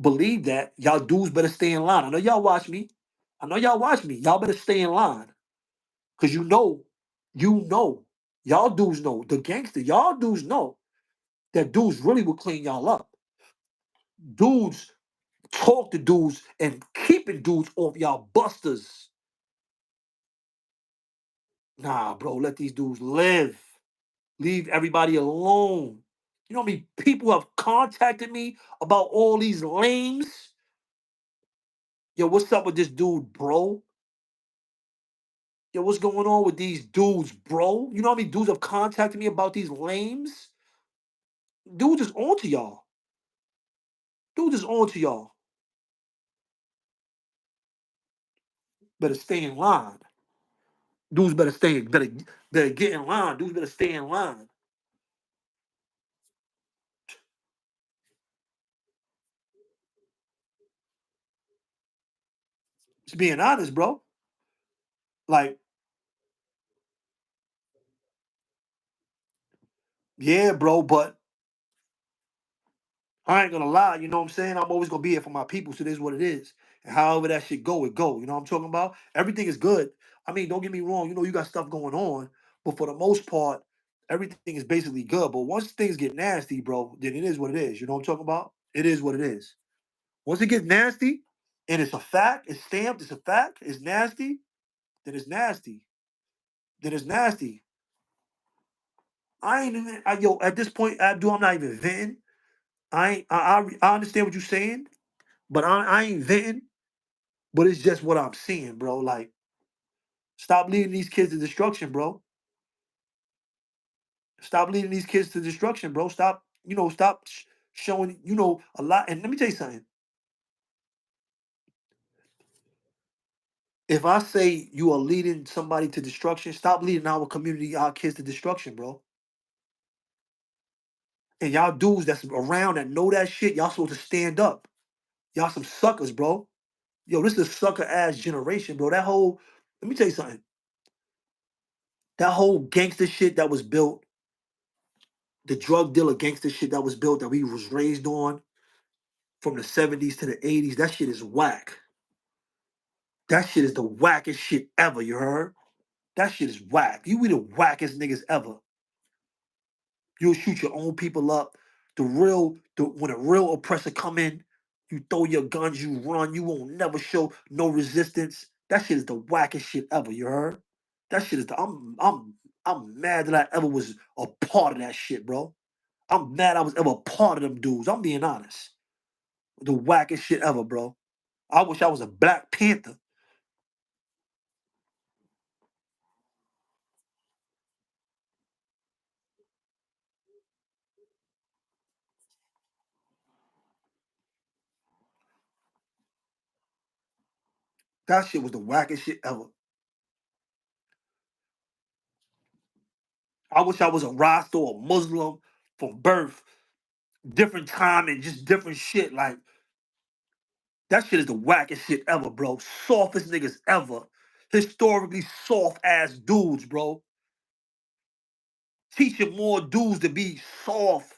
Believe that. Y'all dudes better stay in line. I know y'all watch me. I know y'all watch me. Y'all better stay in line. Cause y'all dudes know, the gangster, y'all dudes know that dudes really will clean y'all up. Dudes talk to dudes and keeping dudes off y'all busters. Nah, bro, let these dudes live. Leave everybody alone. You know how many people have contacted me about all these lames? Yo, what's up with this dude, bro? Yo, what's going on with these dudes, bro? You know how many dudes have contacted me about these lames? Dudes is on to y'all. Dudes is on to y'all. Better stay in line. Dudes better get in line. Dudes better stay in line. Just being honest, bro. Like, yeah, bro, but I ain't gonna lie, you know what I'm saying? I'm always gonna be here for my people, so it is what it is. And however that shit go, it go. You know what I'm talking about? Everything is good. I mean, don't get me wrong, you know you got stuff going on, but for the most part, everything is basically good. But once things get nasty, bro, then it is what it is. You know what I'm talking about? It is what it is. Once it gets nasty, and it's a fact, it's stamped, it's a fact, it's nasty, then it's nasty. Then it's nasty. I ain't even, yo, at this point, Abdul, I'm not even venting. I ain't, I understand what you're saying, but I ain't venting. But it's just what I'm seeing, bro. Like, stop leading these kids to destruction, bro. Stop leading these kids to destruction, bro. Stop, stop showing, a lot. And let me tell you something. If I say you are leading somebody to destruction, stop leading our community, our kids to destruction, bro. And y'all dudes that's around that know that shit, y'all supposed to stand up. Y'all some suckers, bro. Yo, this is a sucker ass generation, bro. Let me tell you something. That whole gangster shit that was built, the drug dealer gangster shit that was built that we was raised on from the 70s to the 80s, that shit is whack. That shit is the wackest shit ever, you heard? That shit is whack. You be the wackest niggas ever. You'll shoot your own people up. When a real oppressor come in, you throw your guns, you run, you won't never show no resistance. That shit is the wackest shit ever, you heard? That shit is I'm mad that I ever was a part of that shit, bro. I'm mad I was ever a part of them dudes. I'm being honest. The wackest shit ever, bro. I wish I was a Black Panther. That shit was the wackest shit ever. I wish I was a Rasta or Muslim from birth, different time and just different shit. Like, that shit is the wackest shit ever, bro. Softest niggas ever. Historically soft ass dudes, bro. Teaching more dudes to be soft.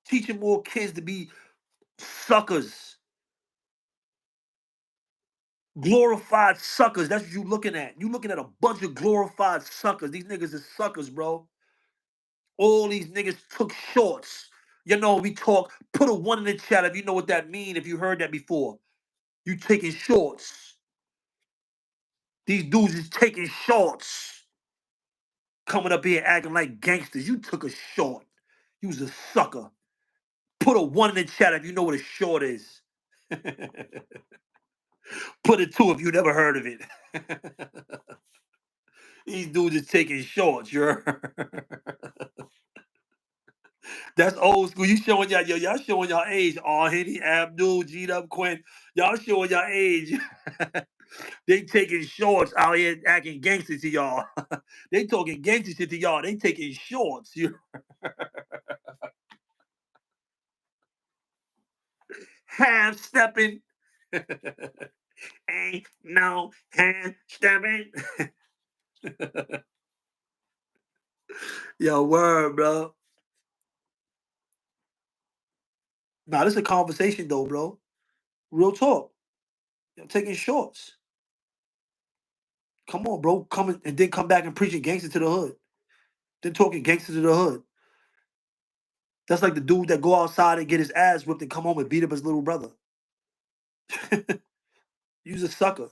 Teaching more kids to be suckers. Glorified suckers. That's what you looking at. You looking at a bunch of glorified suckers. These niggas is suckers, bro. All these niggas took shorts. We talk. Put a one in the chat if you know what that mean. If you heard that before, you taking shorts. These dudes is taking shorts. Coming up here acting like gangsters. You took a short. You was a sucker. Put a one in the chat if you know what a short is. Put a two if you never heard of it. These dudes is taking shorts. That's old school. You showing y'all showing y'all age. Oh, Henny, Abdul, G'd up, Quinn. Y'all showing y'all age. They taking shorts out here acting gangster to y'all. They talking gangster shit to y'all. They taking shorts. Half stepping. Ain't no hand stepping. Yo, word, bro. Nah, this is a conversation though, bro. Real talk. Yo, taking shorts. Come on, bro. Come and then come back and preaching gangster to the hood. Then talking gangster to the hood. That's like the dude that go outside and get his ass whipped and come home and beat up his little brother. You's a sucker.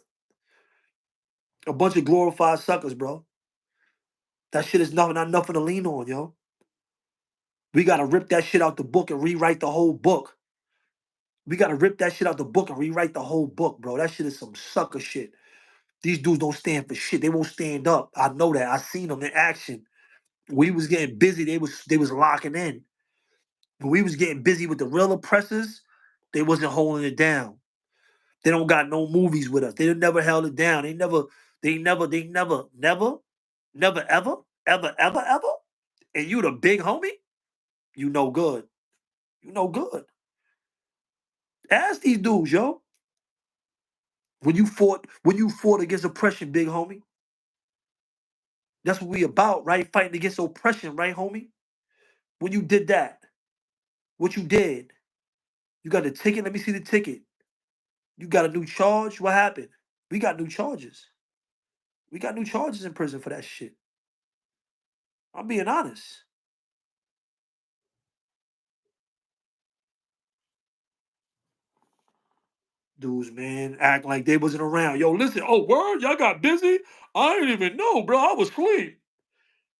A bunch of glorified suckers, bro. That shit is not nothing to lean on, yo. We gotta rip that shit out the book and rewrite the whole book. We gotta rip that shit out the book and rewrite the whole book, bro. That shit is some sucker shit. These dudes don't stand for shit. They won't stand up. I know that. I seen them in action. We was getting busy. They was locking in. When we was getting busy with the real oppressors, they wasn't holding it down. They don't got no movies with us. They never held it down. Never, ever. And you the big homie? You no good. You no good. Ask these dudes, yo. When you fought against oppression, big homie, That's what we about, right? Fighting against oppression, right, homie? When you did that, what you did, you got the ticket. Let me see the ticket. You got a new charge. What happened? We got new charges. We got new charges in prison for that shit. I'm being honest. Dudes, man, act like they wasn't around. Yo, listen. Oh, word, y'all got busy. I didn't even know, bro. I was asleep.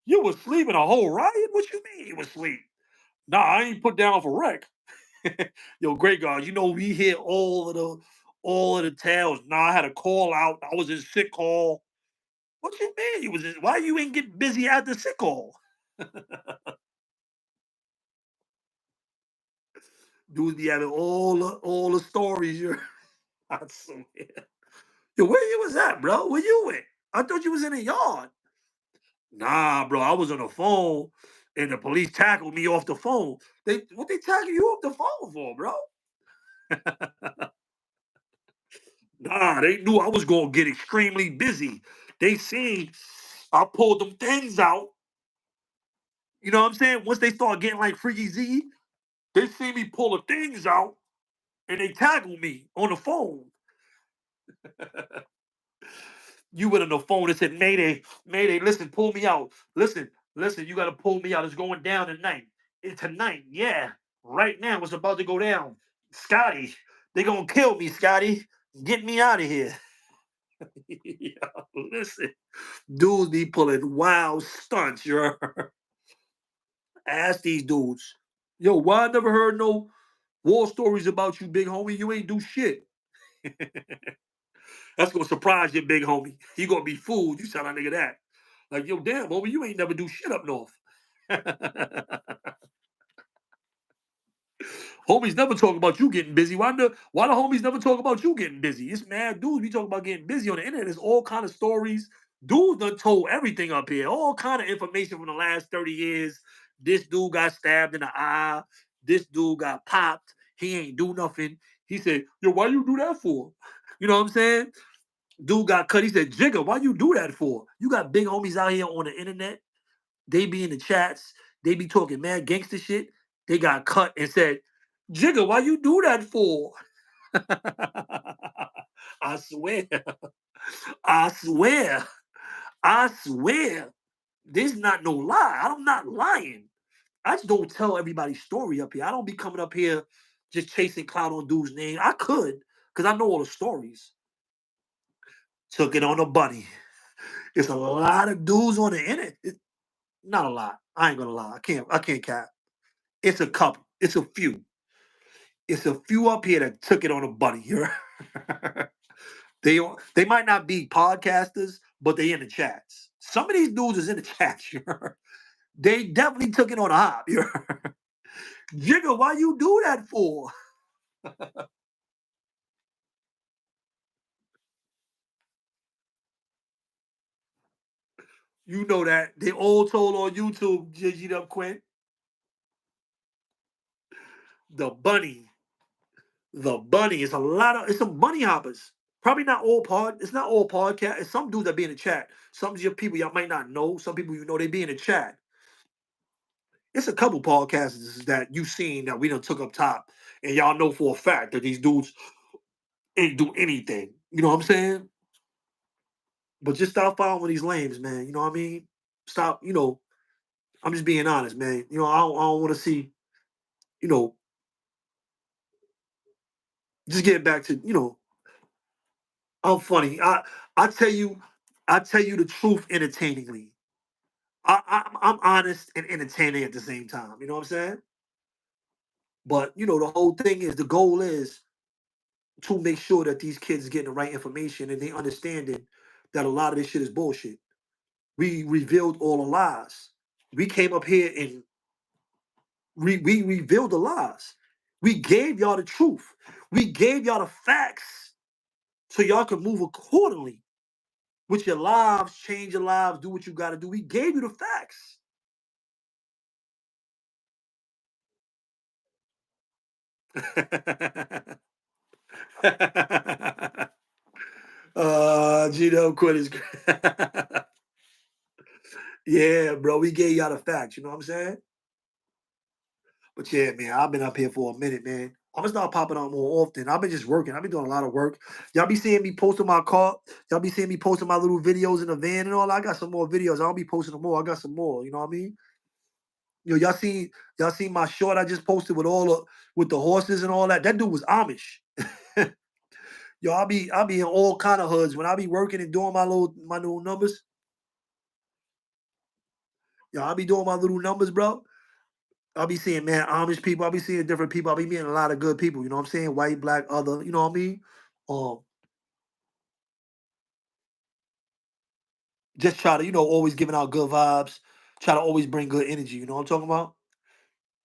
You was sleeping a whole riot. What you mean you was asleep? Nah, I ain't put down for wreck. Yo, great God, you know we hear all of the tales. Nah, I had a call out. I was in sick call. What you mean? You was in, why you ain't get busy after sick call? Dudes be having all the stories. I swear. Yo, where you was at, bro? Where you went? I thought you was in the yard. Nah, bro, I was on the phone, and the police tackled me off the phone. They tackle you off the phone for, bro? Nah, they knew I was gonna get extremely busy. They seen I pulled them things out. You know what I'm saying? Once they start getting like Freaky Z, they see me pull the things out and they tackled me on the phone. You went on the phone and said, Mayday, Mayday, listen, pull me out. Listen, you gotta pull me out. It's going down tonight. It's tonight, yeah. Right now, it's about to go down. Scotty, they gonna kill me, Scotty. Get me out of here. Yo, listen. Dudes be pulling wild stunts, you ask these dudes. Yo, why I never heard no war stories about you, big homie? You ain't do shit. That's gonna surprise you, big homie. You gonna be fooled. You sound like nigga that. Like, yo, damn, homie, you ain't never do shit up north. Homies never talk about you getting busy. Why the homies never talk about you getting busy? It's mad dudes. We talk about getting busy on the internet. There's all kind of stories. Dudes done told everything up here. All kind of information from the last 30 years. This dude got stabbed in the eye. This dude got popped. He ain't do nothing. He said, yo, why you do that for? You know what I'm saying? Dude got cut. He said, Jigga, why you do that for? You got big homies out here on the internet. They be in the chats. They be talking mad gangster shit. They got cut and said, Jigga, why you do that for? I swear. I swear. I swear. This not no lie. I'm not lying. I just don't tell everybody's story up here. I don't be coming up here just chasing clout on dude's name. I could, because I know all the stories. Took it on a bunny. It's a lot of dudes on the internet. Not a lot. I ain't gonna lie. I can't cap. It's a couple. It's a few. It's a few up here that took it on a bunny. They might not be podcasters, but they in the chats. Some of these dudes is in the chats. They definitely took it on a hop. Jigga, why you do that for? You know that. They all told on YouTube, Gigi up Quinn. The bunny. The bunny. It's some bunny hoppers. Probably not all it's not all podcast. It's some dudes that be in the chat. Some of your people y'all might not know. Some people you know they be in the chat. It's a couple podcasts that you've seen that we done took up top. And y'all know for a fact that these dudes ain't do anything. You know what I'm saying? But just stop following these lames, man. You know what I mean? Stop, I'm just being honest, man. I don't want to see, you know, just getting back to, I'm funny. I tell you, I tell you the truth entertainingly. I'm honest and entertaining at the same time. You know what I'm saying? But the whole thing is the goal is to make sure that these kids getting the right information and they understanding that a lot of this shit is bullshit. We revealed all the lies. We came up here and we revealed the lies. We gave y'all the truth. We gave y'all the facts so y'all can move accordingly with your lives, change your lives, do what you got to do. We gave you the facts. Gino quit his. Yeah, bro, we gave y'all the facts. You know what I'm saying? But yeah, man, I've been up here for a minute, man. I'm gonna start popping out more often. I've been just working. I've been doing a lot of work. Y'all be seeing me posting my car. Y'all be seeing me posting my little videos in the van and all. I got some more videos. I'll be posting them more. I got some more. You know what I mean? Yo, y'all seen my short I just posted with all the with the horses and all that. That dude was Amish. Yo, I'll be in all kind of hoods when I be working and doing my little numbers. Yo, I'll be doing my little numbers, bro. I'll be seeing man Amish people. I'll be seeing different people. I'll be meeting a lot of good people. You know what I'm saying? White, black, other. You know what I mean? Um, just try to always giving out good vibes. Try to always bring good energy. You know what I'm talking about?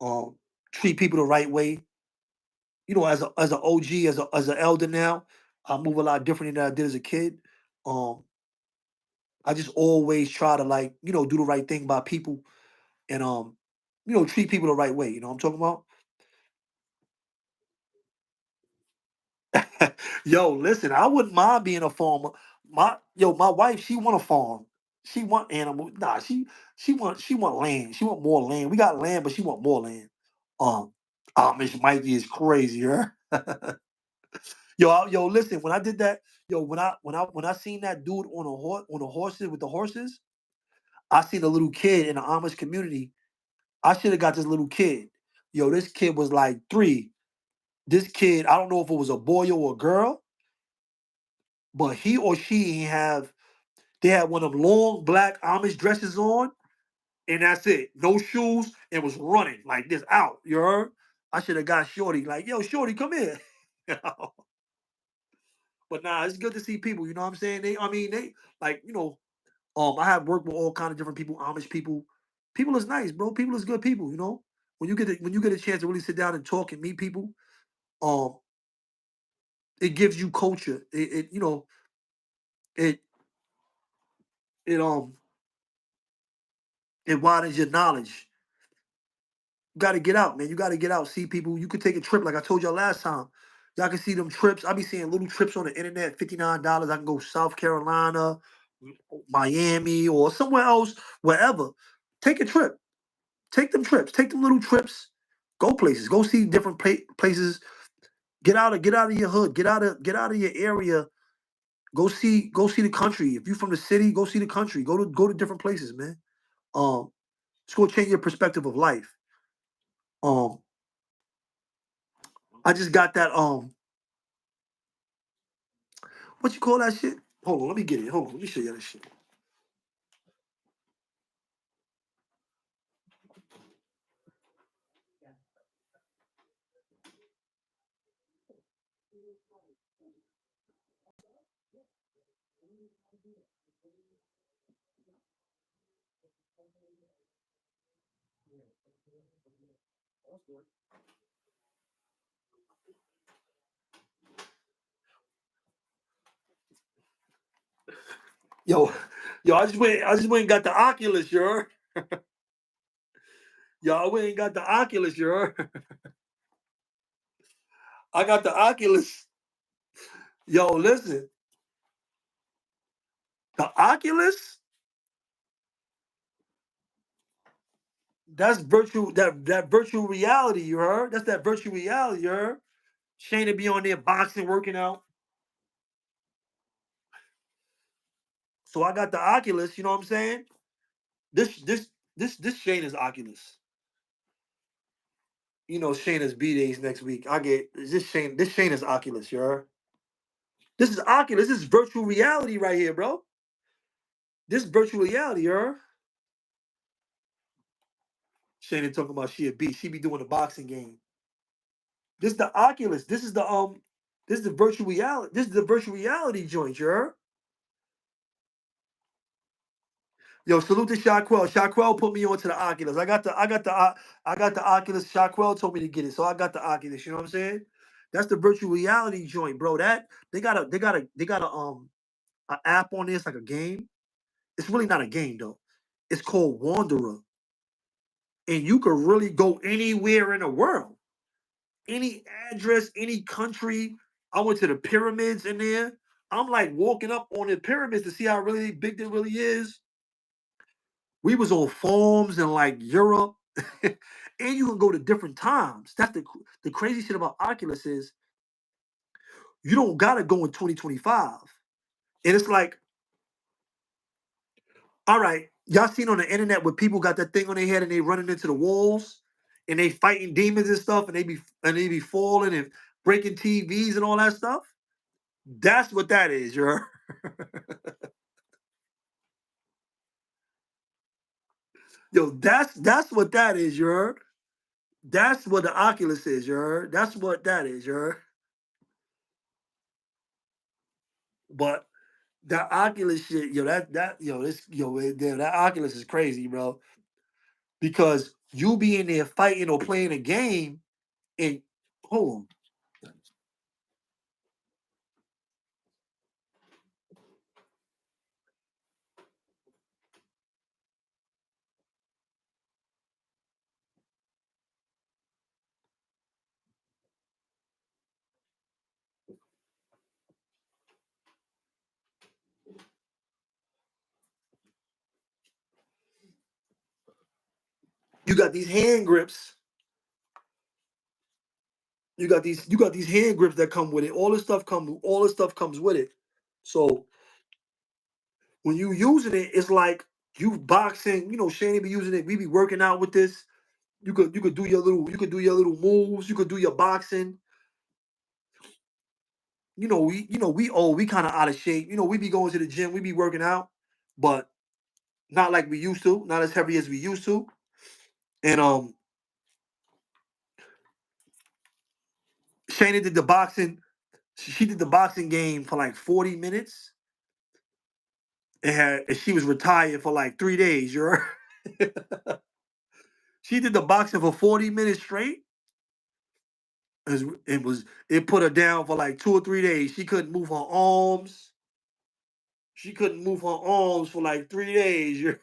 Um, treat people the right way. As an OG, as an elder now, I move a lot differently than I did as a kid. Um, I just always try to like do the right thing by people and treat people the right way. You know what I'm talking about? Yo, listen, I wouldn't mind being a farmer. My wife, she want a farm. She want animal. Nah, she want land. She want more land. We got land, but she want more land. Um, Miss Mikey is crazy, huh? Yo, listen. When I did that, when I seen that dude on the horses with the horses, I seen a little kid in the Amish community. I should have got this little kid. Yo, this kid was like 3. This kid, I don't know if it was a boy or a girl, but he or she they had one of them long black Amish dresses on, and that's it. No shoes, and was running like this out. You heard? I should have got Shorty, like, yo, Shorty, come here. But nah, it's good to see people, you know what I'm saying? They like, I have worked with all kind of different people, Amish people. People is nice, bro. People is good people, you know? When you get a chance to really sit down and talk and meet people, um, it gives you culture. It it it widens your knowledge. You got to get out, man. You got to get out, see people. You could take a trip, like I told y'all last time. Y'all can see them trips. I be seeing little trips on the internet, $59. I can go South Carolina, Miami, or somewhere else, wherever. Take a trip. Take them trips. Take them little trips. Go places. Go see different places. Get out of your hood. Get out of your area. Go see the country. If you're from the city, go see the country. Go to different places, man. Um, it's gonna change your perspective of life. Um, I just got that what you call that shit? Hold on, let me get it. Hold on, let me show you that shit. Yo, I just went and got the Oculus, yo. Yo, I went and got the Oculus, yo. I got the Oculus. Yo, listen, the Oculus, that's that virtual reality, you heard? That's that virtual reality, you heard? Shayna be on there boxing, working out. So I got the Oculus, you know what I'm saying? This Shayna's Oculus. Shayna's B days next week. I get this Shayna's Oculus, you heard? This is Oculus. This is virtual reality right here, bro. This virtual reality, you heard? Shayna talking about she a beast. She be doing the boxing game. This is the Oculus. This is the virtual reality. This is the virtual reality joint, you heard? Yo, salute to Shaquell. Shaquell put me onto the Oculus. I got the Oculus. Shaquell told me to get it, so I got the Oculus. You know what I'm saying? That's the virtual reality joint, bro. That they got a an app on this like a game. It's really not a game though. It's called Wanderer, and you could really go anywhere in the world, any address, any country. I went to the pyramids in there. I'm like walking up on the pyramids to see how really big it really is. We was on farms in like Europe, and you can go to different times. That's the crazy shit about Oculus is you don't gotta go in 2025. And it's like, all right, y'all seen on the internet where people got that thing on their head and they running into the walls and they fighting demons and stuff and they be falling and breaking TVs and all that stuff. That's what that is, you heard? Yo, that's what that is, you heard? That's what the Oculus is, you heard? That's what that is, you heard? But that Oculus shit, yo, that Oculus is crazy, bro. Because you be in there fighting or playing a game and hold on. You got these hand grips. You got these hand grips that come with it. All this stuff comes with it. So when you using it, it's like you boxing. You know, Shane be using it. We be working out with this. You could do your little moves. You could do your boxing. We kind of out of shape. We be going to the gym. We be working out, but not like we used to. Not as heavy as we used to. And Shayna did the boxing. She did the boxing game for like 40 minutes and she was retired for like 3 days. She did the boxing for 40 minutes straight. It put her down for like 2 or 3 days. She couldn't move her arms. She couldn't move her arms for like 3 days.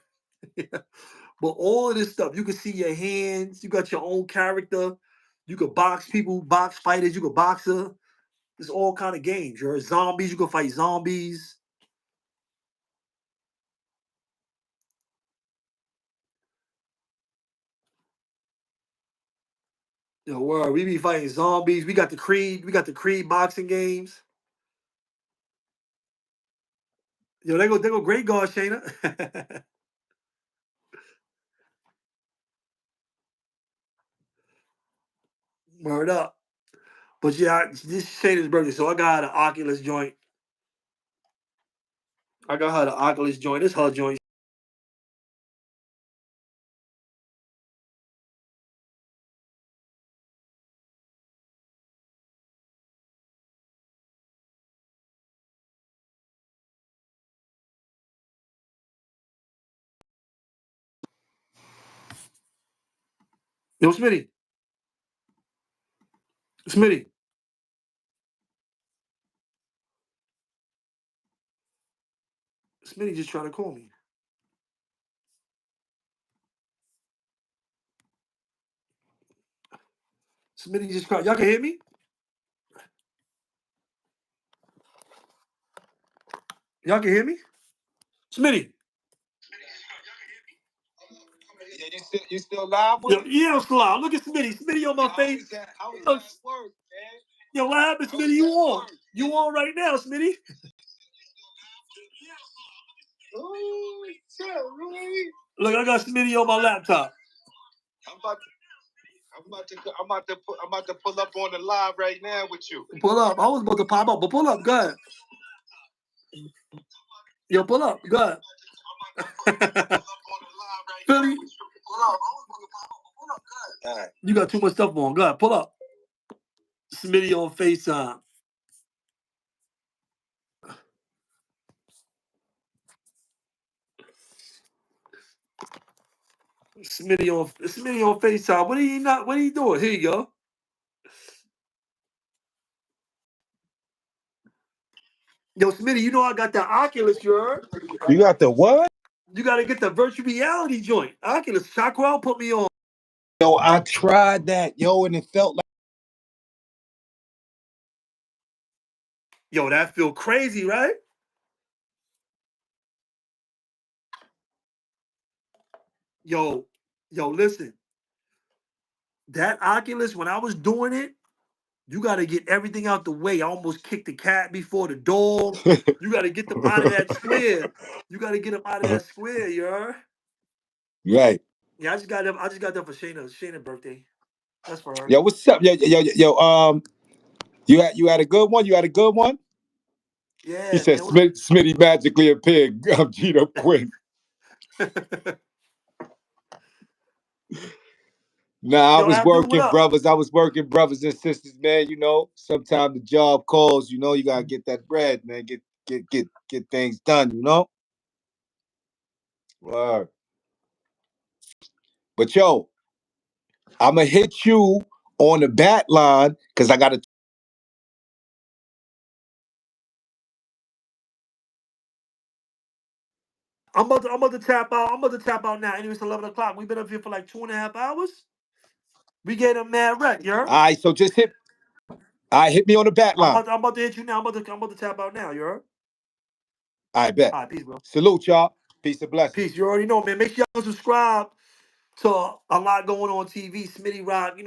But all of this stuff, you can see your hands. You got your own character. You could box people, box fighters. You could box her. There's all kind of games. You're zombies. You can fight zombies. Word. We be fighting zombies. We got the Creed. We got the Creed boxing games. They go great guard, Shayna. Word up. But yeah, this Shayna's birthday, so I got her an Oculus joint. I got her the Oculus joint. This her joint. Yo, Smitty, Smitty just trying to call me. Smitty just cried. Y'all can hear me? Y'all can hear me? Smitty. Yeah, you still live with Yo, yeah, I'm still live. Look at Smitty. Smitty on my face. How was Yo, that work, man? yo, what happened, Smitty? You on? You on right now, Smitty? Oh, shit, really? Look, I got Smitty on my laptop. I'm about to pull up on the live right now with you. Pull up. I was about to pop up, but pull up. Go ahead. Yo, pull up. Go ahead. Philly, you got too much stuff on. Go ahead. Pull up. Smitty on FaceTime. Smitty on FaceTime. What are you not? What are you doing? Here you go. Yo, Smitty, you know I got the Oculus, you heard? You got the what? You got to get the virtual reality joint. Oculus. Shockwell put me on. Yo, I tried that, yo, and it felt like. Yo, that feel crazy, right? Yo, listen. That Oculus, when I was doing it, you got to get everything out the way. I almost kicked the cat before the dog. You got to get them out of that square. You got to get them out of that square, you heard? Right. Yeah, I just got them. I just got them for Shayna's birthday. That's for her. Yo, what's up? Yo. You had a good one. You had a good one. He Yeah, said man. Smitty magically appeared. Gino Quinn. Nah, I Yo, was Abdul, what working, up? brothers. I was working, brothers and sisters, man. You know, sometimes the job calls. You know, you gotta get that bread, man. Get things done. You know. Word. But yo, I'ma hit you on the bat line because I gotta. I'm about to tap out. I'm about to tap out now. Anyway, it's 11 o'clock. We've been up here for like 2.5 hours. We get a mad wreck, you heard? All right, so just hit. All right, hit me on the bat line. I'm about to hit you now. I'm about to tap out now, you heard? I bet. All right, peace, bro. Salute, y'all. Peace and blessings. Peace. You already know, man. Make sure y'all subscribe to a lot going on TV. Smitty Rock,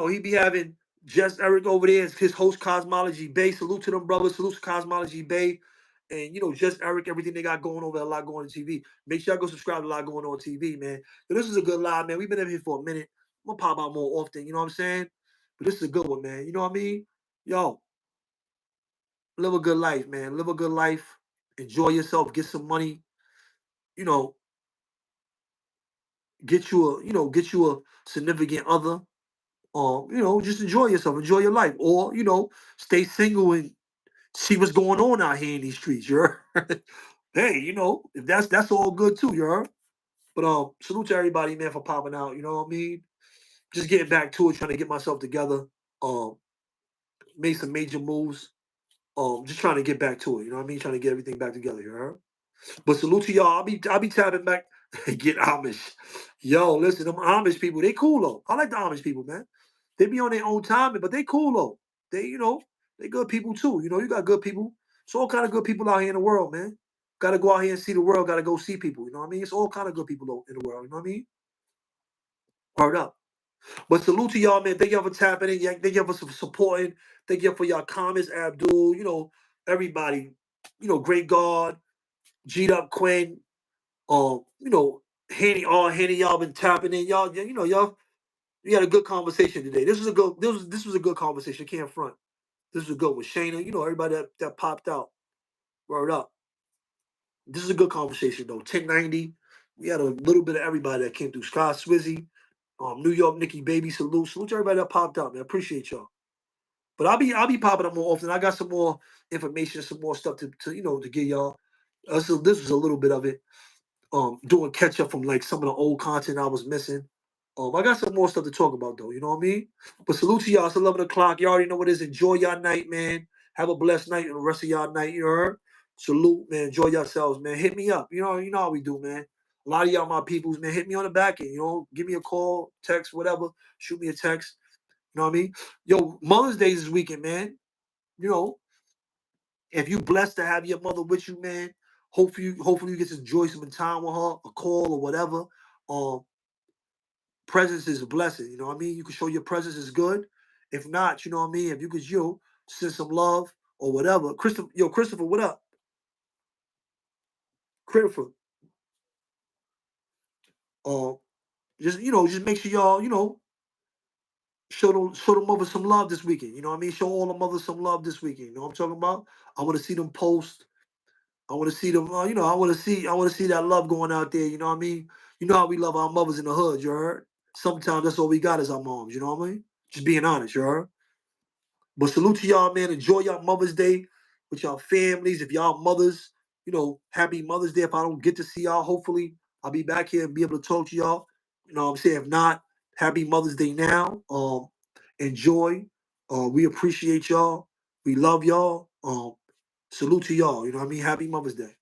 he be having Just Eric over there as his host, Cosmology Bay. Salute to them brothers. Salute to Cosmology Bay. And, Just Eric, everything they got going over, a lot going on TV. Make sure y'all go subscribe to a lot going on TV, man. Yo, this is a good live, man. We've been up here for a minute. I'm going to pop out more often, you know what I'm saying? But this is a good one, man. You know what I mean? Yo, live a good life, man. Live a good life. Enjoy yourself. Get some money. You know, get you a significant other. Just enjoy yourself, enjoy your life, or stay single and see what's going on out here in these streets. You heard? Hey, if that's all good too. You heard? But salute to everybody, man, for popping out. You know what I mean? Just getting back to it, trying to get myself together. Um, made some major moves. Just trying to get back to it. You know what I mean? Trying to get everything back together. You heard? But salute to y'all. I'll be tapping back. Get Amish. Yo, listen, them Amish people, they cool though. I like the Amish people, man. They be on their own time, but they cool though. They good people too. You got good people. It's all kind of good people out here in the world, man. Gotta go out here and see the world, gotta go see people. You know what I mean? It's all kind of good people though in the world, you know what I mean? Word up. But salute to y'all, man. Thank y'all for tapping in. Thank y'all for supporting. Thank y'all for y'all comments, Abdul, everybody. Great God, G'd up Quinn, Henny, y'all been tapping in. Y'all, we had a good conversation today. This was a good conversation. Can't front. This was a good one. Shayna, everybody that popped out. Word up. This is a good conversation though. 1090. We had a little bit of everybody that came through. Scott Swizzy, New York Nikki Baby, salute to everybody that popped out, man. Appreciate y'all. But I'll be popping up more often. I got some more information, some more stuff to give y'all. So this was a little bit of it. Doing catch up from like some of the old content I was missing. I got some more stuff to talk about though, you know what I mean? But salute to y'all. It's 11 o'clock. You already know what it is. Enjoy y'all night, man. Have a blessed night and the rest of y'all night, you heard? Salute, man. Enjoy yourselves, man. Hit me up. You know how we do, man. A lot of y'all, my peoples, man, hit me on the back end. Give me a call, text, whatever. Shoot me a text. You know what I mean? Yo, Mother's Day is this weekend, man. You know, if you blessed to have your mother with you, man, hopefully you get to enjoy some time with her, a call or whatever. Um, presence is a blessing. You know what I mean? You can show your presence is good. If not, you know what I mean? If you could, send some love or whatever. Christopher, what up? Christopher. Um, just make sure y'all, show the mother some love this weekend. You know what I mean? Show all the mothers some love this weekend. You know what I'm talking about? I want to see them post. I want to see them. I want to see that love going out there. You know what I mean? You know how we love our mothers in the hood. You heard? Sometimes that's all we got is our moms. You know what I mean? Just being honest. You heard? But salute to y'all, man. Enjoy y'all Mother's Day with y'all families. If y'all mothers, happy Mother's Day. If I don't get to see y'all, hopefully I'll be back here and be able to talk to y'all. You know what I'm saying? If not, happy Mother's Day now. Enjoy. We appreciate y'all. We love y'all. Salute to y'all. You know what I mean? Happy Mother's Day.